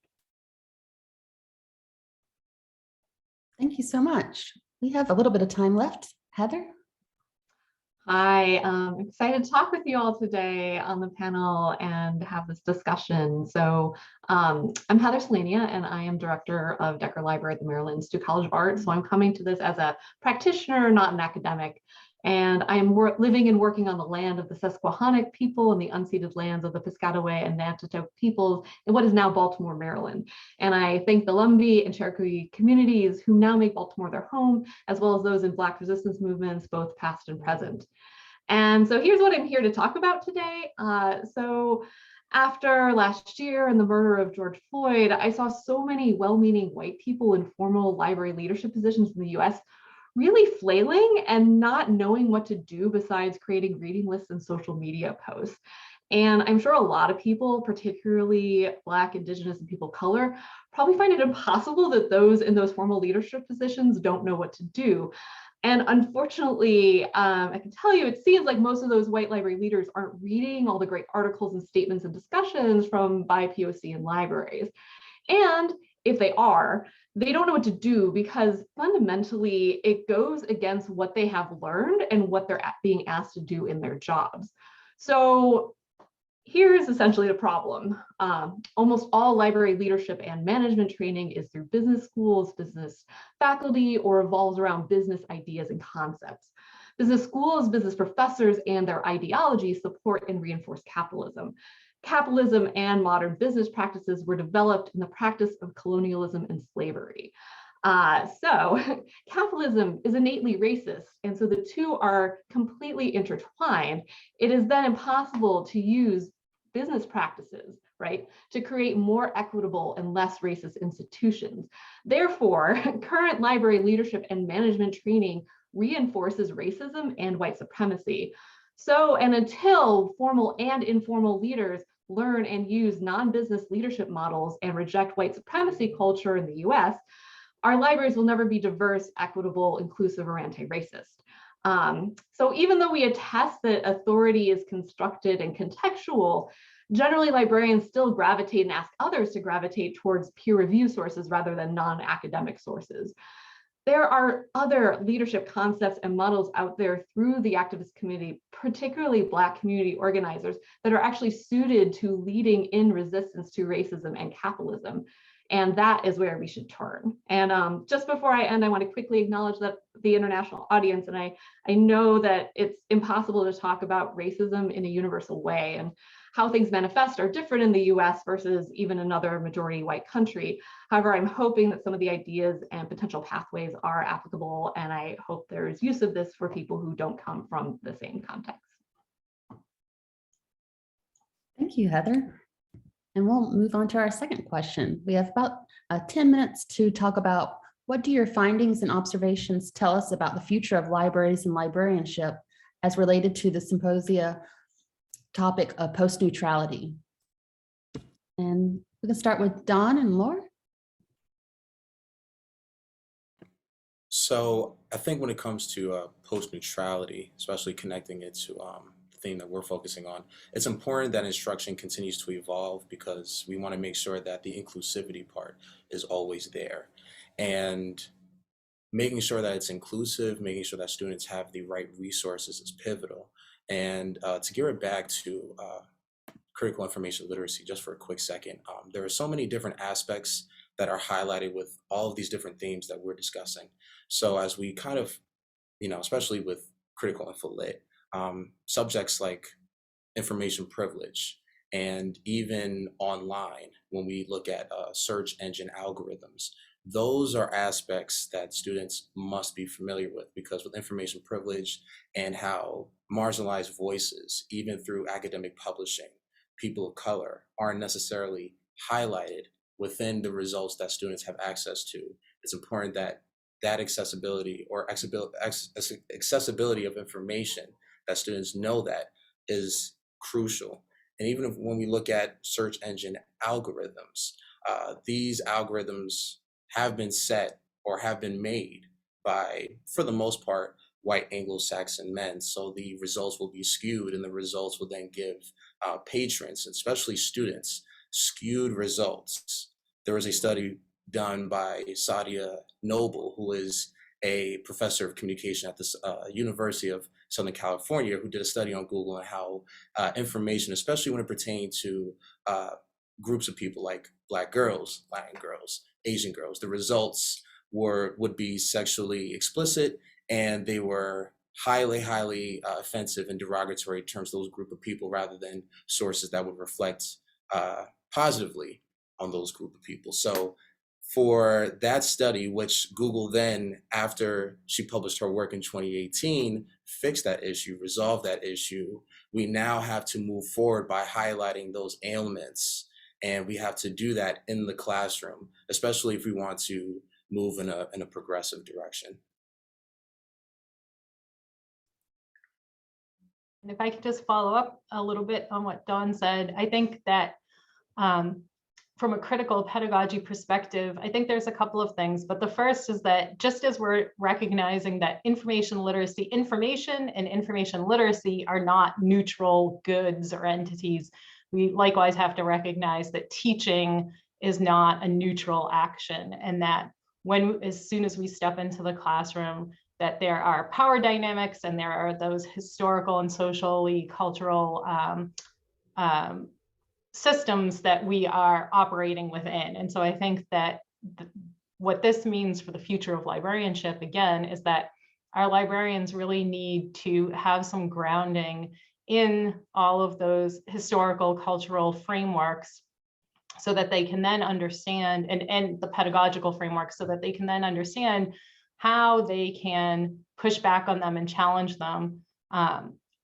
Thank you so much. We have a little bit of time left. Heather? Hi, I'm excited to talk with you all today on the panel and have this discussion. So I'm Heather Selania, and I am Director of Decker Library at the Maryland Institute College of Art. So I'm coming to this as a practitioner, not an academic. And I am living and working on the land of the Susquehannock people and the unceded lands of the Piscataway and Nanticoke peoples in what is now Baltimore, Maryland. And I thank the Lumbee and Cherokee communities who now make Baltimore their home, as well as those in Black resistance movements, both past and present. And so here's what I'm here to talk about today. So after last year and the murder of George Floyd, I saw so many well-meaning white people in formal library leadership positions in the US really flailing and not knowing what to do besides creating reading lists and social media posts. And I'm sure a lot of people, particularly Black, Indigenous, and people of color, probably find it impossible that those in those formal leadership positions don't know what to do. And unfortunately, I can tell you, it seems like most of those white library leaders aren't reading all the great articles and statements and discussions from BIPOC in libraries. And if they are, they don't know what to do because fundamentally it goes against what they have learned and what they're being asked to do in their jobs. So here's essentially the problem. Almost all library leadership and management training is through business schools, business faculty, or revolves around business ideas and concepts. Business schools, business professors, and their ideologies support and reinforce capitalism. Capitalism and modern business practices were developed in the practice of colonialism and slavery. So capitalism is innately racist, and so the two are completely intertwined. It is then impossible to use business practices, right, to create more equitable and less racist institutions. Therefore, current library leadership and management training reinforces racism and white supremacy. So, and until formal and informal leaders learn and use non-business leadership models and reject white supremacy culture in the US, our libraries will never be diverse, equitable, inclusive, or anti-racist. So even though we attest that authority is constructed and contextual, generally librarians still gravitate and ask others to gravitate towards peer review sources rather than non-academic sources. There are other leadership concepts and models out there through the activist community, particularly Black community organizers, that are actually suited to leading in resistance to racism and capitalism. And that is where we should turn. And just before I end, I want to quickly acknowledge that the international audience, and I know that it's impossible to talk about racism in a universal way, and how things manifest are different in the US versus even another majority white country. However, I'm hoping that some of the ideas and potential pathways are applicable, and I hope there's use of this for people who don't come from the same context. Thank you, Heather. And we'll move on to our second question. We have about 10 minutes to talk about what do your findings and observations tell us about the future of libraries and librarianship as related to the Symposia topic of post-neutrality. And we can start with Don and Laura. So I think when it comes to post-neutrality, especially connecting it to the theme that we're focusing on, it's important that instruction continues to evolve because we want to make sure that the inclusivity part is always there. And making sure that it's inclusive, making sure that students have the right resources is pivotal. And to give it back to critical information literacy, just for a quick second, there are so many different aspects that are highlighted with all of these different themes that we're discussing. So as we kind of, especially with critical info lit, subjects like information privilege, and even online, when we look at search engine algorithms, those are aspects that students must be familiar with, because with information privilege and how marginalized voices, even through academic publishing, people of color, aren't necessarily highlighted within the results that students have access to, it's important that that accessibility or accessibility of information, that students know that is crucial. And even when we look at search engine algorithms, these algorithms have been set or have been made by, for the most part, white Anglo-Saxon men. So the results will be skewed, and the results will then give patrons, especially students, skewed results. There was a study done by Sadia Noble, who is a professor of communication at the University of Southern California, who did a study on Google and how information, especially when it pertained to groups of people like Black girls, Latin girls, Asian girls, the results would be sexually explicit, and they were highly offensive and derogatory in terms of those group of people, rather than sources that would reflect positively on those group of people. So for that study, which Google then, after she published her work in 2018, fixed that issue, resolved that issue, we now have to move forward by highlighting those ailments. And we have to do that in the classroom, especially if we want to move in a progressive direction. And if I could just follow up a little bit on what Dawn said, I think that from a critical pedagogy perspective, I think there's a couple of things, but the first is that just as we're recognizing that information literacy are not neutral goods or entities, we likewise have to recognize that teaching is not a neutral action, and that as soon as we step into the classroom, that there are power dynamics and there are those historical and socially cultural systems that we are operating within. And so I think that what this means for the future of librarianship, again, is that our librarians really need to have some grounding in all of those historical cultural frameworks, so that they can then understand, and the pedagogical framework, so that they can then understand how they can push back on them and challenge them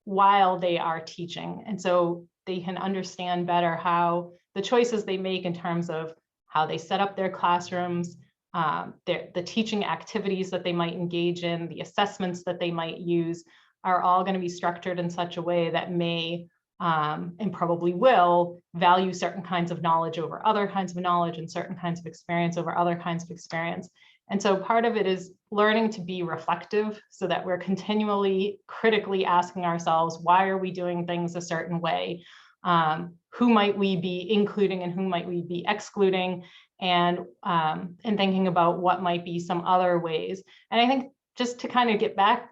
while they are teaching. And so they can understand better how the choices they make in terms of how they set up their classrooms, the teaching activities that they might engage in, the assessments that they might use, are all going to be structured in such a way that may and probably will value certain kinds of knowledge over other kinds of knowledge, and certain kinds of experience over other kinds of experience. And so part of it is learning to be reflective, so that we're continually critically asking ourselves, why are we doing things a certain way? Who might we be including and who might we be excluding? And thinking about what might be some other ways. And I think just to kind of get back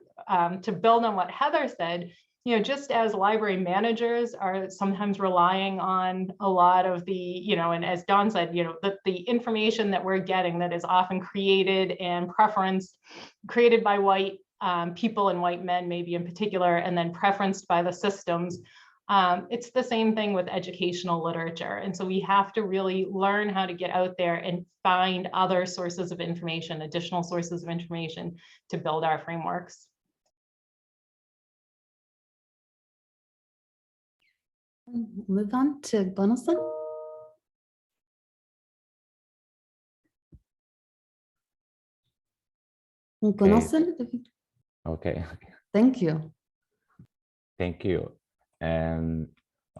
to build on what Heather said, just as library managers are sometimes relying on a lot of the, and as Dawn said, the information that we're getting that is often created and preferenced, created by white people and white men maybe in particular, and then preferenced by the systems. It's the same thing with educational literature. And so we have to really learn how to get out there and find other sources of information, additional sources of information to build our frameworks. Move on to Glenelson. Me conocen? Okay. Thank you. Thank you.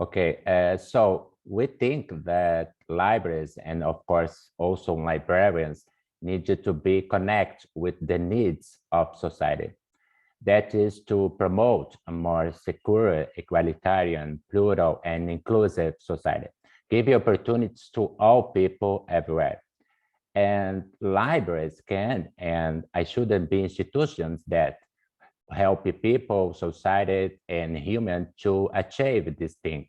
Okay, so we think that libraries and of course also librarians need to be connected with the needs of society. That is to promote a more secure, egalitarian, plural, and inclusive society. Give opportunities to all people everywhere. And libraries can, and I shouldn't be institutions that help people, society, and humans to achieve these things.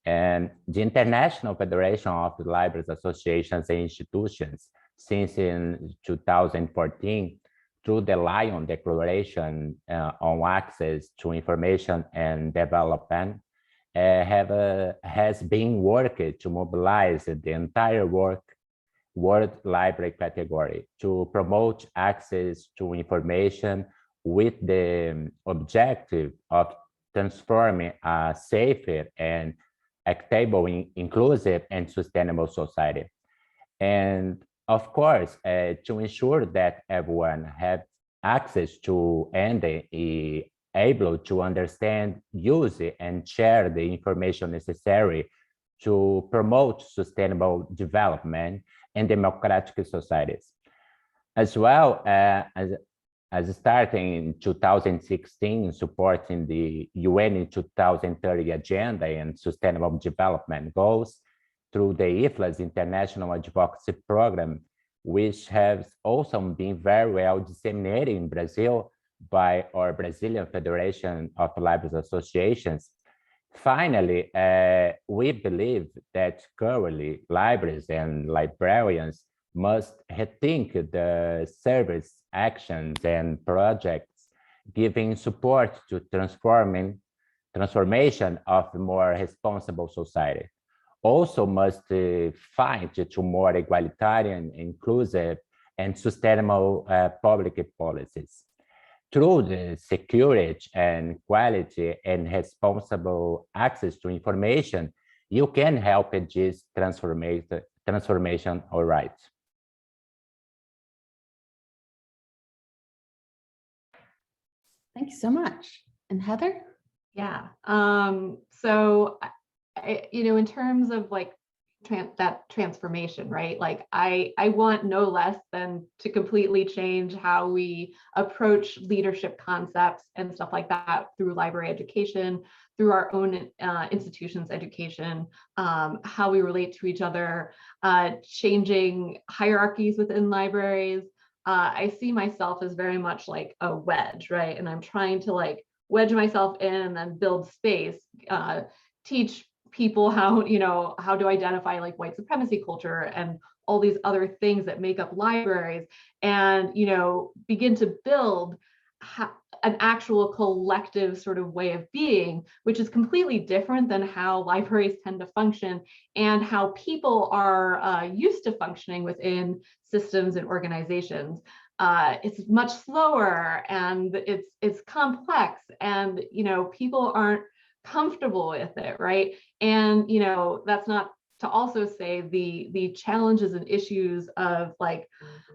And the International Federation of Libraries Associations and Institutions, since in 2014, through the Lyon Declaration on Access to Information and Development, has been working to mobilize the entire World Library category to promote access to information with the objective of transforming a safer and equitable, inclusive, and sustainable society. And of course, to ensure that everyone has access to and is able to understand, use, and share the information necessary to promote sustainable development and democratic societies. As well as starting in 2016, supporting the UN 2030 Agenda and Sustainable Development Goals through the IFLA's International Advocacy Program, which has also been very well disseminated in Brazil by our Brazilian Federation of Libraries Associations. Finally, we believe that currently libraries and librarians must rethink the service actions and projects, giving support to transformation of a more responsible society. Also must fight to more egalitarian, inclusive, and sustainable public policies. Through the security and quality and responsible access to information, you can help in this transformation, all right. Thank you so much. And Heather? Yeah. So, in terms of like that transformation, right? Like I want no less than to completely change how we approach leadership concepts and stuff like that through library education, through our own institutions education, how we relate to each other, changing hierarchies within libraries. I see myself as very much like a wedge, right? And I'm trying to like wedge myself in and then build space, teach people how to identify like white supremacy culture and all these other things that make up libraries, and begin to build an actual collective sort of way of being, which is completely different than how libraries tend to function and how people are used to functioning within systems and organizations. It's much slower and it's complex, and people aren't comfortable with it, right? And that's not to also say the challenges and issues of like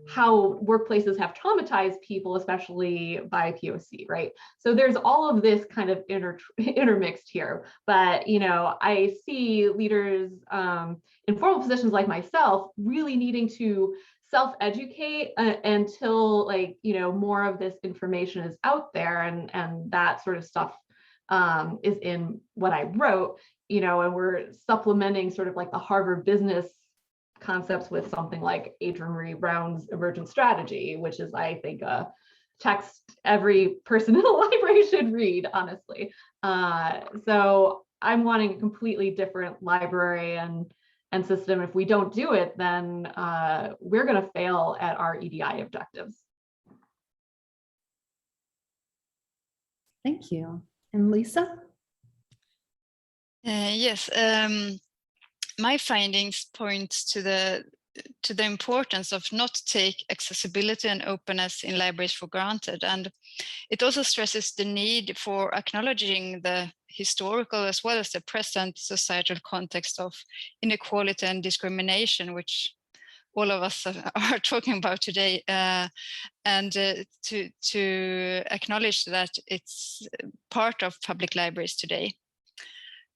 how workplaces have traumatized people, especially by POC, right? So there's all of this kind of intermixed here. But I see leaders in formal positions like myself really needing to self-educate until like more of this information is out there, and that sort of stuff is in what I wrote, and we're supplementing sort of like the Harvard business concepts with something like Adrienne Marie Brown's emergent strategy, which is, I think, a text every person in the library should read, honestly. So I'm wanting a completely different library and system. If we don't do it, then we're going to fail at our EDI objectives. Thank you. And Lisa? Yes, my findings point to the importance of not take accessibility and openness in libraries for granted. And it also stresses the need for acknowledging the historical as well as the present societal context of inequality and discrimination, which all of us are talking about today, and to acknowledge that it's part of public libraries today.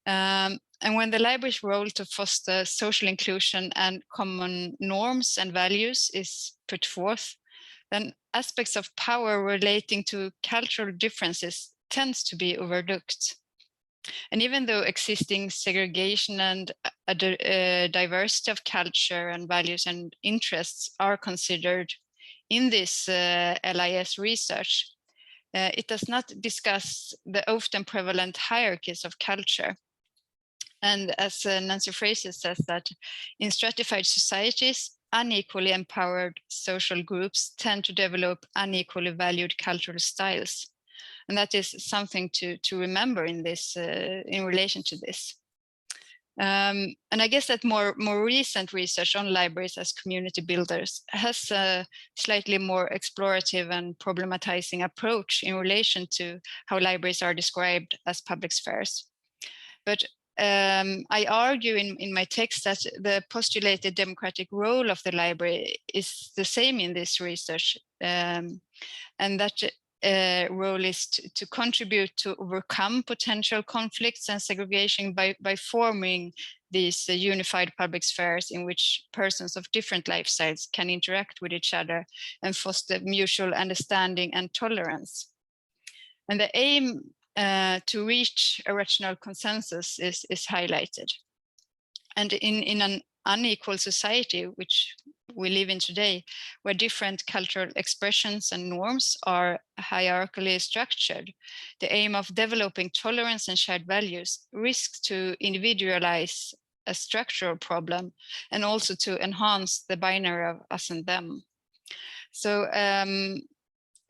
And when the library's role to foster social inclusion and common norms and values is put forth, then aspects of power relating to cultural differences tends to be overlooked. And even though existing segregation and a diversity of culture and values and interests are considered in this LIS research, it does not discuss the often prevalent hierarchies of culture. And as Nancy Fraser says, that in stratified societies, unequally empowered social groups tend to develop unequally valued cultural styles. And that is something to remember in this, in relation to this. And I guess that more recent research on libraries as community builders has a slightly more explorative and problematizing approach in relation to how libraries are described as public spheres. But I argue in my text that the postulated democratic role of the library is the same in this research, and that role is to contribute to overcome potential conflicts and segregation by forming these unified public spheres in which persons of different lifestyles can interact with each other and foster mutual understanding and tolerance. And the aim to reach a rational consensus is highlighted. And in an unequal society, which we live in today, where different cultural expressions and norms are hierarchically structured, the aim of developing tolerance and shared values risks to individualize a structural problem and also to enhance the binary of us and them. So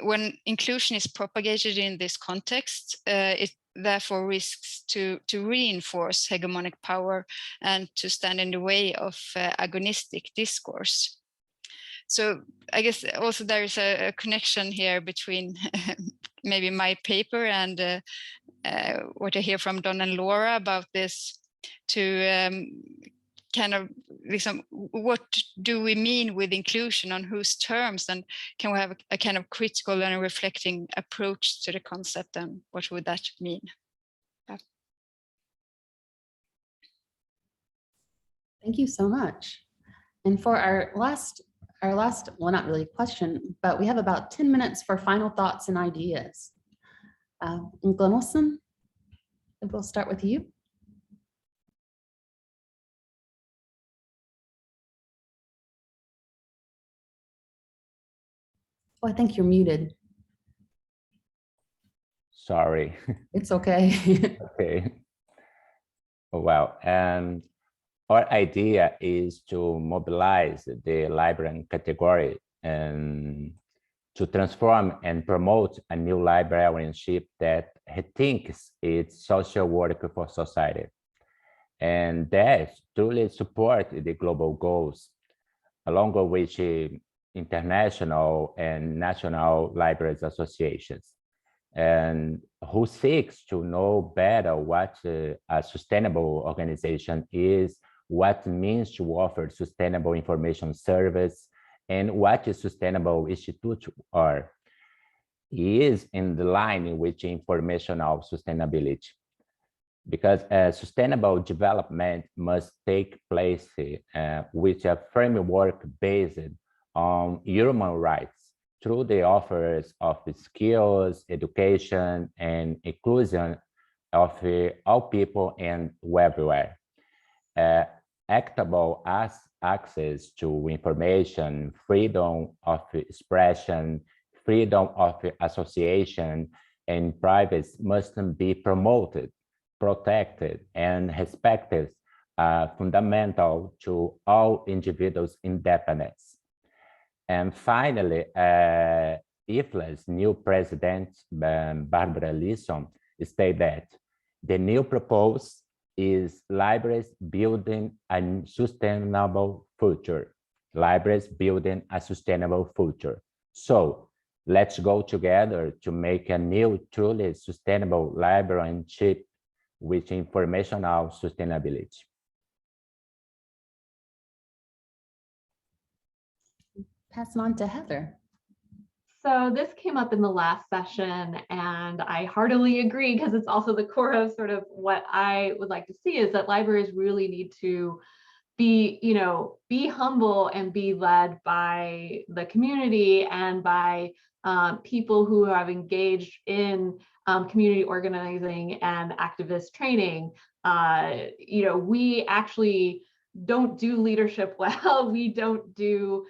when inclusion is propagated in this context, it therefore risks to reinforce hegemonic power and to stand in the way of agonistic discourse. So I guess also there is a connection here between maybe my paper and what I hear from Don and Laura about this, to kind of what do we mean with inclusion, on whose terms, and can we have a kind of critical and reflecting approach to the concept, and what would that mean? Yeah. Thank you so much. And for our last, well, not really question, but we have about 10 minutes for final thoughts and ideas. Glenelson, we'll start with you. Oh, I think you're muted. Sorry. It's okay. Okay. Well, and our idea is to mobilize the librarian category and to transform and promote a new librarianship that rethinks its social work for society, and that truly support the global goals, along with which international and national libraries associations, and who seeks to know better what a sustainable organization is, what it means to offer sustainable information service, and what a sustainable institute are. It is in the line in which informational sustainability, because sustainable development must take place with a framework based on human rights through the offers of skills, education, and inclusion of all people and everywhere. Equitable access to information, freedom of expression, freedom of association, and privacy must be promoted, protected, and respected, fundamental to all individuals' independence. And finally, IFLA's new president, Barbara Lisson, stated that the new proposal is libraries building a sustainable future. Libraries building a sustainable future. So let's go together to make a new, truly sustainable librarianship with informational sustainability. Pass it on to Heather. So this came up in the last session, and I heartily agree, because it's also the core of sort of what I would like to see, is that libraries really need to be humble and be led by the community and by people who have engaged in community organizing and activist training. We actually don't do leadership well. We don't do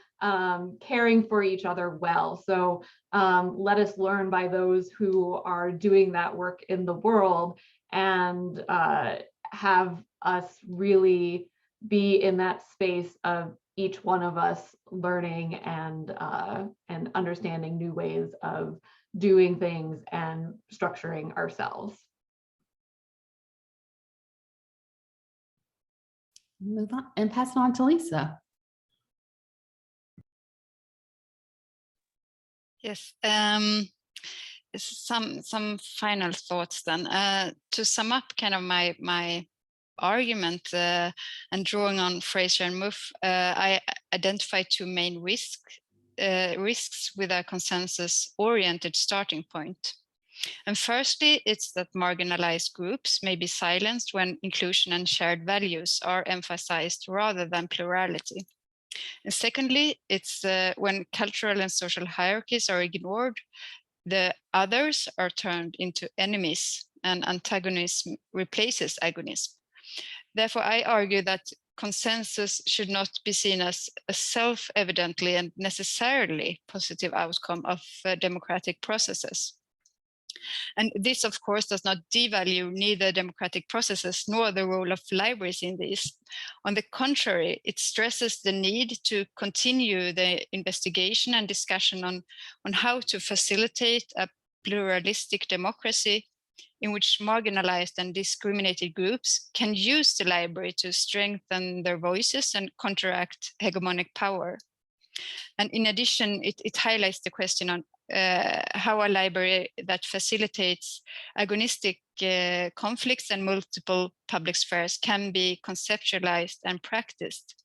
caring for each other well. So let us learn by those who are doing that work in the world, and have us really be in that space of each one of us learning and understanding new ways of doing things and structuring ourselves. Move on and pass it on to Lisa. Yes. Some final thoughts then. To sum up kind of my argument and drawing on Fraser and Muff, I identify two main risks with a consensus-oriented starting point. And firstly, it's that marginalized groups may be silenced when inclusion and shared values are emphasized rather than plurality. And secondly, it's when cultural and social hierarchies are ignored, the others are turned into enemies, and antagonism replaces agonism. Therefore, I argue that consensus should not be seen as a self-evidently and necessarily positive outcome of democratic processes. And this, of course, does not devalue neither democratic processes nor the role of libraries in these. On the contrary, it stresses the need to continue the investigation and discussion on how to facilitate a pluralistic democracy in which marginalized and discriminated groups can use the library to strengthen their voices and counteract hegemonic power. And in addition, it highlights the question on how a library that facilitates agonistic conflicts and multiple public spheres can be conceptualized and practiced.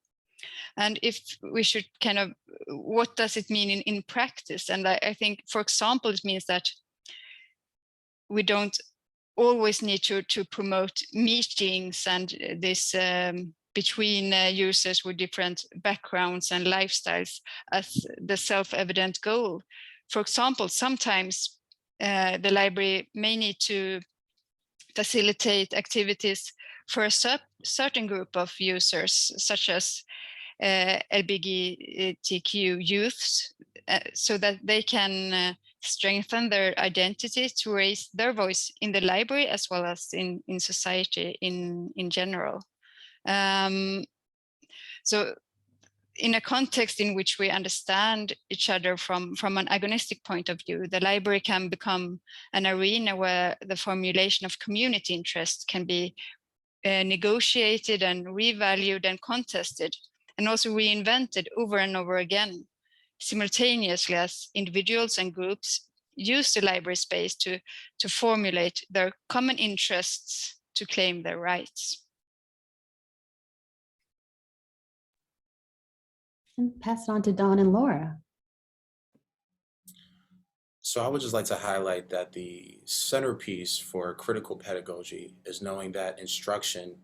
And if we should kind of, what does it mean in practice? And I think, for example, it means that we don't always need to promote meetings and this between users with different backgrounds and lifestyles as the self-evident goal. For example, sometimes the library may need to facilitate activities for a certain group of users, such as LGBTQ youths, so that they can strengthen their identity to raise their voice in the library as well as in society in general. So in a context in which we understand each other from an agonistic point of view, the library can become an arena where the formulation of community interests can be negotiated and revalued and contested, and also reinvented over and over again, simultaneously as individuals and groups use the library space to formulate their common interests to claim their rights. And pass it on to Don and Laura. So I would just like to highlight that the centerpiece for critical pedagogy is knowing that instruction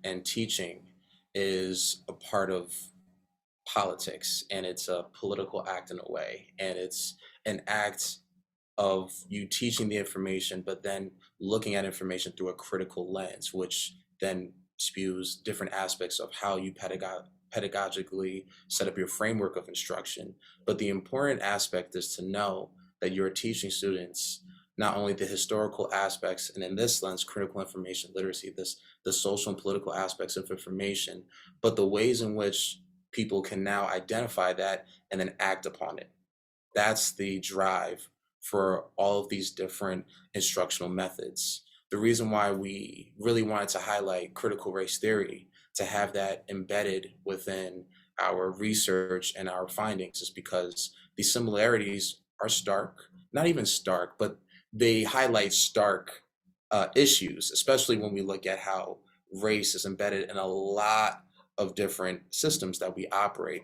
and teaching is a part of politics, and it's a political act in a way, and it's an act of you teaching the information, but then looking at information through a critical lens, which then spews different aspects of how you pedagogically set up your framework of instruction. But the important aspect is to know that you're teaching students not only the historical aspects, and in this lens, critical information literacy, the social and political aspects of information, but the ways in which people can now identify that and then act upon it. That's the drive for all of these different instructional methods. The reason why we really wanted to highlight critical race theory, to have that embedded within our research and our findings, is because the similarities are stark, not even stark, but they highlight stark issues, especially when we look at how race is embedded in a lot of different systems that we operate.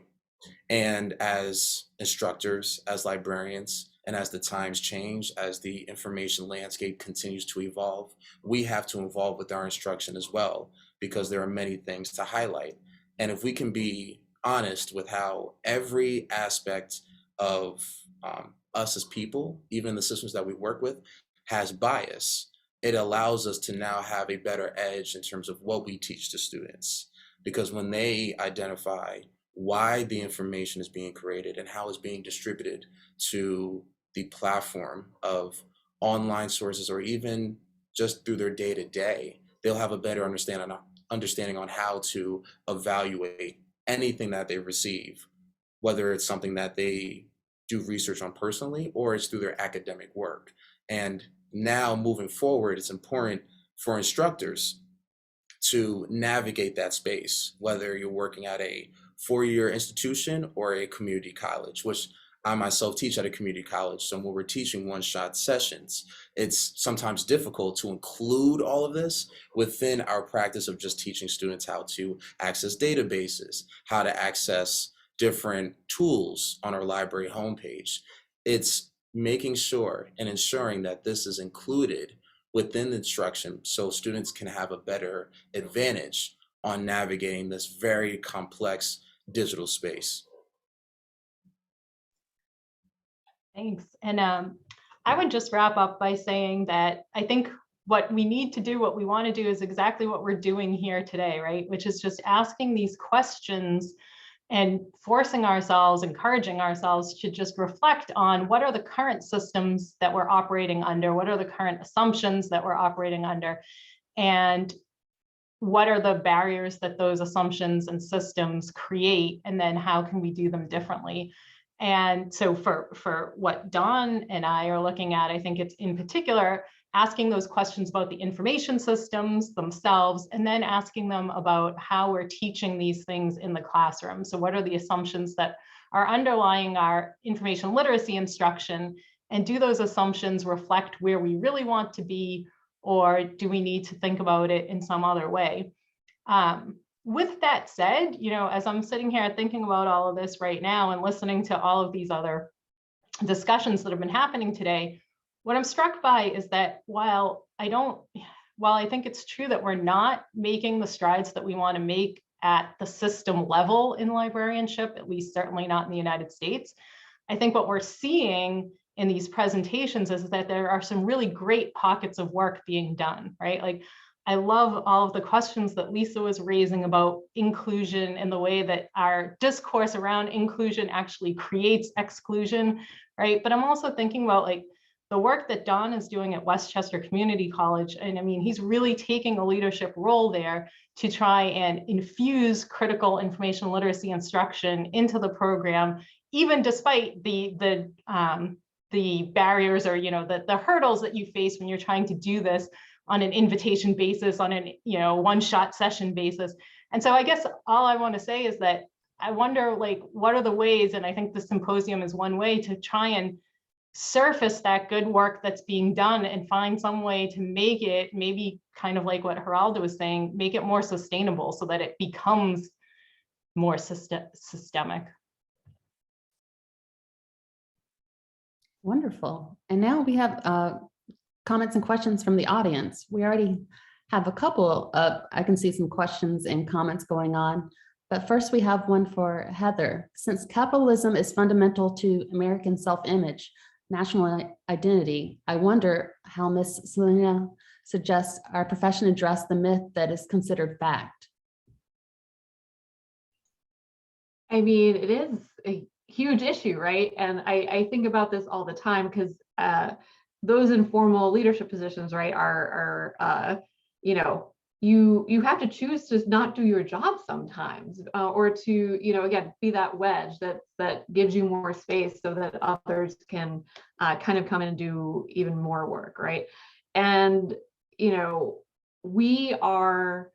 And as instructors, as librarians, and as the times change, as the information landscape continues to evolve, we have to evolve with our instruction as well, because there are many things to highlight. And if we can be honest with how every aspect of us as people, even the systems that we work with, has bias, it allows us to now have a better edge in terms of what we teach to students. Because when they identify why the information is being created and how it's being distributed to the platform of online sources, or even just through their day-to-day, they'll have a better understanding on how to evaluate anything that they receive, whether it's something that they do research on personally or it's through their academic work. And now moving forward, it's important for instructors to navigate that space, whether you're working at a four-year institution or a community college, which I myself teach at a community college. So when we're teaching one-shot sessions, it's sometimes difficult to include all of this within our practice of just teaching students how to access databases, how to access different tools on our library homepage. It's making sure and ensuring that this is included within the instruction so students can have a better advantage on navigating this very complex digital space. Thanks. And I would just wrap up by saying that I think what we need to do, what we want to do, is exactly what we're doing here today, right? Which is just asking these questions and forcing ourselves, encouraging ourselves to just reflect on what are the current systems that we're operating under, what are the current assumptions that we're operating under, and what are the barriers that those assumptions and systems create, and then how can we do them differently. And so for what Dawn and I are looking at, I think it's in particular asking those questions about the information systems themselves, and then asking them about how we're teaching these things in the classroom. So what are the assumptions that are underlying our information literacy instruction, and do those assumptions reflect where we really want to be, or do we need to think about it in some other way? With that said, you know, as I'm sitting here thinking about all of this right now and listening to all of these other discussions that have been happening today, what I'm struck by is that while I think it's true that we're not making the strides that we want to make at the system level in librarianship, at least certainly not in the United States, I think what we're seeing in these presentations is that there are some really great pockets of work being done, right? Like, I love all of the questions that Lisa was raising about inclusion and the way that our discourse around inclusion actually creates exclusion, right? But I'm also thinking about like the work that Don is doing at Westchester Community College. And I mean, he's really taking a leadership role there to try and infuse critical information literacy instruction into the program, even despite the barriers or, you know, the hurdles that you face when you're trying to do this on an invitation basis, on an, you know, one-shot session basis. And so I guess all I want to say is that I wonder, like, what are the ways, and I think the symposium is one way to try and surface that good work that's being done and find some way to make it, maybe kind of like what Geraldo was saying, make it more sustainable so that it becomes more systemic. Wonderful. And now we have comments and questions from the audience. We already have a couple of, I can see some questions and comments going on, but first we have one for Heather. Since capitalism is fundamental to American self-image, national identity, I wonder how Ms. Selena suggests our profession address the myth that is considered fact. I mean, it is a huge issue, right? And I think about this all the time because those informal leadership positions, right, are you know, you have to choose to not do your job sometimes, or to, you know, again, be that wedge that gives you more space so that others can kind of come in and do even more work, right? And, you know, we are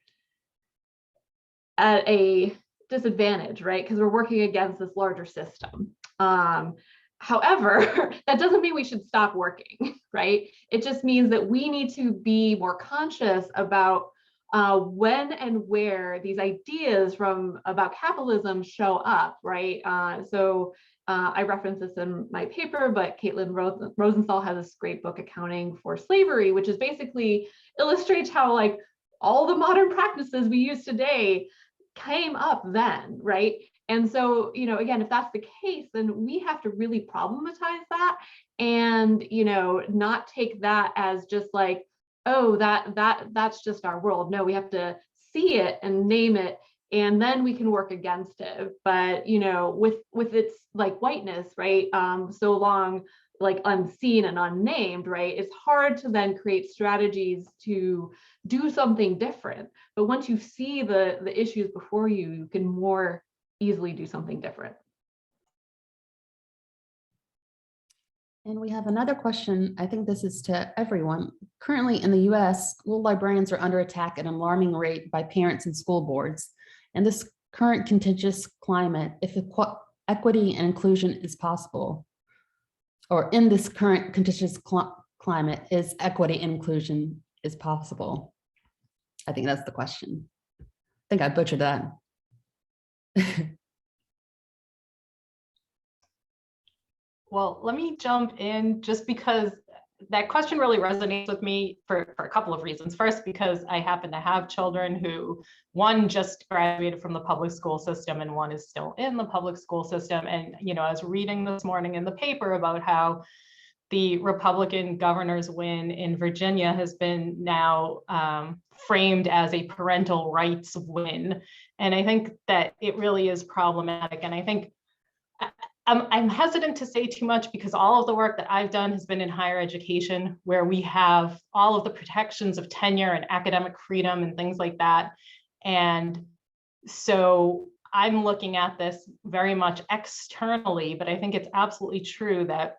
at a disadvantage, right? Because we're working against this larger system. However, that doesn't mean we should stop working, right? It just means that we need to be more conscious about when and where these ideas about capitalism show up, right? I reference this in my paper, but Caitlin Rosenthal has this great book, Accounting for Slavery, which is basically illustrates how like all the modern practices we use today came up then, right? And so, again, if that's the case, then we have to really problematize that and, not take that as just like, oh, that's just our world. No, we have to see it and name it, and then we can work against it. But, with its like whiteness, right? So long like unseen and unnamed, right? It's hard to then create strategies to do something different. But once you see the issues before you, you can more easily do something different. And we have another question. I think this is to everyone. Currently in the US, school librarians are under attack at an alarming rate by parents and school boards. In this current contentious climate, if equity and inclusion is possible, or in this current contentious climate, is equity and inclusion is possible? I think that's the question. I think I butchered that. Well, let me jump in just because that question really resonates with me for a couple of reasons. First, because I happen to have children who, one just graduated from the public school system and one is still in the public school system. And, I was reading this morning in the paper about how the Republican governor's win in Virginia has been now framed as a parental rights win. And I think that it really is problematic. And I think I'm hesitant to say too much because all of the work that I've done has been in higher education, where we have all of the protections of tenure and academic freedom and things like that. And so I'm looking at this very much externally, but I think it's absolutely true that,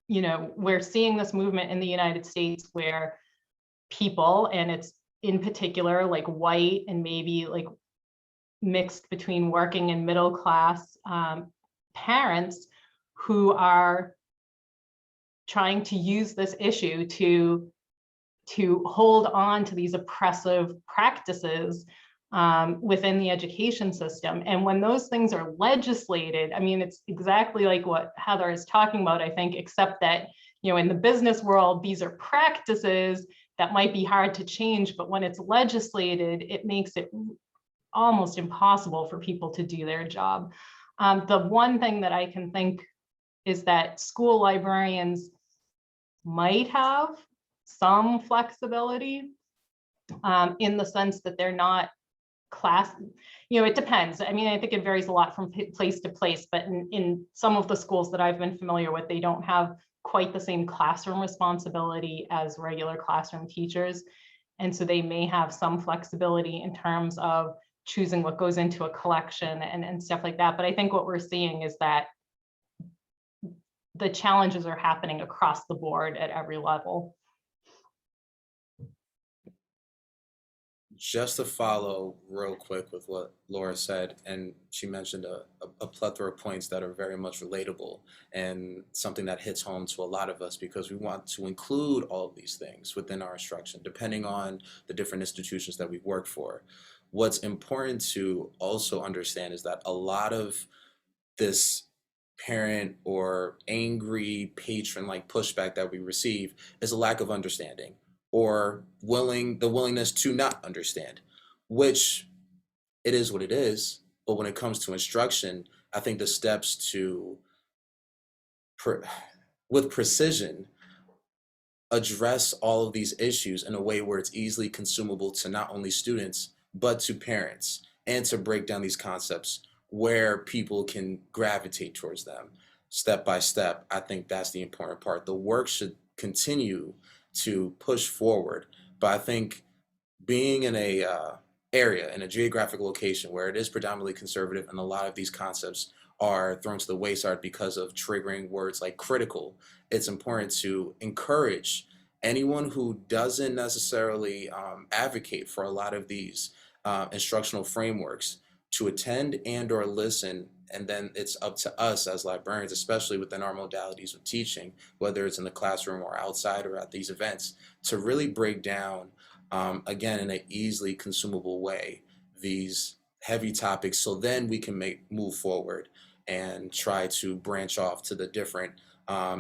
we're seeing this movement in the United States where people, and it's in particular like white and maybe like mixed between working and middle class parents, who are trying to use this issue to hold on to these oppressive practices within the education system. And when those things are legislated, I mean, it's exactly like what Heather is talking about, I think, except that, in the business world, these are practices that might be hard to change, but when it's legislated, it makes it almost impossible for people to do their job. The one thing that I can think is that school librarians might have some flexibility in the sense that they're not class, it depends. I mean, I think it varies a lot from place to place, but in some of the schools that I've been familiar with, they don't have quite the same classroom responsibility as regular classroom teachers. And so they may have some flexibility in terms of choosing what goes into a collection and stuff like that. But I think what we're seeing is that the challenges are happening across the board at every level. Just to follow real quick with what Laura said, and she mentioned a plethora of points that are very much relatable and something that hits home to a lot of us, because we want to include all of these things within our instruction, depending on the different institutions that we work for. What's important to also understand is that a lot of this parent or angry patron like pushback that we receive is a lack of understanding, or the willingness to not understand, which it is what it is. But when it comes to instruction, I think the steps to, with precision, address all of these issues in a way where it's easily consumable to not only students, but to parents, and to break down these concepts where people can gravitate towards them step by step. I think that's the important part. The work should continue to push forward, but I think being in a area, in a geographic location where it is predominantly conservative and a lot of these concepts are thrown to the wayside because of triggering words like critical, it's important to encourage anyone who doesn't necessarily advocate for a lot of these instructional frameworks to attend and or listen. And then it's up to us as librarians, especially within our modalities of teaching, whether it's in the classroom or outside or at these events, to really break down again, in an easily consumable way, these heavy topics, so then we can move forward and try to branch off to the different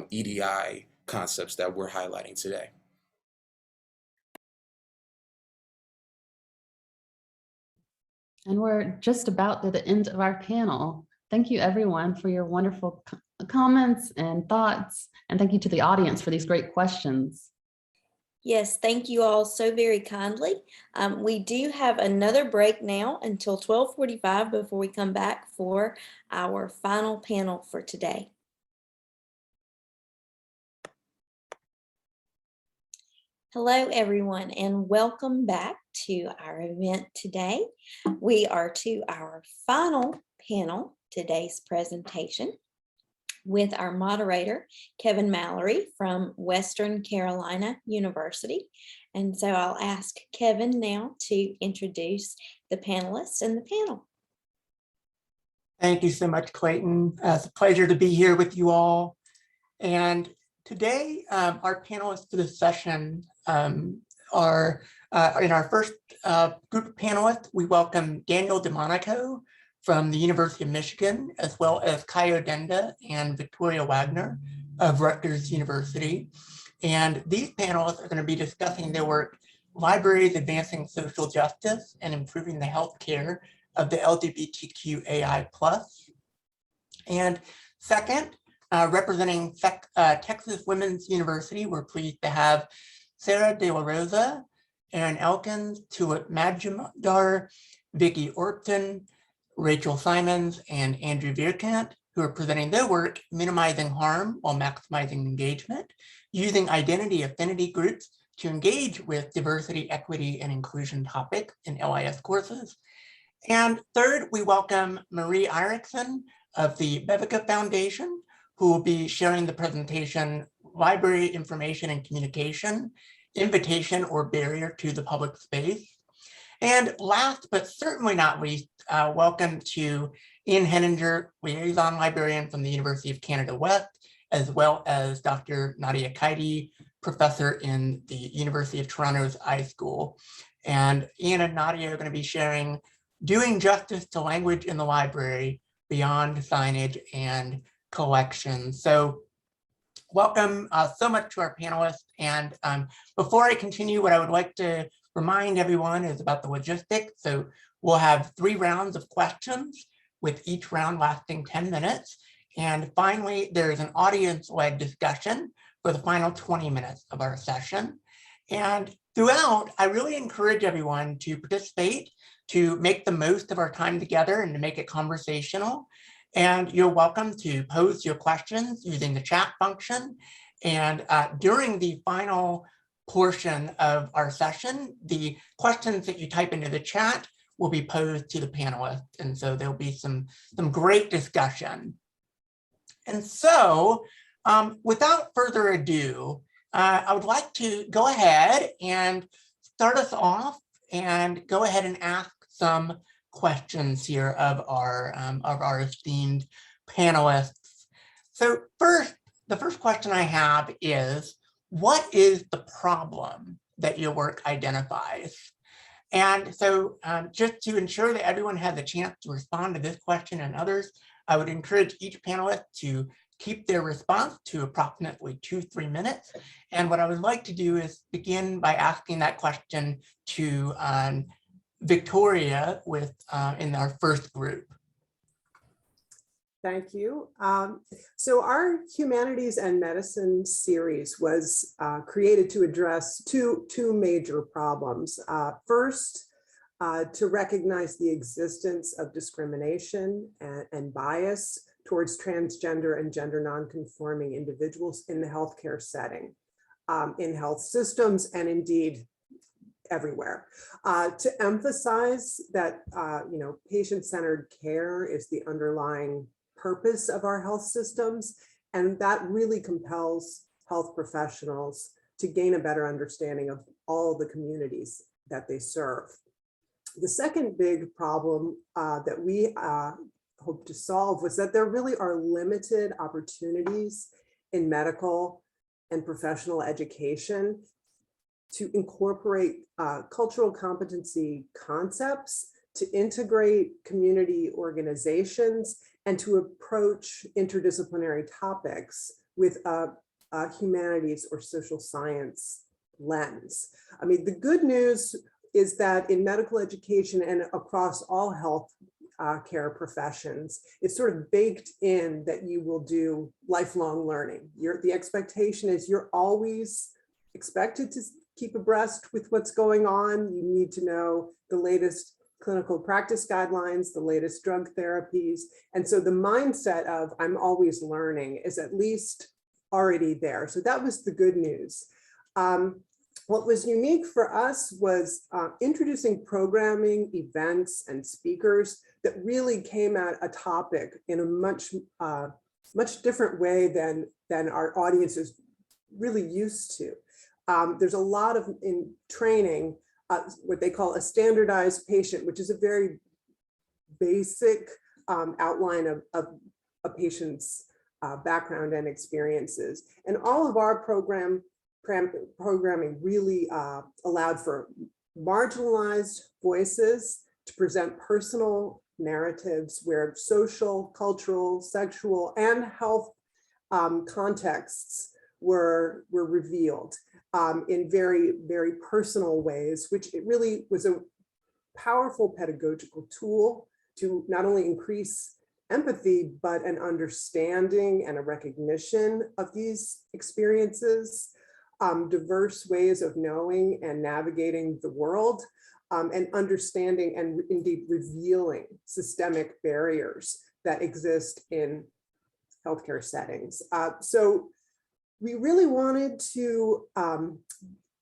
EDI concepts that we're highlighting today. And we're just about to the end of our panel. Thank you everyone for your wonderful comments and thoughts. And thank you to the audience for these great questions. Yes, thank you all so very kindly. We do have another break now until 12:45 before we come back for our final panel for today. Hello, everyone, and welcome back to our event today. We are to our final panel, today's presentation, with our moderator, Kevin Mallory from Western Carolina University. And so I'll ask Kevin now to introduce the panelists and the panel. Thank you so much, Clayton. It's a pleasure to be here with you all. And today, our panelists for this session are in our first group of panelists. We welcome Daniel DeMonico from the University of Michigan, as well as Kayo Denda and Victoria Wagner of Rutgers University. And these panelists are going to be discussing their work, Libraries Advancing Social Justice and Improving the Healthcare of the LGBTQAI+. And second, representing Texas Women's University, we're pleased to have Sarah De La Rosa, Aaron Elkins, Tulip Majumdar, Vicki Orpton, Rachel Simons, and Andrew Vierkant, who are presenting their work, Minimizing Harm While Maximizing Engagement, using identity affinity groups to engage with diversity, equity, and inclusion topics in LIS courses. And third, we welcome Marie Erickson of the Bevica Foundation, who will be sharing the presentation, Library Information and Communication, Invitation or Barrier to the Public Space. And last, but certainly not least, welcome to Ian Henninger, Liaison Librarian from the University of Canada West, as well as Dr. Nadia Kaidi, Professor in the University of Toronto's iSchool. And Ian and Nadia are going to be sharing Doing Justice to Language in the Library Beyond Signage and Collections. So welcome so much to our panelists. And before I continue, what I would like to remind everyone is about the logistics. So we'll have 3 rounds of questions, with each round lasting 10 minutes. And finally, there's an audience-led discussion for the final 20 minutes of our session. And throughout, I really encourage everyone to participate, to make the most of our time together and to make it conversational. And you're welcome to pose your questions using the chat function. And during the final portion of our session, the questions that you type into the chat will be posed to the panelists. And so there'll be some great discussion. And so without further ado, I would like to go ahead and start us off and go ahead and ask some questions here of our esteemed panelists. So first, the first question I have is, what is the problem that your work identifies? And so just to ensure that everyone has a chance to respond to this question and others, I would encourage each panelist to keep their response to approximately 2-3 minutes. And what I would like to do is begin by asking that question to Victoria in our first group. Thank you. So our Humanities and Medicine series was created to address two major problems. First, to recognize the existence of discrimination and bias towards transgender and gender nonconforming individuals in the healthcare setting, in health systems, and indeed everywhere. To emphasize that patient-centered care is the underlying purpose of our health systems, and that really compels health professionals to gain a better understanding of all the communities that they serve. The second big problem that we hope to solve was that there really are limited opportunities in medical and professional education to incorporate cultural competency concepts, to integrate community organizations, and to approach interdisciplinary topics with a humanities or social science lens. I mean, the good news is that in medical education and across all health care professions, it's sort of baked in that you will do lifelong learning. The expectation is you're always expected to keep abreast with what's going on. You need to know the latest clinical practice guidelines, the latest drug therapies. And so the mindset of I'm always learning is at least already there. So that was the good news. What was unique for us was introducing programming, events, and speakers that really came at a topic in a much different way than our audience is really used to. There's a lot of in training, what they call a standardized patient, which is a very basic outline of a patient's background and experiences. And all of our programming really allowed for marginalized voices to present personal narratives where social, cultural, sexual, and health contexts were revealed in very, very personal ways, which it really was a powerful pedagogical tool to not only increase empathy, but an understanding and a recognition of these experiences, diverse ways of knowing and navigating the world, and understanding and indeed revealing systemic barriers that exist in healthcare settings. So we really wanted to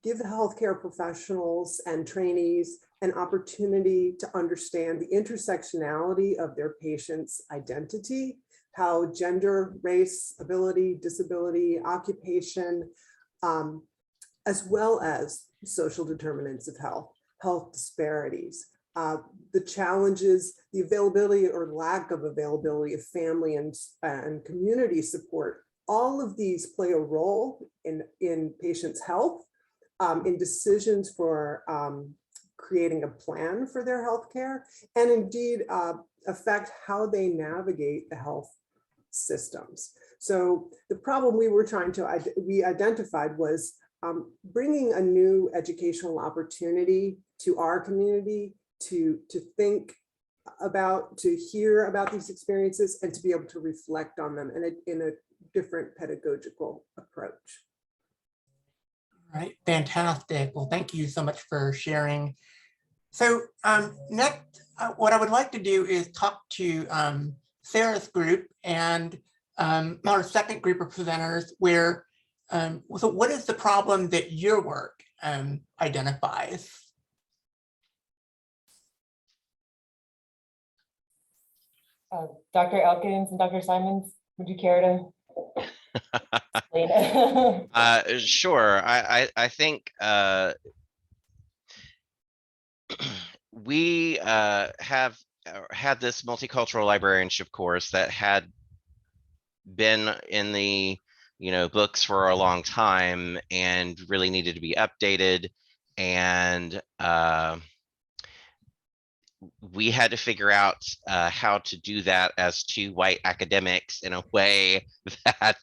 give healthcare professionals and trainees an opportunity to understand the intersectionality of their patients' identity, how gender, race, ability, disability, occupation, as well as social determinants of health disparities, the challenges, the availability or lack of availability of family and community support. All of these play a role in patients' health, in decisions for creating a plan for their healthcare, and indeed affect how they navigate the health systems. So the problem we identified was bringing a new educational opportunity to our community to think about, to hear about these experiences, and to be able to reflect on them in a different pedagogical approach. All right, fantastic. Well, thank you so much for sharing. So next, what I would like to do is talk to Sarah's group and our second group of presenters, where, so what is the problem that your work identifies? Dr. Elkins and Dr. Simons, would you care to explain it? Sure. I think we have had this multicultural librarianship course that had been in the books for a long time and really needed to be updated, and we had to figure out how to do that as two white academics in a way that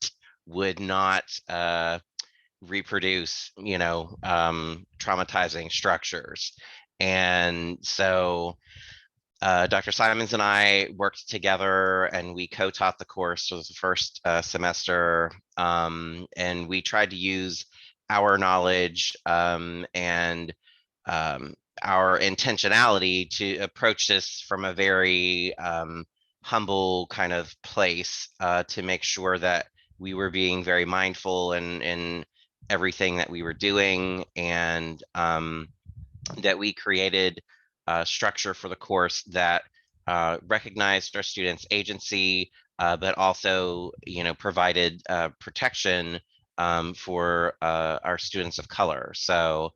would not reproduce traumatizing structures. And so Dr. Simons and I worked together, and we co-taught the course for the first semester, and we tried to use our knowledge and our intentionality to approach this from a very humble kind of place, to make sure that we were being very mindful in everything that we were doing, and that we created a structure for the course that recognized our students' agency, but also provided protection for our students of color. So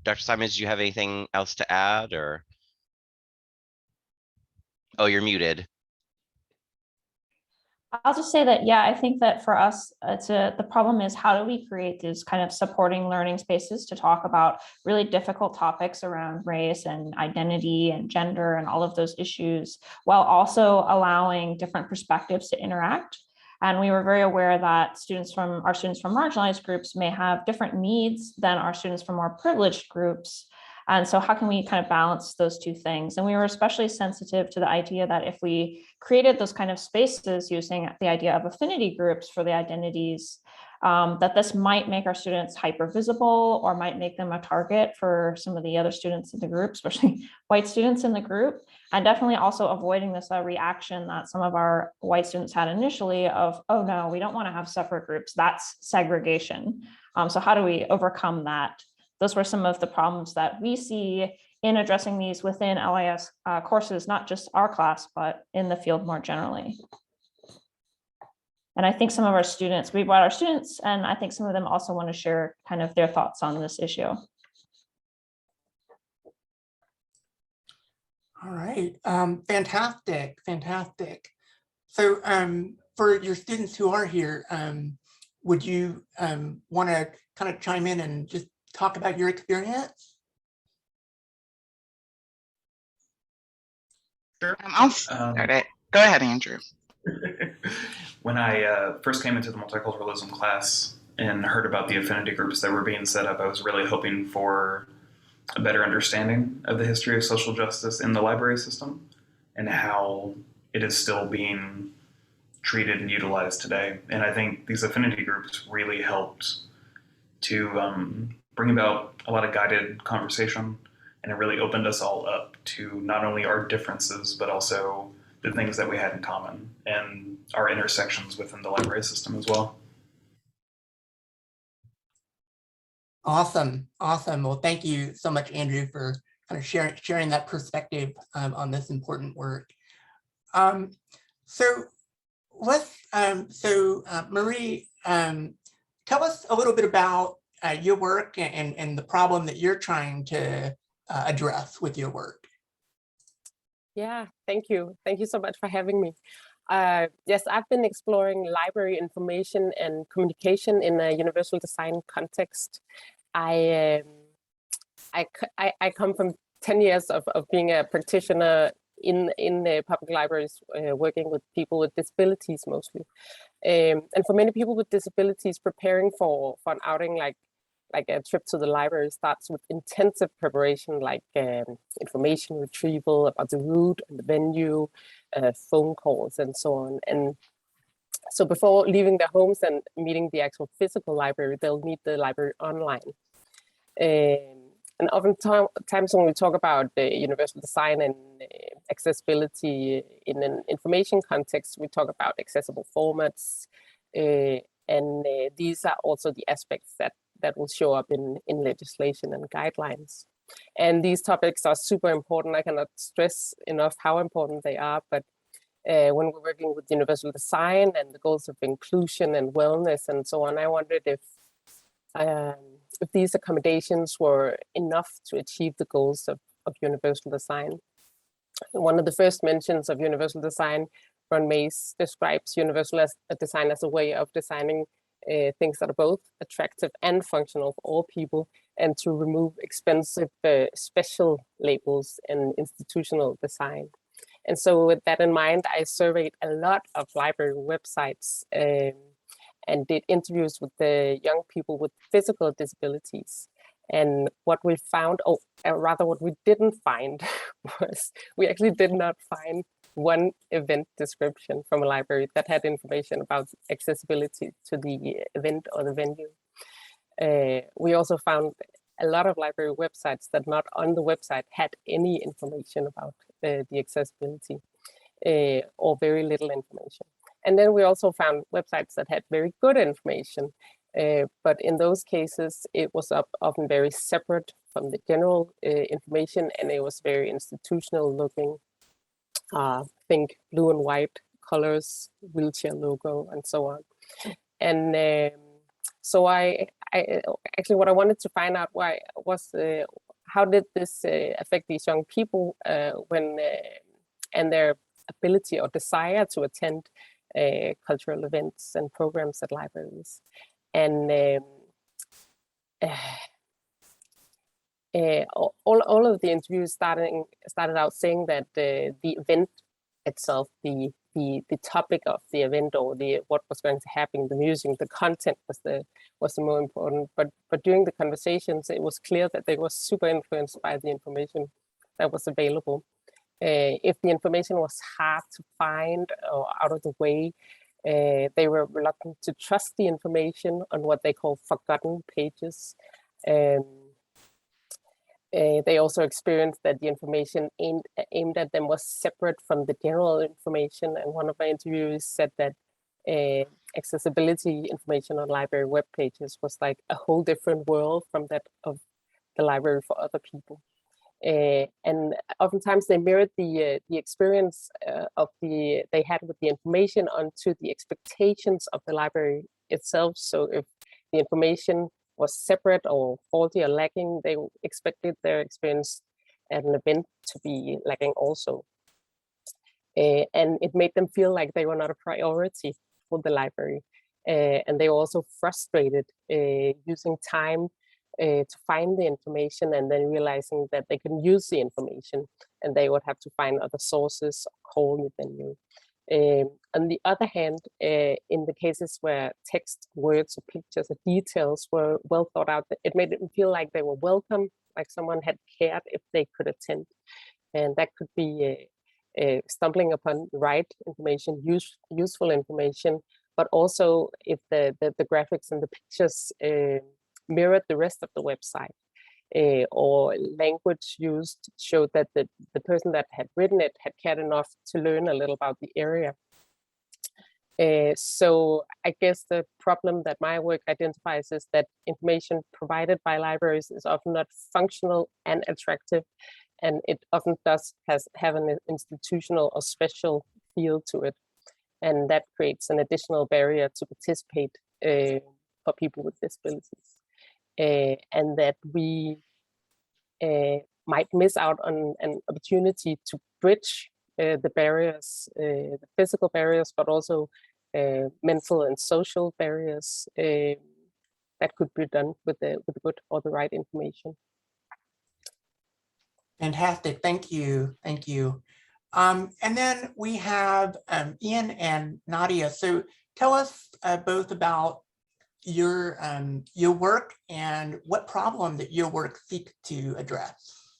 Dr. Simons, do you have anything else to add, or? Oh, you're muted. I'll just say that, yeah, I think that for us, the problem is how do we create these kind of supporting learning spaces to talk about really difficult topics around race and identity and gender and all of those issues, while also allowing different perspectives to interact. And we were very aware that our students from marginalized groups may have different needs than our students from more privileged groups. And so how can we kind of balance those two things? And we were especially sensitive to the idea that if we created those kind of spaces using the idea of affinity groups for the identities, that this might make our students hyper visible or might make them a target for some of the other students in the group, especially white students in the group. And definitely also avoiding this reaction that some of our white students had initially of, oh no, we don't want to have separate groups, that's segregation. So how do we overcome that? Those were some of the problems that we see in addressing these within LIS courses, not just our class, but in the field more generally. And I think some of our students, we brought our students, and I think some of them also want to share kind of their thoughts on this issue. All right, fantastic. So for your students who are here, would you want to kind of chime in and just talk about your experience? Sure. I'll start it. Go ahead, Andrew. When I first came into the multiculturalism class and heard about the affinity groups that were being set up, I was really hoping for a better understanding of the history of social justice in the library system and how it is still being treated and utilized today. And I think these affinity groups really helped to bring about a lot of guided conversation, and it really opened us all up to not only our differences, but also the things that we had in common and our intersections within the library system as well. Awesome. Well, thank you so much, Andrew, for kind of sharing that perspective on this important work. So Marie, tell us a little bit about your work and the problem that you're trying to address with your work. Yeah, thank you. Thank you so much for having me. Yes, I've been exploring library information and communication in a universal design context. I come from 10 years of being a practitioner in the public libraries, working with people with disabilities mostly. And for many people with disabilities, preparing for an outing like a trip to the library starts with intensive preparation, like information retrieval about the route and the venue, phone calls, and so on. And so before leaving their homes and meeting the actual physical library, they'll meet the library online. And oftentimes when we talk about universal design and accessibility in an information context, we talk about accessible formats. And these are also the aspects that will show up in legislation and guidelines. And these topics are super important. I cannot stress enough how important they are. But when we're working with universal design and the goals of inclusion and wellness and so on, I wondered if these accommodations were enough to achieve the goals of universal design. One of the first mentions of universal design, Ron Mays describes universal design as a way of designing things that are both attractive and functional for all people, and to remove expensive special labels and institutional design. And so with that in mind, I surveyed a lot of library websites and did interviews with the young people with physical disabilities. And what we found, or rather what we didn't find, was we actually did not find one event description from a library that had information about accessibility to the event or the venue. We also found a lot of library websites that not on the website had any information about the accessibility or very little information. And then we also found websites that had very good information, but in those cases, it was often very separate from the general information, and it was very institutional looking. Think blue and white colors, wheelchair logo, and so on. And so I actually what I wanted to find out was how did this affect these young people when and their ability or desire to attend cultural events and programs at libraries. And all of the interviews started out saying that the event itself, the topic of the event, or what was going to happen, the music, the content was the more important. But during the conversations, it was clear that they were super influenced by the information that was available. If the information was hard to find or out of the way, they were reluctant to trust the information on what they call forgotten pages. They also experienced that the information aimed at them was separate from the general information. And one of my interviewees said that accessibility information on library web pages was like a whole different world from that of the library for other people. And oftentimes they mirrored the experience they had with the information onto the expectations of the library itself. So if the information was separate or faulty or lacking, they expected their experience at an event to be lacking also. And it made them feel like they were not a priority for the library. And they were also frustrated using time to find the information and then realizing that they couldn't use the information and they would have to find other sources or call the venue. On the other hand, in the cases where text, words, or pictures, or details were well thought out, it made them feel like they were welcome, like someone had cared if they could attend. And that could be stumbling upon the right information, useful information, but also if the graphics and the pictures mirrored the rest of the website. Or language used showed that the person that had written it had cared enough to learn a little about the area. So I guess the problem that my work identifies is that information provided by libraries is often not functional and attractive, and it often have an institutional or special feel to it. And that creates an additional barrier to participate for people with disabilities. And that we might miss out on an opportunity to bridge the barriers, the physical barriers, but also mental and social barriers that could be done with the good or the right information. Fantastic, thank you, thank you. And then we have Ian and Nadia. So tell us both about your work and what problem that your work seeks to address.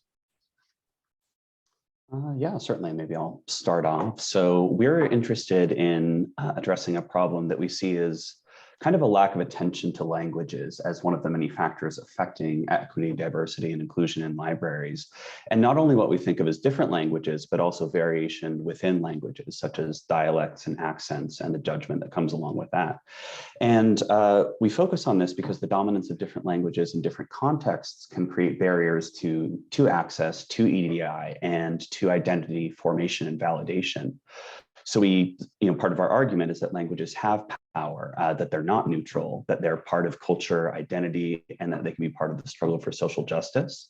Yeah, certainly. Maybe I'll start off. So we're interested in addressing a problem that we see as kind of a lack of attention to languages as one of the many factors affecting equity, diversity, and inclusion in libraries. And not only what we think of as different languages, but also variation within languages, such as dialects and accents and the judgment that comes along with that. And we focus on this because the dominance of different languages in different contexts can create barriers to access to EDI and to identity formation and validation. So part of our argument is that languages have power, that they're not neutral, that they're part of culture, identity, and that they can be part of the struggle for social justice.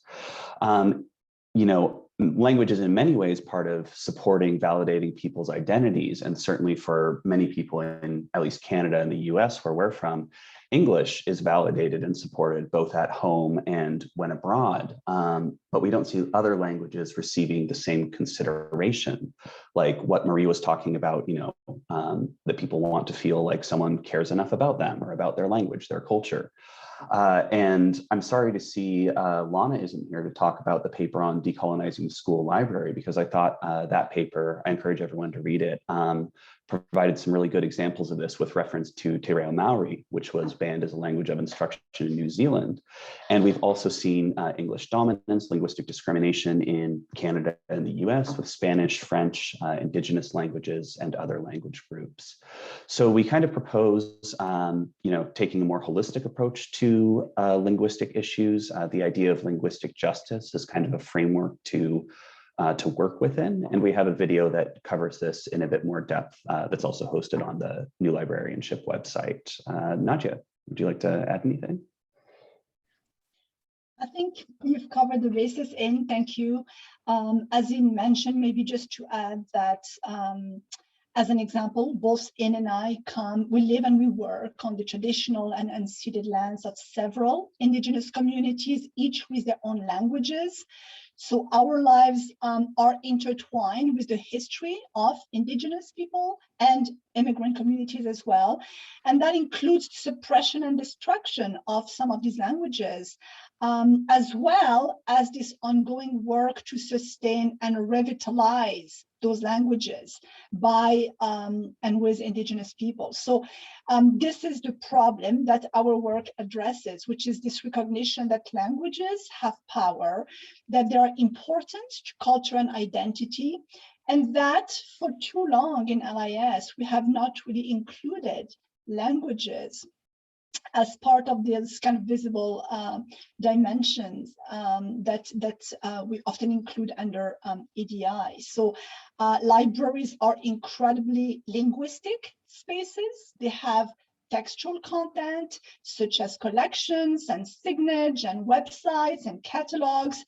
Language is in many ways part of supporting, validating people's identities. And certainly for many people in at least Canada and the US, where we're from, English is validated and supported both at home and when abroad. But we don't see other languages receiving the same consideration, like what Marie was talking about, that people want to feel like someone cares enough about them or about their language, their culture. And I'm sorry to see Lana isn't here to talk about the paper on decolonizing the school library, because I thought that paper, I encourage everyone to read it, provided some really good examples of this with reference to Te Reo Maori, which was banned as a language of instruction in New Zealand. And we've also seen English dominance, linguistic discrimination in Canada and the US with Spanish, French, Indigenous languages, and other language groups. So we kind of propose, taking a more holistic approach to linguistic issues. The idea of linguistic justice is kind of a framework to work within. And we have a video that covers this in a bit more depth that's also hosted on the New Librarianship website. Nadia, would you like to add anything? I think you've covered the basis thank you. As you mentioned, maybe just to add that As an example, both In and I we live and we work on the traditional and unceded lands of several indigenous communities, each with their own languages. So our lives are intertwined with the history of indigenous people and immigrant communities as well. And that includes suppression and destruction of some of these languages, as well as this ongoing work to sustain and revitalize those languages by and with indigenous people. So this is the problem that our work addresses, which is this recognition that languages have power, that they are important to culture and identity, and that for too long in LIS, we have not really included languages as part of these kind of visible dimensions that we often include under EDI. So libraries are incredibly linguistic spaces. They have textual content such as collections and signage and websites and catalogs.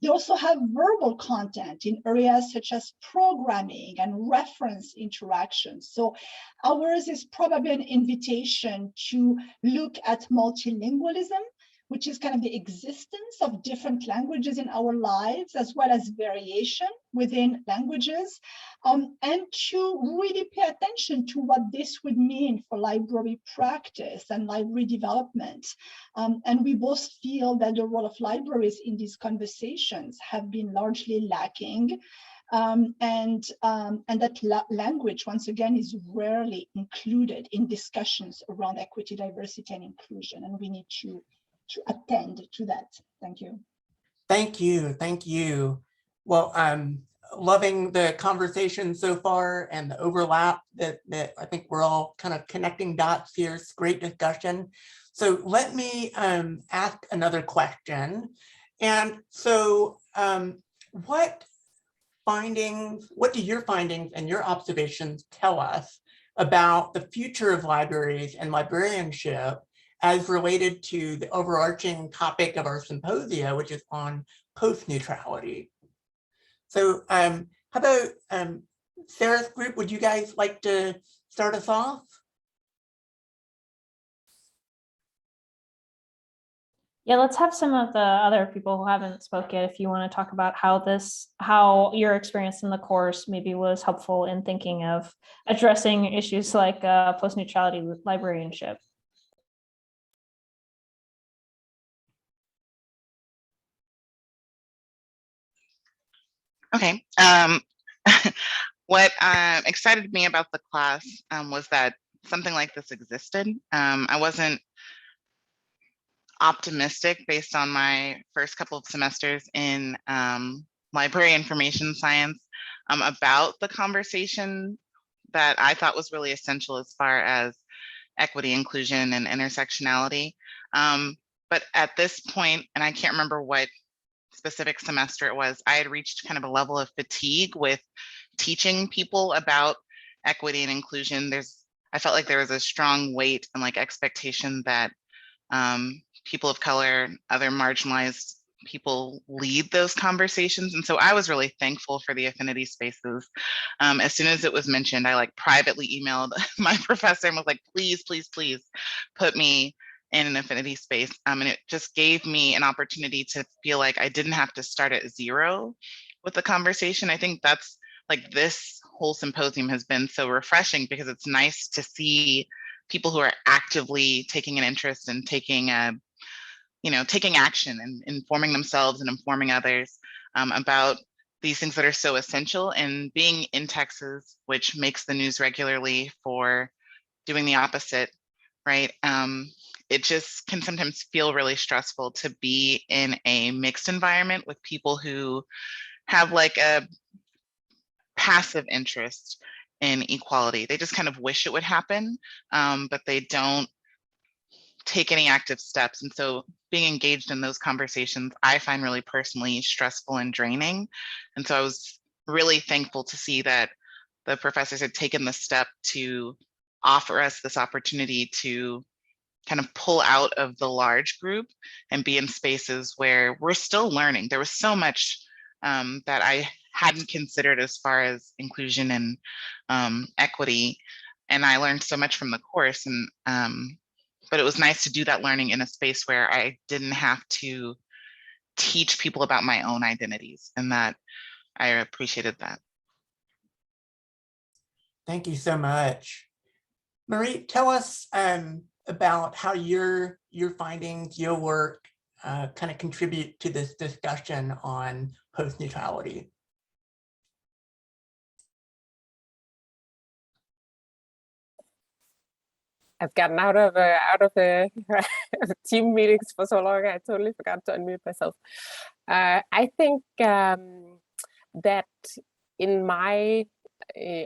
They also have verbal content in areas such as programming and reference interactions. So ours is probably an invitation to look at multilingualism, which is kind of the existence of different languages in our lives, as well as variation within languages, and to really pay attention to what this would mean for library practice and library development. And we both feel that the role of libraries in these conversations have been largely lacking, and that language, once again, is rarely included in discussions around equity, diversity, and inclusion, and we need to attend to that. Thank you. Thank you. Thank you. Well, I'm loving the conversation so far and the overlap that I think we're all kind of connecting dots here. It's great discussion. So let me ask another question. And so what do your findings and your observations tell us about the future of libraries and librarianship as related to the overarching topic of our symposia, which is on post-neutrality? So how about Sarah's group, would you guys like to start us off? Yeah, let's have some of the other people who haven't spoke yet, if you want to talk about how your experience in the course maybe was helpful in thinking of addressing issues like post-neutrality librarianship. Okay. What excited me about the class was that something like this existed. I wasn't optimistic based on my first couple of semesters in library information science about the conversation that I thought was really essential as far as equity, inclusion, and intersectionality. But at this point, and I can't remember what specific semester it was, I had reached kind of a level of fatigue with teaching people about equity and inclusion. I felt like there was a strong weight and like expectation that people of color, other marginalized people lead those conversations. And so I was really thankful for the affinity spaces. As soon as it was mentioned, I like privately emailed my professor and was like, please, please, please put me in an affinity space. And it just gave me an opportunity to feel like I didn't have to start at zero with the conversation. I think that's like this whole symposium has been so refreshing because it's nice to see people who are actively taking an interest and taking action and informing themselves and informing others about these things that are so essential. And being in Texas, which makes the news regularly for doing the opposite, right? It just can sometimes feel really stressful to be in a mixed environment with people who have like a passive interest in equality. They just kind of wish it would happen, but they don't take any active steps. And so being engaged in those conversations, I find really personally stressful and draining. And so I was really thankful to see that the professors had taken the step to offer us this opportunity to kind of pull out of the large group and be in spaces where we're still learning. There was so much that I hadn't considered as far as inclusion and equity. And I learned so much from the course. And but it was nice to do that learning in a space where I didn't have to teach people about my own identities, and that I appreciated that. Thank you so much. Marie, tell us about how your findings, your work kind of contribute to this discussion on post-neutrality. I've gotten out of the team meetings for so long, I totally forgot to unmute myself. I think that in my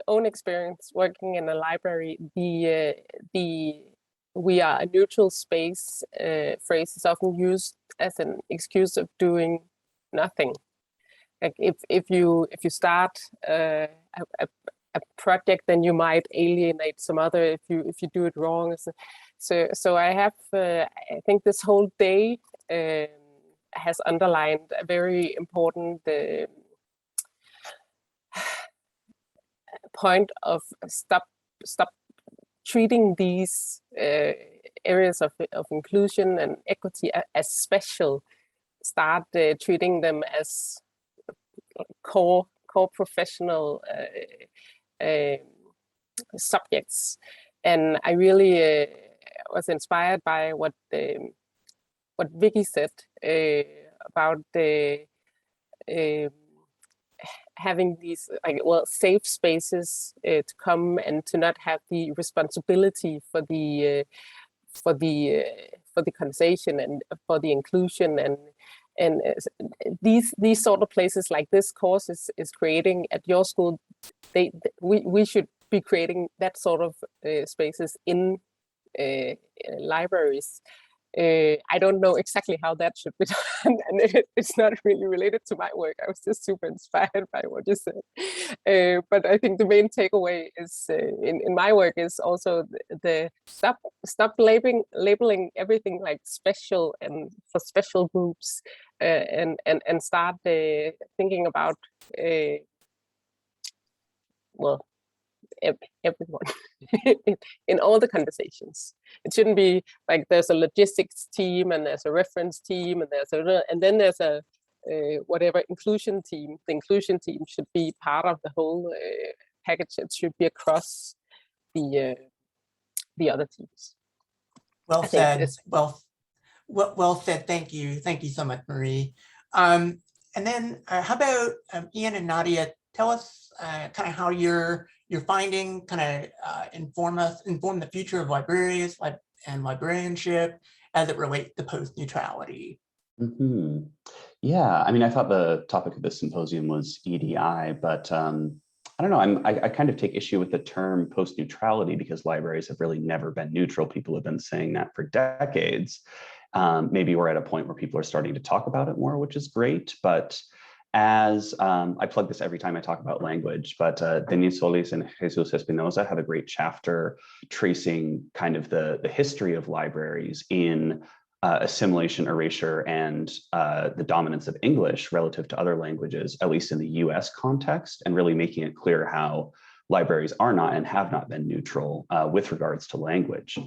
own experience working in a library, we are a neutral space phrase is often used as an excuse of doing nothing. Like if you start a project, then you might alienate some other if you do it wrong. So I have I think this whole day has underlined a very important point of stop treating these areas of inclusion and equity as special. Start treating them as core professional subjects. And I really was inspired by what Vicky said about having these safe spaces to come and to not have the responsibility for the conversation and for the inclusion, and these sort of places like this course is creating at your school. We should be creating that sort of spaces in libraries. I don't know exactly how that should be done, and it's not really related to my work. I was just super inspired by what you said. But I think the main takeaway is in my work is also the stop labeling everything like special and for special groups, and start thinking about everyone in all the conversations. It shouldn't be like there's a logistics team and there's a reference team and then there's a whatever inclusion team. The inclusion team should be part of the whole package. It should be across the other teams. Well said. Well said. Thank you so much, Marie. And then how about Ian and Nadia? Tell us kind of how your finding kind of inform the future of libraries and librarianship as it relates to post-neutrality. Mm-hmm. Yeah, I mean, I thought the topic of this symposium was EDI, but I don't know, I kind of take issue with the term post-neutrality because libraries have really never been neutral. People have been saying that for decades. Maybe we're at a point where people are starting to talk about it more, which is great, but as I plug this every time I talk about language, but Denis Solis and Jesus Espinosa have a great chapter tracing kind of the history of libraries in assimilation, erasure, and the dominance of English relative to other languages, at least in the US context, and really making it clear how libraries are not and have not been neutral with regards to language.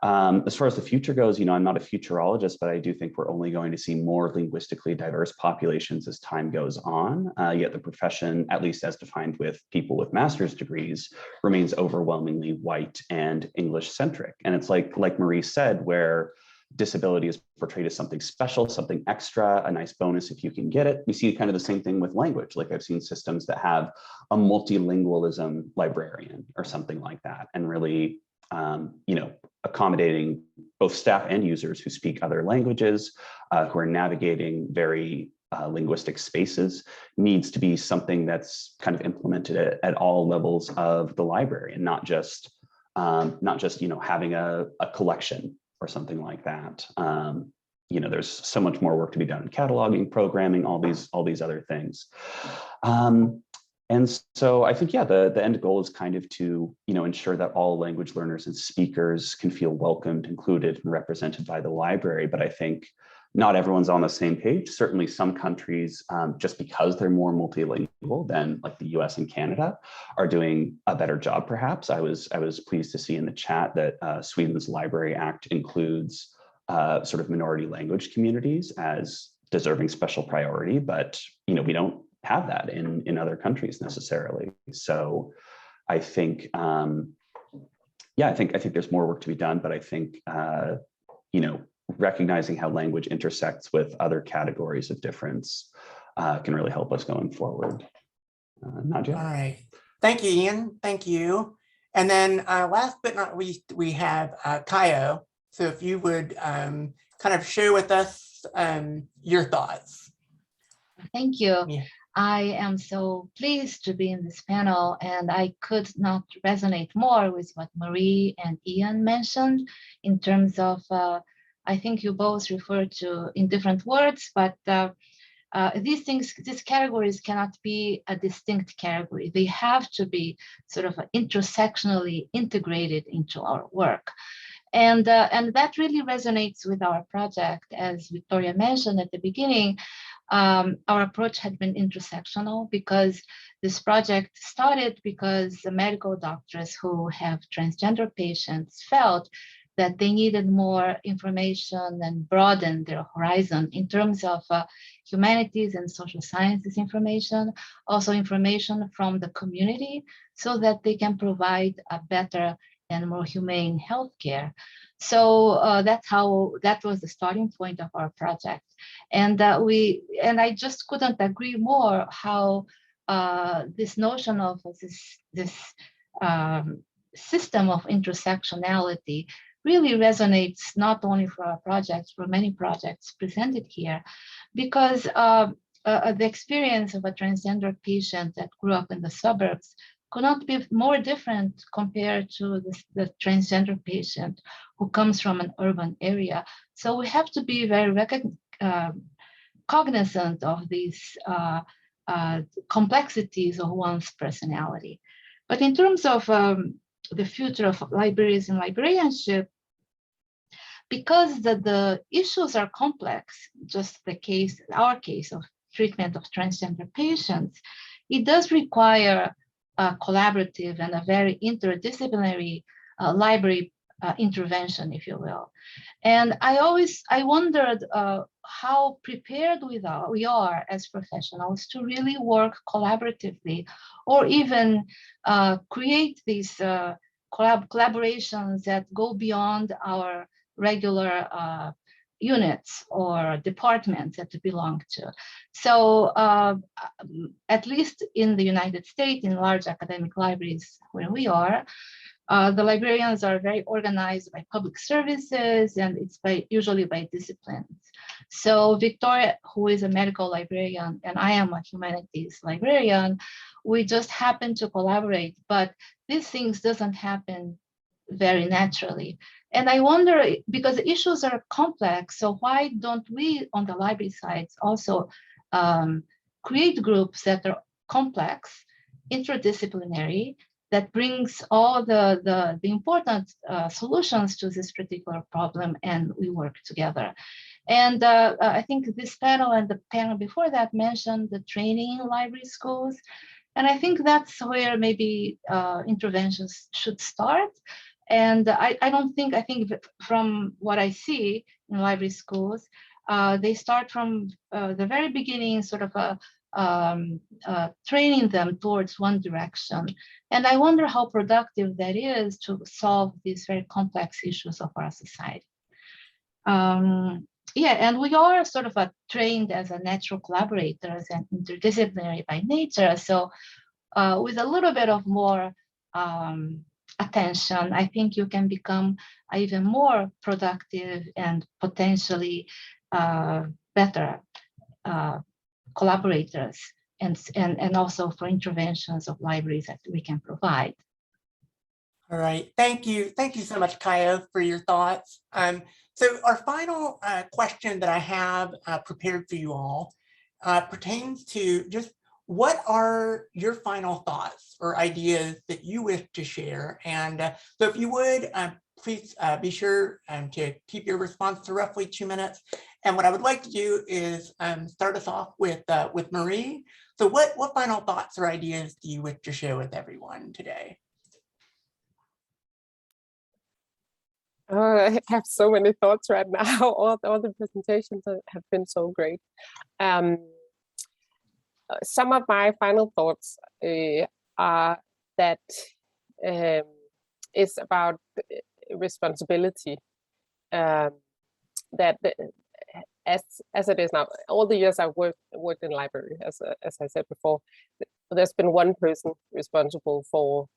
As far as the future goes, I'm not a futurologist, but I do think we're only going to see more linguistically diverse populations as time goes on. Yet the profession, at least as defined with people with master's degrees, remains overwhelmingly white and English-centric. And it's like Marie said, where disability is portrayed as something special, something extra, a nice bonus if you can get it. We see kind of the same thing with language. Like I've seen systems that have a multilingualism librarian or something like that, and really, accommodating both staff and users who speak other languages, who are navigating very linguistic spaces, needs to be something that's kind of implemented at all levels of the library, and not just having a collection or something like that. There's so much more work to be done in cataloging, programming, all these other things. And so I think, the end goal is kind of to, ensure that all language learners and speakers can feel welcomed, included, and represented by the library. But I think not everyone's on the same page. Certainly some countries, just because they're more multilingual than like the US and Canada, are doing a better job perhaps. I was pleased to see in the chat that Sweden's Library Act includes sort of minority language communities as deserving special priority, but we don't have that in other countries necessarily. So I think, I think there's more work to be done, but I think, recognizing how language intersects with other categories of difference can really help us going forward. Nadia? All right. Thank you, Ian. Thank you. And then last but not least, we have Kaio. So if you would kind of share with us your thoughts. Thank you. Yeah. I am so pleased to be in this panel, and I could not resonate more with what Marie and Ian mentioned in terms of, I think you both referred to in different words, but these categories cannot be a distinct category. They have to be sort of intersectionally integrated into our work. And that really resonates with our project. As Victoria mentioned at the beginning, our approach had been intersectional because this project started because the medical doctors who have transgender patients felt that they needed more information and broaden their horizon in terms of humanities and social sciences information, also information from the community so that they can provide a better and more humane healthcare. So that was the starting point of our project. And I just couldn't agree more how this notion of this system of intersectionality really resonates not only for our projects, for many projects presented here, because the experience of a transgender patient that grew up in the suburbs could not be more different compared to the transgender patient who comes from an urban area. So we have to be very cognizant of these complexities of one's personality. But in terms of the future of libraries and librarianship, because the issues are complex, just our case of treatment of transgender patients, it does require a collaborative and a very interdisciplinary library intervention, if you will. And I wondered how prepared we are as professionals to really work collaboratively, or even create these collaborations that go beyond our regular units or departments that we belong to. So at least in the United States, in large academic libraries where we are, the librarians are very organized by public services, and it's usually by disciplines. So Victoria, who is a medical librarian, and I am a humanities librarian, we just happen to collaborate, but these things doesn't happen very naturally. And I wonder, because the issues are complex, so why don't we on the library sides also create groups that are complex, interdisciplinary, that brings all the important solutions to this particular problem, and we work together. And I think this panel and the panel before that mentioned the training in library schools. And I think that's where maybe interventions should start. And I think from what I see in library schools, they start from the very beginning, sort of training them towards one direction. And I wonder how productive that is to solve these very complex issues of our society. And we are sort of trained as a natural collaborators and interdisciplinary by nature. So with a little bit of more attention, I think you can become even more productive and potentially better collaborators, and also for interventions of libraries that we can provide. All right, thank you so much, Kaio, for your thoughts. So our final question that I have prepared for you all pertains to just what are your final thoughts or ideas that you wish to share? And so if you would, please be sure to keep your response to roughly 2 minutes. And what I would like to do is start us off with Marie. So what final thoughts or ideas do you wish to share with everyone today? I have so many thoughts right now. All the presentations have been so great. Some of my final thoughts are that it's about responsibility. That as it is now, all the years I've worked in library, as I said before, there's been one person responsible for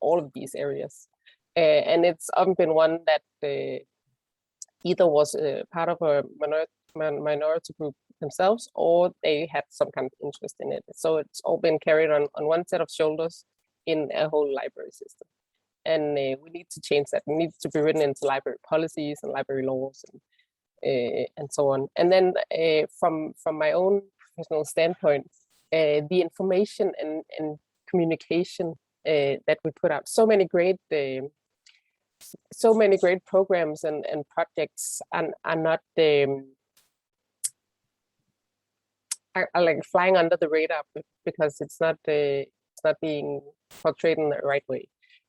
all of these areas. And it's often been one that either was part of a minority group themselves, or they had some kind of interest in it. So it's all been carried on one set of shoulders in a whole library system. And we need to change that. It needs to be written into library policies and library laws and so on. And then from my own professional standpoint, the information and communication that we put out, so many great programs and projects are not are like flying under the radar because it's not being portrayed in the right way,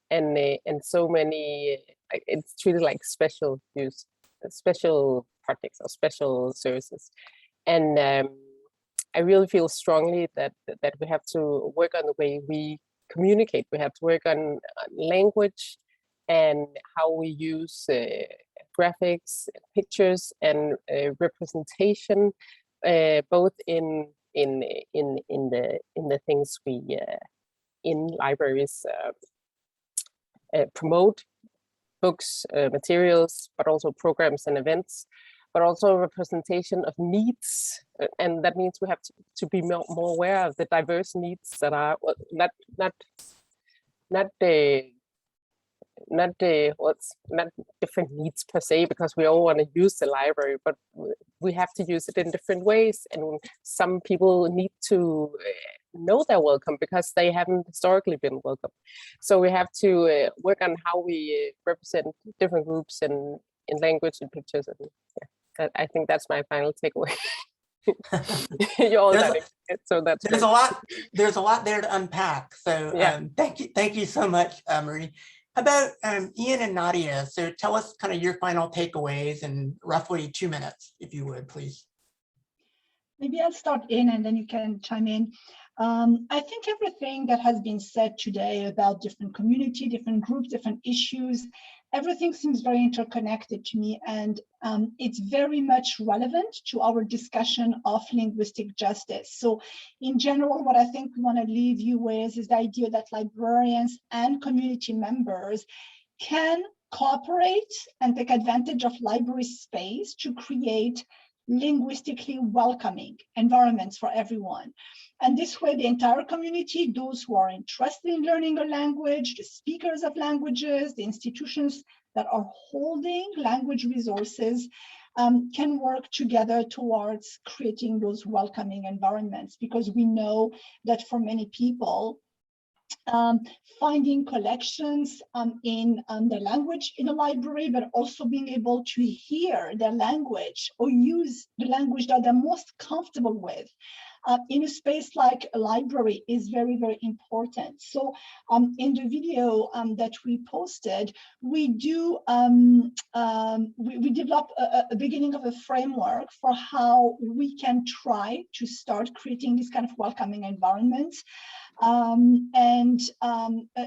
and so many it's treated like special use, special projects or special services, and I really feel strongly that we have to work on the way we communicate. We have to work on language and how we use graphics, pictures, and representation, both in the things we in libraries promote, books, materials, but also programs and events, but also representation of needs, and that means we have to be more aware of the diverse needs that are not different needs per se, because we all want to use the library, but we have to use it in different ways. And some people need to know they're welcome because they haven't historically been welcome. So we have to work on how we represent different groups in language and pictures. And yeah, I think that's my final takeaway. You're all nodding, so that's there's great. there's a lot there to unpack. So yeah. Thank you so much, Marie. How about Ian and Nadia? So tell us kind of your final takeaways in roughly 2 minutes, if you would, please. Maybe I'll start in and then you can chime in. I think everything that has been said today about different community, different groups, different issues, everything seems very interconnected to me, and it's very much relevant to our discussion of linguistic justice. So in general, what I think we want to leave you with is the idea that librarians and community members can cooperate and take advantage of library space to create linguistically welcoming environments for everyone. And this way, the entire community, those who are interested in learning a language, the speakers of languages, the institutions that are holding language resources, can work together towards creating those welcoming environments, because we know that for many people, finding collections in their language in a library, but also being able to hear their language or use the language that they're most comfortable with in a space like a library is very, very important. So in the video that we posted, we do we develop a beginning of a framework for how we can try to start creating this kind of welcoming environment.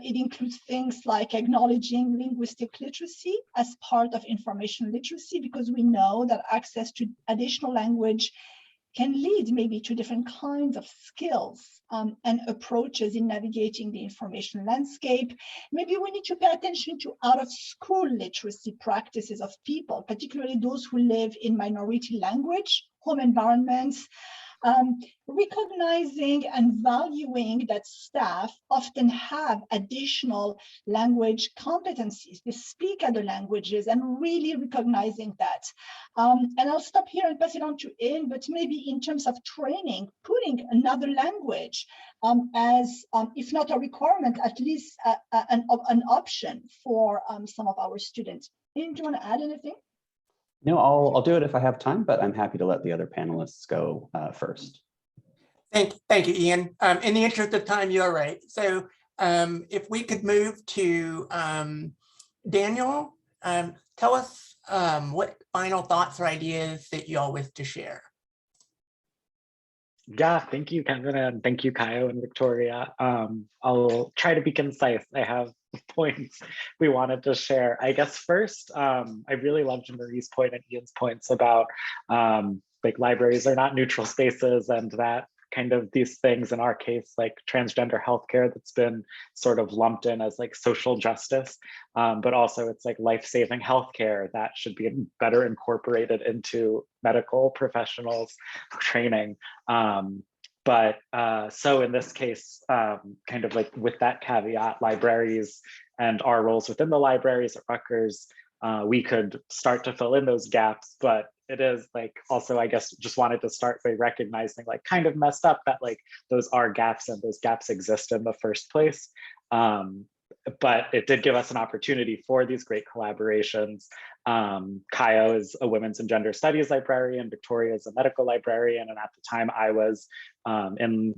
It includes things like acknowledging linguistic literacy as part of information literacy, because we know that access to additional language can lead maybe to different kinds of skills and approaches in navigating the information landscape. Maybe we need to pay attention to out-of-school literacy practices of people, particularly those who live in minority language home environments. recognizing and valuing that staff often have additional language competencies. They speak other languages, and really recognizing that. And I'll stop here and pass it on to In, but maybe in terms of training, putting another language as, if not a requirement, at least an option for some of our students. In, do you want to add anything? No, I'll do it if I have time, but I'm happy to let the other panelists go first. Thank you, Ian. In the interest of time, you're right. So if we could move to Daniel, tell us what final thoughts or ideas that you all wish to share. Yeah, thank you, Kevin, and thank you, Kaio and Victoria. I'll try to be concise. I have points we wanted to share. I guess first, I really loved Marie's point and Ian's points about like libraries are not neutral spaces, and that kind of these things, in our case, like transgender healthcare, that's been sort of lumped in as like social justice, but also it's like life-saving healthcare that should be better incorporated into medical professionals training. So in this case, kind of like with that caveat, libraries and our roles within the libraries at Rutgers, we could start to fill in those gaps, but it is like also, I guess, just wanted to start by recognizing like kind of messed up that like those are gaps and those gaps exist in the first place. But it did give us an opportunity for these great collaborations. Kaio is a women's and gender studies librarian, Victoria is a medical librarian, and at the time I was in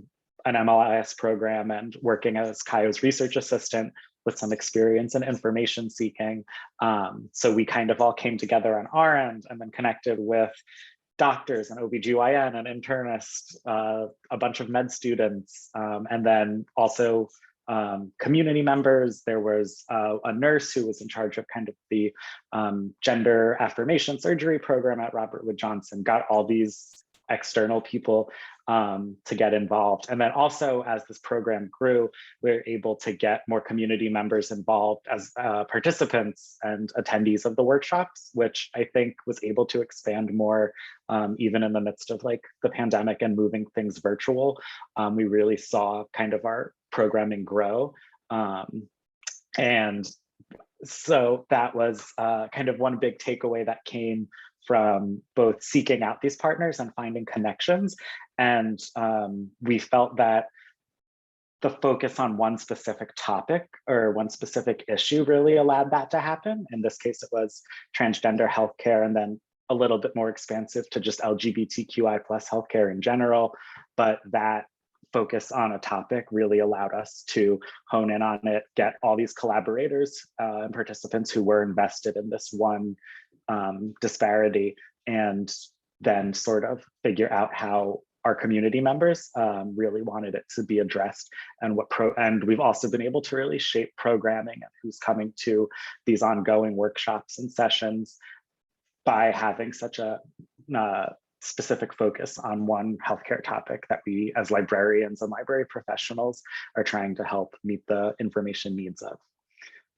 an MLIS program and working as Kaio's research assistant with some experience in information seeking. So we kind of all came together on our end and then connected with doctors and OBGYN and internists, a bunch of med students, and then also community members. There was a nurse who was in charge of kind of the gender affirmation surgery program at Robert Wood Johnson, got all these external people to get involved. And then also as this program grew, we were able to get more community members involved as participants and attendees of the workshops, which I think was able to expand more even in the midst of like the pandemic and moving things virtual. We really saw kind of our programming grow. And so that was kind of one big takeaway that came from both seeking out these partners and finding connections. And we felt that the focus on one specific topic or one specific issue really allowed that to happen. In this case, it was transgender healthcare, and then a little bit more expansive to just LGBTQI+ healthcare in general. But that focus on a topic really allowed us to hone in on it, get all these collaborators and participants who were invested in this one disparity, and then sort of figure out how our community members really wanted it to be addressed, and and we've also been able to really shape programming and who's coming to these ongoing workshops and sessions by having such a specific focus on one healthcare topic that we as librarians and library professionals are trying to help meet the information needs of.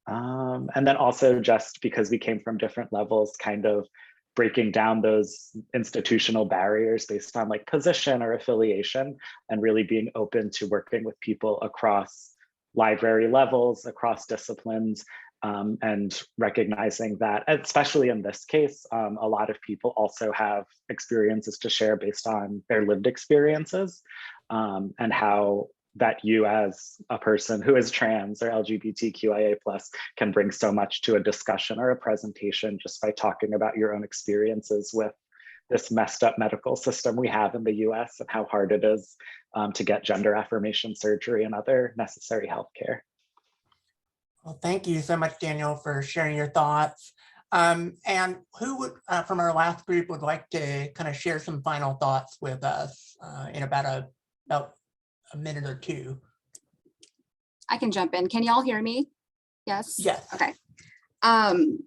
And then also just because we came from different levels, kind of breaking down those institutional barriers based on like position or affiliation, and really being open to working with people across library levels, across disciplines, and recognizing that, especially in this case, a lot of people also have experiences to share based on their lived experiences, and how that you as a person who is trans or LGBTQIA+ can bring so much to a discussion or a presentation just by talking about your own experiences with this messed up medical system we have in the US, and how hard it is to get gender affirmation surgery and other necessary healthcare. Well, thank you so much, Daniel, for sharing your thoughts. And who would, from our last group, would like to kind of share some final thoughts with us in about a minute or two? I can jump in. Can y'all hear me? Yes? Yes. Okay.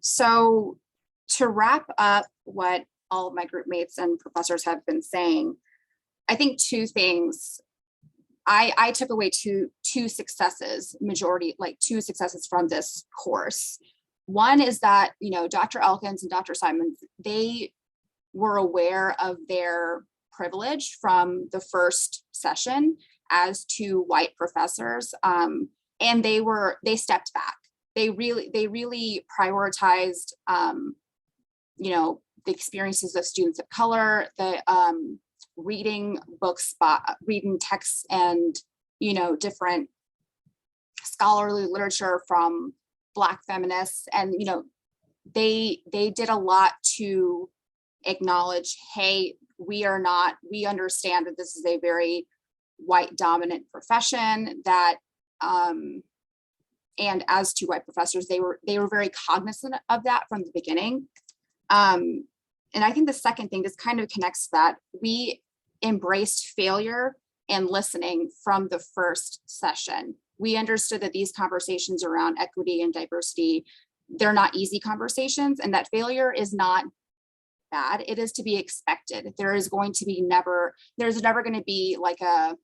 So to wrap up what all of my group mates and professors have been saying, I think two things. I took away two successes, two successes from this course. One is that, you know, Dr. Elkins and Dr. Simons, they were aware of their privilege from the first session as to white professors. And they stepped back. They really prioritized, you know, the experiences of students of color, the reading books, reading texts, and, you know, different scholarly literature from Black feminists. And, you know, they did a lot to acknowledge, hey, we understand that this is a very white dominant profession, that and as to white professors, they were very cognizant of that from the beginning. And I think the second thing, this kind of connects to that, we embraced failure and listening from the first session. We understood that these conversations around equity and diversity, they're not easy conversations, and that failure is not bad. It is to be expected. There's never going to be like a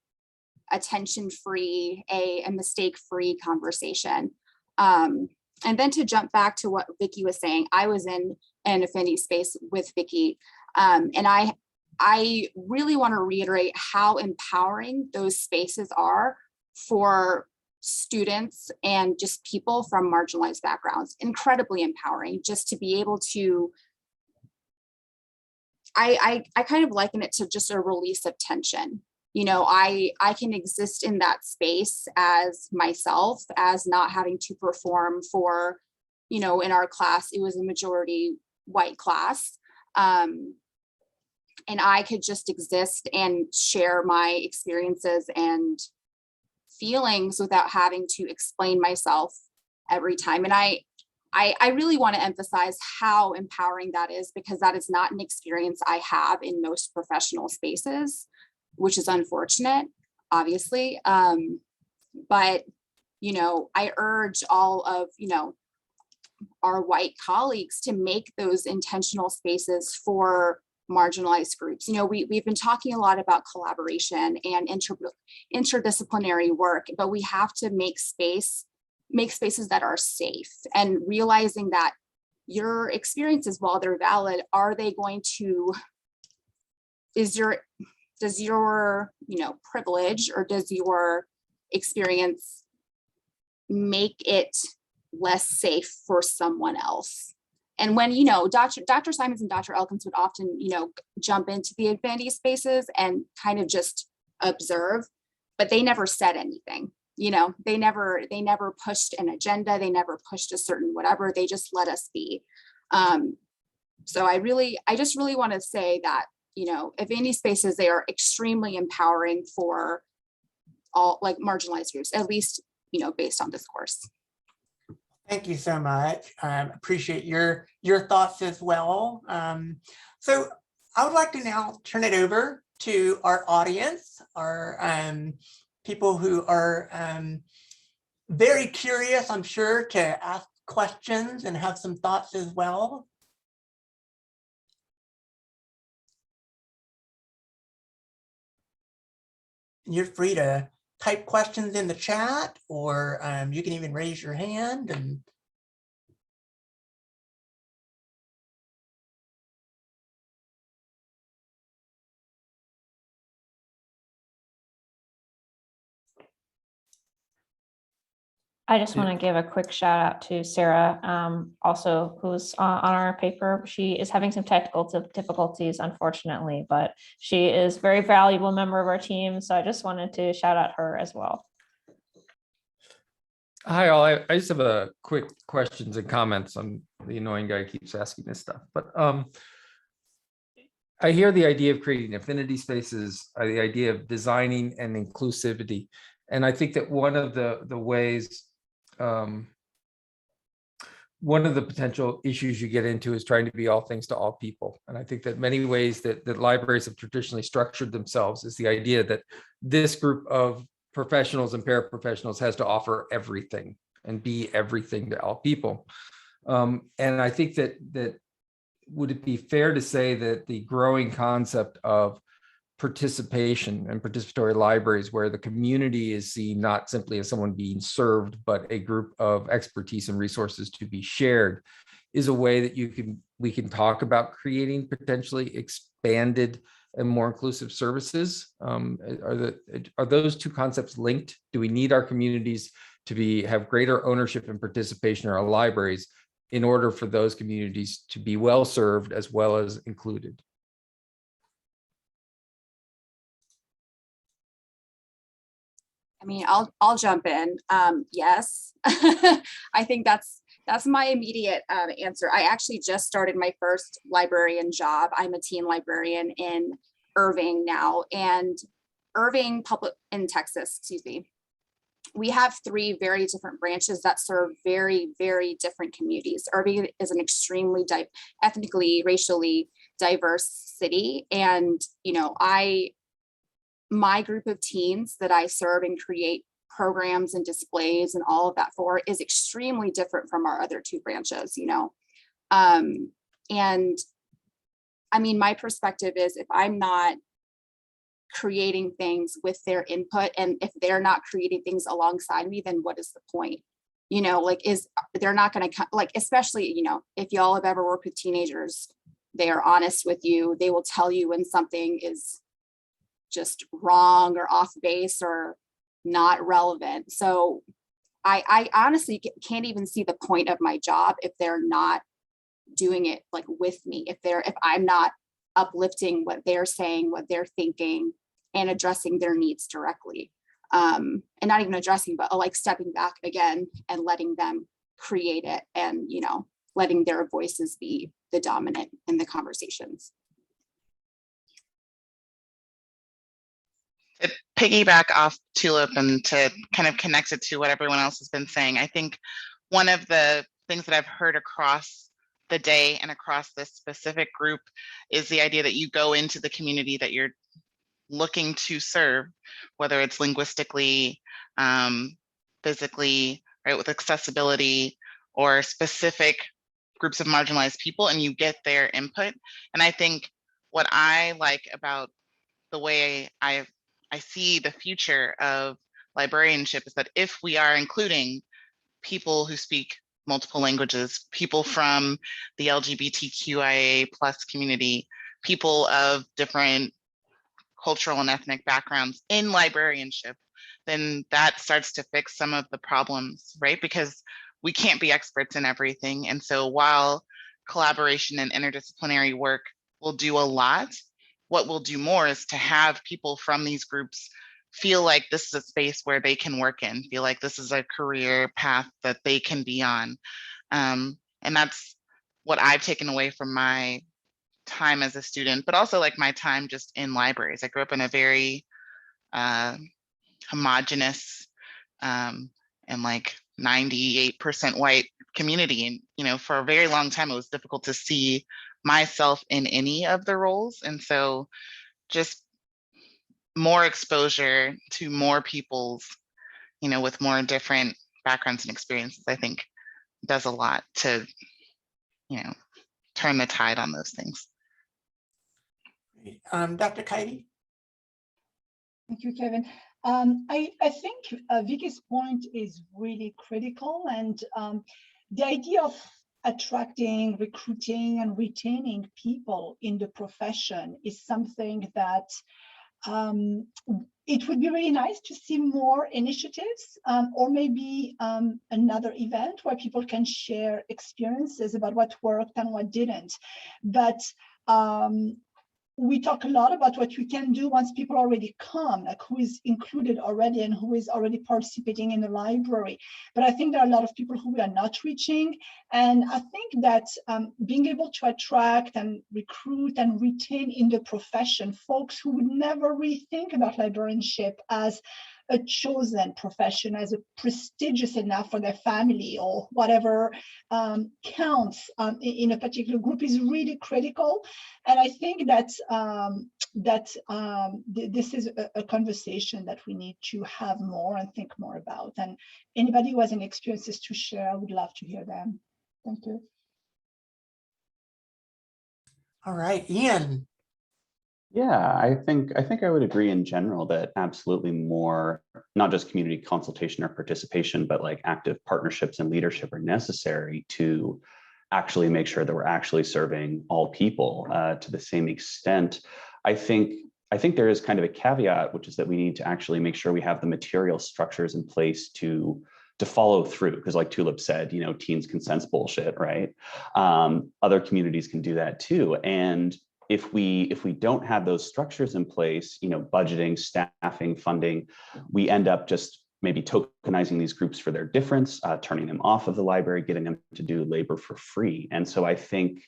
tension-free, a mistake-free conversation. And then to jump back to what Vicky was saying, I was in an affinity space with Vicky, and I really want to reiterate how empowering those spaces are for students and just people from marginalized backgrounds. Incredibly empowering, just to be able to, I kind of liken it to just a release of tension. You know, I can exist in that space as myself, as not having to perform for, you know, in our class, it was a majority white class. And I could just exist and share my experiences and feelings without having to explain myself every time. And I really want to emphasize how empowering that is, because that is not an experience I have in most professional spaces, which is unfortunate, obviously. But, you know, I urge all of, you know, our white colleagues to make those intentional spaces for marginalized groups. You know, we've been talking a lot about collaboration and interdisciplinary work, but we have to make spaces that are safe, and realizing that your experiences, while they're valid, are they going to, does your, you know, privilege, or does your experience make it less safe for someone else? And when, you know, Dr. Simons and Dr. Elkins would often, you know, jump into the affinity spaces and kind of just observe, but they never said anything. You know, they never pushed an agenda. They never pushed a certain whatever. They just let us be. So I just really want to say that, you know, affinity spaces, they are extremely empowering for all, like, marginalized groups, at least, you know, based on this course. Thank you so much. Appreciate your thoughts as well. So I would like to now turn it over to our audience, our people who are very curious, I'm sure, to ask questions and have some thoughts as well. You're free to type questions in the chat, or you can even raise your hand. And I just want to give a quick shout out to Sarah, also, who's on our paper. She is having some technical difficulties, unfortunately, but she is a very valuable member of our team. So I just wanted to shout out her as well. Hi, all. I just have a quick questions and comments. I'm the annoying guy who keeps asking this stuff, but I hear the idea of creating affinity spaces, the idea of designing and inclusivity. And I think that one of the ways, one of the potential issues you get into is trying to be all things to all people. And I think that many ways that libraries have traditionally structured themselves is the idea that this group of professionals and paraprofessionals has to offer everything and be everything to all people. And I think that would it be fair to say that the growing concept of participation and participatory libraries, where the community is seen not simply as someone being served, but a group of expertise and resources to be shared, is a way that we can talk about creating potentially expanded and more inclusive services? Are those two concepts linked? Do we need our communities to have greater ownership and participation in our libraries in order for those communities to be well served as well as included? I mean, I'll jump in. Yes, I think that's my immediate answer. I actually just started my first librarian job. I'm a teen librarian in Irving now, and Irving Public in Texas, excuse me. We have 3 very different branches that serve very, very different communities. Irving is an extremely ethnically, racially diverse city, and my group of teens that I serve and create programs and displays and all of that for is extremely different from our other 2 branches, and I mean, my perspective is if I'm not creating things with their input, and if they're not creating things alongside me, then what is the point? They're not going to, especially, if y'all have ever worked with teenagers, they are honest with you. They will tell you when something is just wrong or off base or not relevant. So I honestly can't even see the point of my job if they're not doing it with me, if I'm not uplifting what they're saying, what they're thinking, and addressing their needs directly. And not even addressing, but stepping back again and letting them create it, and letting their voices be the dominant in the conversations. To piggyback off Tulip and to kind of connect it to what everyone else has been saying, I think one of the things that I've heard across the day and across this specific group is the idea that you go into the community that you're looking to serve, whether it's linguistically, physically, right, with accessibility or specific groups of marginalized people, and you get their input. And I think what I like about the way I see the future of librarianship is that if we are including people who speak multiple languages, people from the LGBTQIA+ community, people of different cultural and ethnic backgrounds in librarianship, then that starts to fix some of the problems, right? Because we can't be experts in everything. And so while collaboration and interdisciplinary work will do a lot, what we'll do more is to have people from these groups feel like this is a space where they can work in, feel like this is a career path that they can be on. And that's what I've taken away from my time as a student, but also my time just in libraries. I grew up in a very homogenous and 98% white community. And, for a very long time, it was difficult to see myself in any of the roles. And so just more exposure to more people's, with more different backgrounds and experiences, I think does a lot to, turn the tide on those things. Dr. Katie? Thank you, Kevin. I think Vicky's point is really critical, and the idea of attracting, recruiting, and retaining people in the profession is something that it would be really nice to see more initiatives, or maybe another event where people can share experiences about what worked and what didn't. But we talk a lot about what we can do once people already come, who is included already and who is already participating in the library. But I think there are a lot of people who we are not reaching. And I think that being able to attract and recruit and retain in the profession folks who would never really think about librarianship as a chosen profession, as a prestigious enough for their family or whatever counts in a particular group is really critical. And I think that this is a conversation that we need to have more and think more about. And anybody who has any experiences to share, I would love to hear them. Thank you. All right, Ian. Yeah, I think I would agree in general that absolutely more, not just community consultation or participation, but active partnerships and leadership are necessary to actually make sure that we're actually serving all people to the same extent. I think there is kind of a caveat, which is that we need to actually make sure we have the material structures in place to follow through, because like Tulip said, you know, teens can sense bullshit, right? Other communities can do that too. And if we don't have those structures in place, you know, budgeting, staffing, funding, we end up just maybe tokenizing these groups for their difference, turning them off of the library, getting them to do labor for free. And so I think,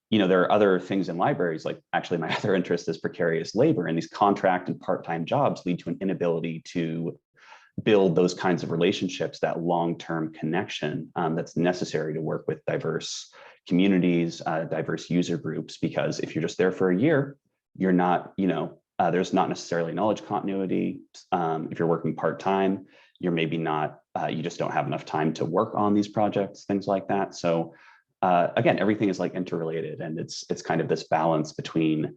you know, there are other things in libraries, like actually my other interest is precarious labor, and these contract and part-time jobs lead to an inability to build those kinds of relationships, that long-term connection that's necessary to work with diverse communities, diverse user groups, because if you're just there for a year, you're not, you know, there's not necessarily knowledge continuity. If you're working part-time, you're maybe not, you just don't have enough time to work on these projects, things like that. So again, everything is like interrelated, and it's kind of this balance between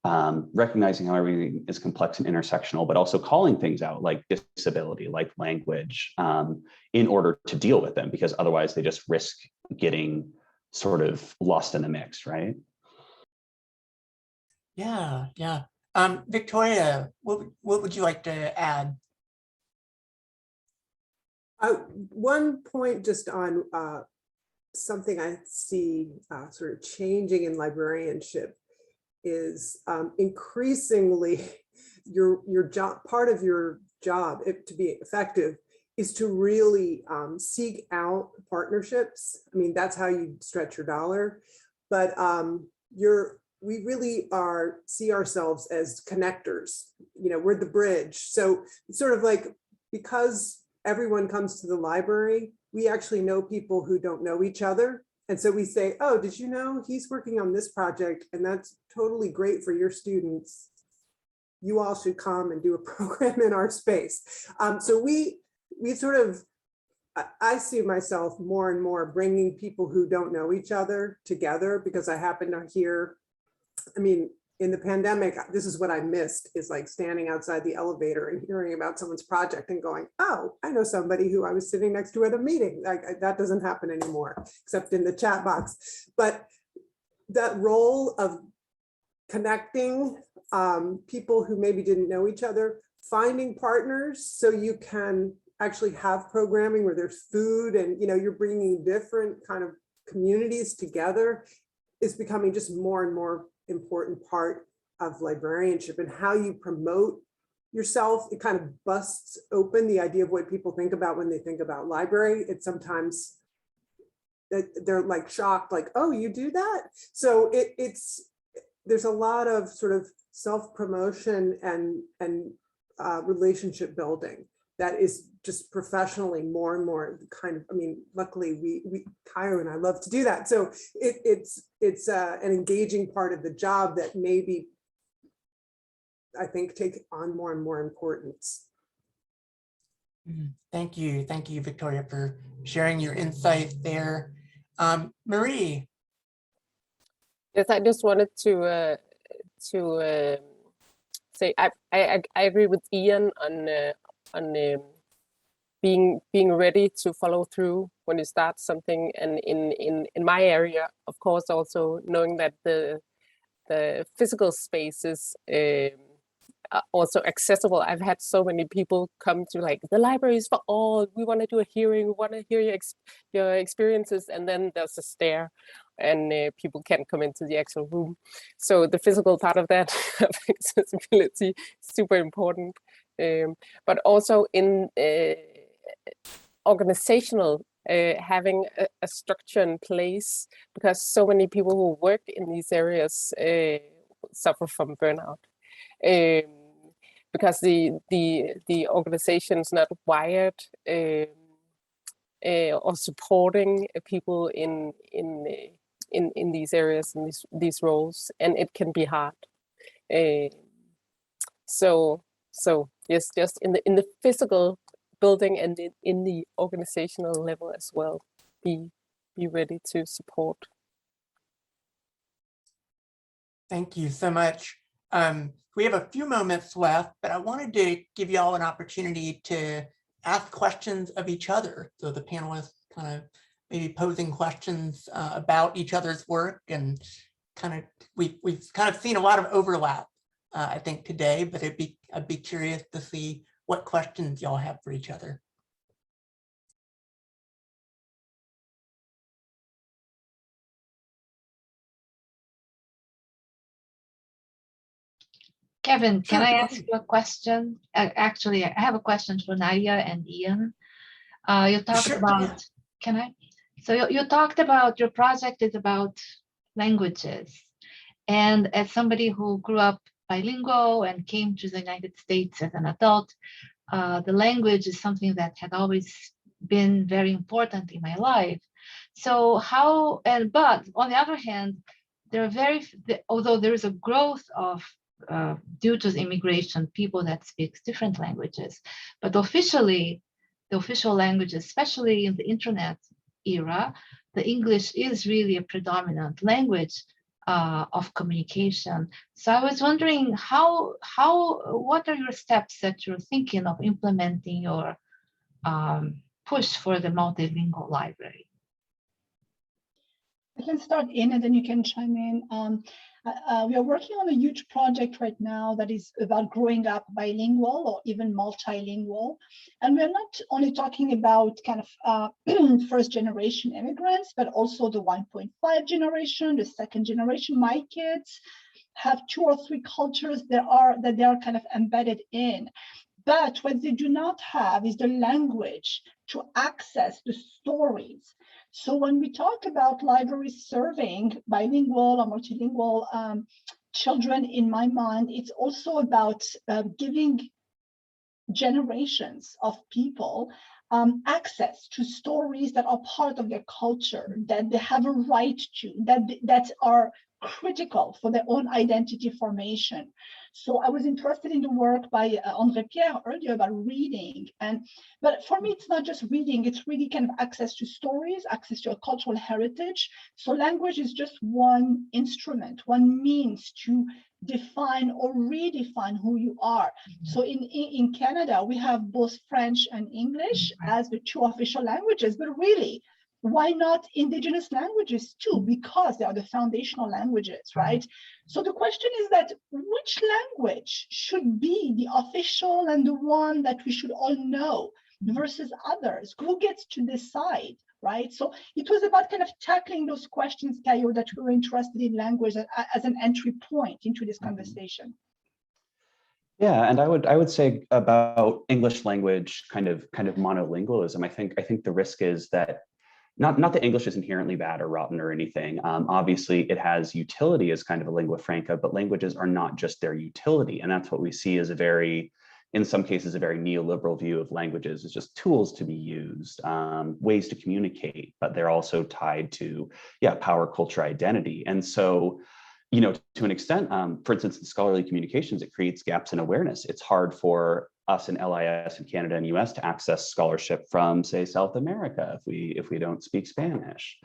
recognizing how everything is complex and intersectional, but also calling things out like disability, like language, in order to deal with them, because otherwise they just risk getting sort of lost in the mix, right? Yeah. Victoria, what would you like to add? One point just on something I see sort of changing in librarianship is increasingly your job, part of your job, to be effective, is to really seek out partnerships. I mean, that's how you stretch your dollar, but we really see ourselves as connectors. You know, we're the bridge. So it's sort of like, because everyone comes to the library, we actually know people who don't know each other. And so we say, oh, did you know he's working on this project and that's totally great for your students. You all should come and do a program in our space. So we sort of, I see myself more and more bringing people who don't know each other together, because I happen to hear, I mean, in the pandemic, this is what I missed, is like standing outside the elevator and hearing about someone's project and going, oh, I know somebody who I was sitting next to at a meeting. That doesn't happen anymore, except in the chat box. But that role of connecting people who maybe didn't know each other, finding partners so you can actually have programming where there's food and, you know, you're bringing different kind of communities together, is becoming just more and more important part of librarianship. And how you promote yourself, it kind of busts open the idea of what people think about when they think about library. It's sometimes they're like shocked, like, oh, you do that? So there's a lot of sort of self-promotion and relationship building that is just professionally more and more kind of, I mean, luckily we Cairo and I love to do that. So it's an engaging part of the job that maybe I think take on more and more importance. Thank you, Victoria, for sharing your insight there. Marie. Yes, I just wanted to say I agree with Ian on being ready to follow through when you start something, and in my area, of course, also knowing that the physical spaces are also accessible. I've had so many people come to like, the library is for all, we want to do a hearing, we want to hear your experiences, and then there's a stare and people can't come into the actual room. So the physical part of that of accessibility is super important. But also in organizational, having a structure in place, because so many people who work in these areas suffer from burnout. Because the organization is not wired or supporting people in these areas, in these roles, and it can be hard. So yes, just in the physical building and in the organizational level as well, be ready to support. Thank you so much. We have a few moments left, but I wanted to give you all an opportunity to ask questions of each other. So the panelists kind of maybe posing questions about each other's work, and kind of we've kind of seen a lot of overlap I think today, but I'd be curious to see what questions y'all have for each other. Kevin, can Sure, I go ask ahead. you a question? Actually, I have a question for Nadia and Ian. You talked Sure, about, yeah. can I? So you talked about your project is about languages. And as somebody who grew up bilingual and came to the United States as an adult, the language is something that had always been very important in my life. So how, but on the other hand, there are although there is a growth of, due to immigration, people that speak different languages, but officially, the official language, especially in the internet era, the English is really a predominant language of communication. So I was wondering what are your steps that you're thinking of implementing your push for the multilingual library? I can start in and then you can chime in. We are working on a huge project right now that is about growing up bilingual or even multilingual. And we're not only talking about kind of first generation immigrants, but also the 1.5 generation, the second generation. My kids have 2 or 3 cultures that they are kind of embedded in. But what they do not have is the language to access the stories. So when we talk about libraries serving bilingual or multilingual children, in my mind, it's also about giving generations of people access to stories that are part of their culture, that they have a right to, that are critical for their own identity formation. So I was interested in the work by André Pierre earlier about reading. But for me, it's not just reading, it's really kind of access to stories, access to a cultural heritage. So language is just one instrument, one means to define or redefine who you are. So in Canada, we have both French and English as the 2 official languages, but really, why not Indigenous languages too? Because they are the foundational languages, right? So the question is that which language should be the official and the one that we should all know versus others? Who gets to decide, right? So it was about kind of tackling those questions, Caio, that we were interested in language as an entry point into this conversation. Yeah, and I would say about English language kind of monolingualism. I think the risk is that not that English is inherently bad or rotten or anything. Obviously, it has utility as kind of a lingua franca, but languages are not just their utility. And that's what we see as in some cases, a very neoliberal view of languages as just tools to be used, ways to communicate, but they're also tied to, power, culture, identity. And so, to an extent, for instance, in scholarly communications, it creates gaps in awareness. It's hard for us in LIS in Canada and US to access scholarship from, say, South America if we don't speak Spanish.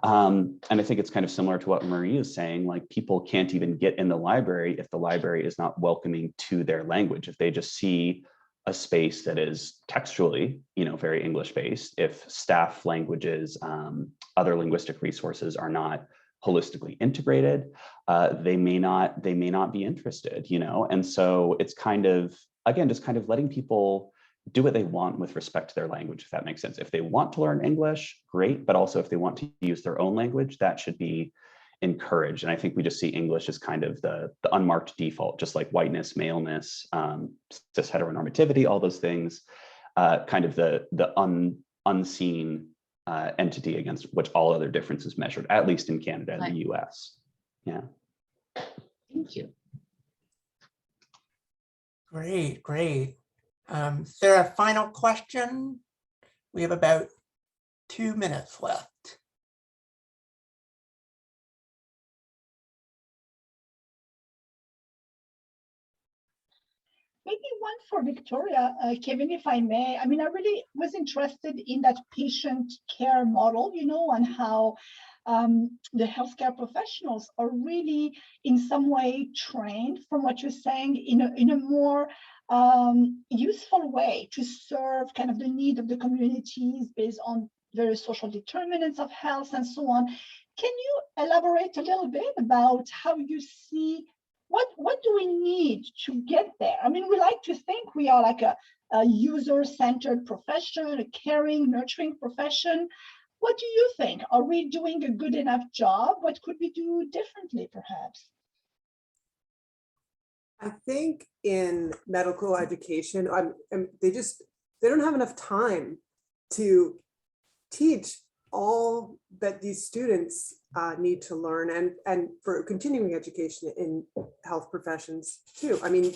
And I think it's kind of similar to what Marie is saying, like people can't even get in the library if the library is not welcoming to their language. If they just see a space that is textually, very English-based, if staff languages, other linguistic resources are not holistically integrated, they may not be interested, and so it's kind of, again, just kind of letting people do what they want with respect to their language, if that makes sense. If they want to learn English, great, but also if they want to use their own language, that should be encouraged. And I think we just see English as kind of the unmarked default, just like whiteness, maleness, cis heteronormativity, all those things, kind of the unseen entity against which all other differences measured, at least in Canada and the US. Yeah. Thank you. Great. Is there a final question? We have about 2 minutes left. Maybe one for Victoria, Kevin, if I may. I mean, I really was interested in that patient care model, and how the healthcare professionals are really in some way trained, from what you're saying, in a more useful way to serve kind of the need of the communities based on various social determinants of health and so on. Can you elaborate a little bit about how you see what do we need to get there? I mean, we like to think we are like a user-centered profession, a caring, nurturing profession. What do you think? Are we doing a good enough job? What could we do differently, perhaps? I think in medical education, they don't have enough time to teach all that these students need to learn, and for continuing education in health professions too. I mean,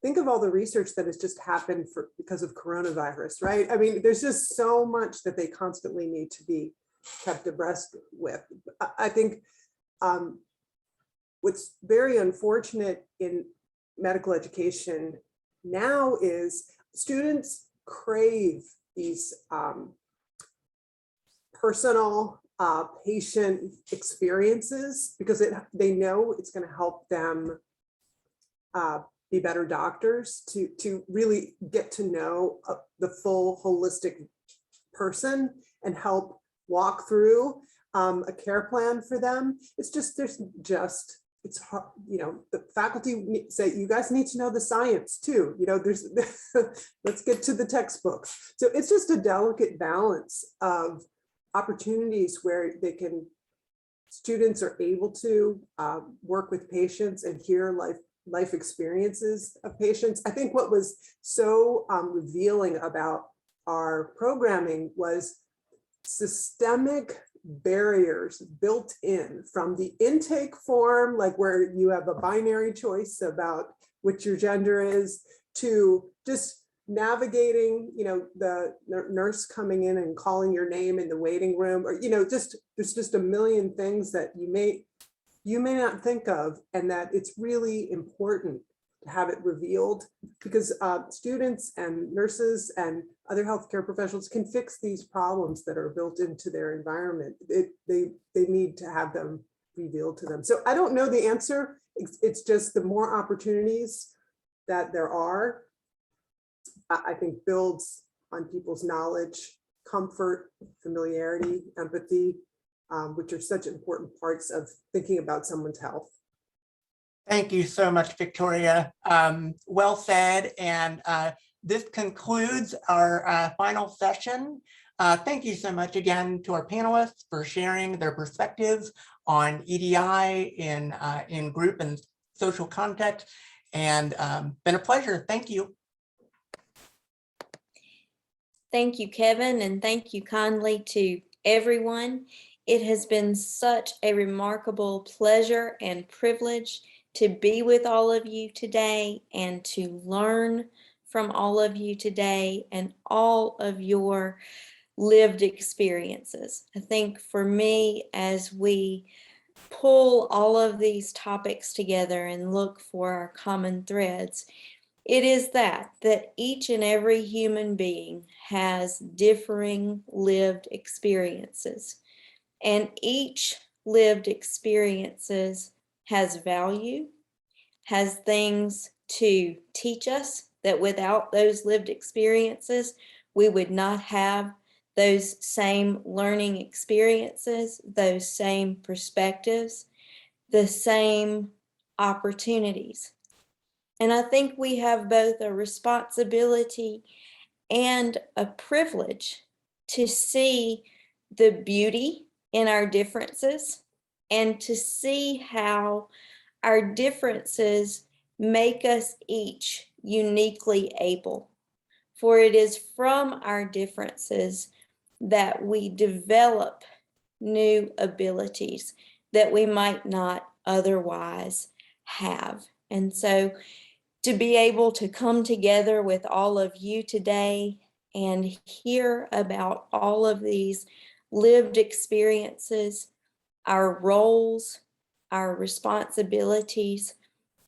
think of all the research that has just happened because of coronavirus, right? I mean, there's just so much that they constantly need to be kept abreast with. I think what's very unfortunate in medical education now is students crave these personal patient experiences because they know it's going to help them be better doctors, to really get to know the full holistic person and help walk through a care plan for them. It's hard, the faculty say, you guys need to know the science too. Let's get to the textbooks. So it's just a delicate balance of opportunities where students are able to work with patients and hear life experiences of patients. I think what was so revealing about our programming was systemic barriers built in from the intake form, like where you have a binary choice about what your gender is, to just navigating, the nurse coming in and calling your name in the waiting room, or, there's just a million things that you may not think of, and that it's really important to have it revealed, because students and nurses and other healthcare professionals can fix these problems that are built into their environment. They need to have them revealed to them. So I don't know the answer. It's just the more opportunities that there are, I think builds on people's knowledge, comfort, familiarity, empathy, which are such important parts of thinking about someone's health. Thank you so much, Victoria. Well said. And this concludes our final session. Thank you so much again to our panelists for sharing their perspectives on EDI in group and social context. And been a pleasure. Thank you. Thank you, Kevin, and thank you kindly to everyone. It has been such a remarkable pleasure and privilege to be with all of you today and to learn from all of you today and all of your lived experiences. I think for me, as we pull all of these topics together and look for our common threads, it is that each and every human being has differing lived experiences, and each lived experiences has value, has things to teach us that without those lived experiences, we would not have those same learning experiences, those same perspectives, the same opportunities. And I think we have both a responsibility and a privilege to see the beauty in our differences and to see how our differences make us each uniquely able. For it is from our differences that we develop new abilities that we might not otherwise have. And so to be able to come together with all of you today and hear about all of these lived experiences, our roles, our responsibilities,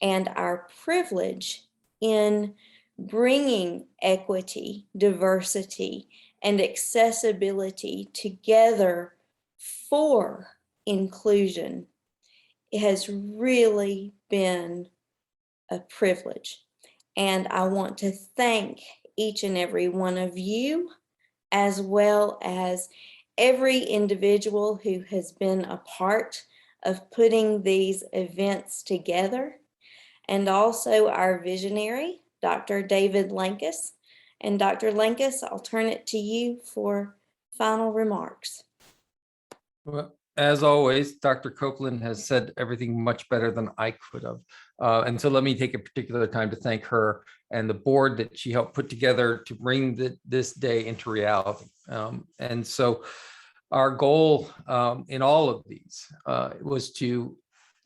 and our privilege in bringing equity, diversity, and accessibility together for inclusion, it has really been a privilege. And I want to thank each and every one of you, as well as every individual who has been a part of putting these events together. and also our visionary, Dr. David Lankus. And Dr. Lankus, I'll turn it to you for final remarks. Well, as always, Dr. Copeland has said everything much better than I could have. And so let me take a particular time to thank her and the board that she helped put together to bring this day into reality. And so our goal in all of these was to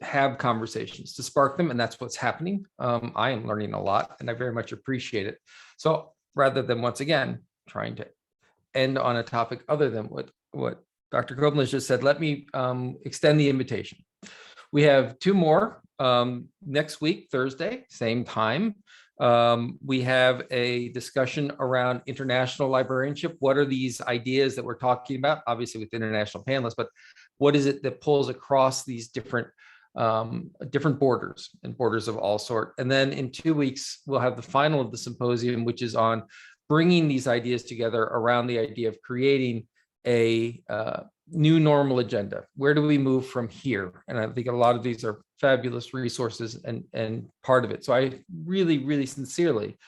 have conversations, to spark them, and that's what's happening. I am learning a lot, and I very much appreciate it. So rather than, once again, trying to end on a topic other than what Dr. Copeland has just said, let me extend the invitation. We have two more next week, Thursday, same time. We have a discussion around international librarianship. What are these ideas that we're talking about? Obviously with international panelists, but what is it that pulls across these different borders and borders of all sort? And then in 2 weeks, we'll have the final of the symposium, which is on bringing these ideas together around the idea of creating a new normal agenda. Where do we move from here? And I think a lot of these are fabulous resources and part of it. So I really, really sincerely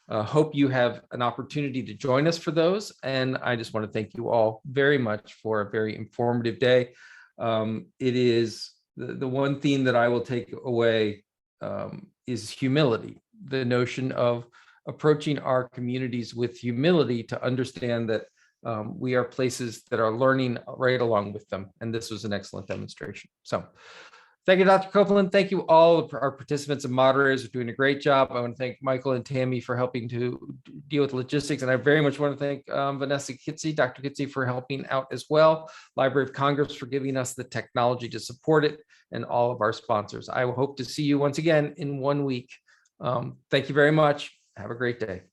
hope you have an opportunity to join us for those. And I just want to thank you all very much for a very informative day. It is the one theme that I will take away is humility, the notion of approaching our communities with humility to understand that we are places that are learning right along with them. And this was an excellent demonstration. So thank you, Dr. Copeland. Thank you all of our participants and moderators for doing a great job. I want to thank Michael and Tammy for helping to deal with logistics. And I very much want to thank Vanessa Kitsey, Dr. Kitsey, for helping out as well. Library of Congress for giving us the technology to support it, and all of our sponsors. I will hope to see you once again in 1 week. Thank you very much. Have a great day.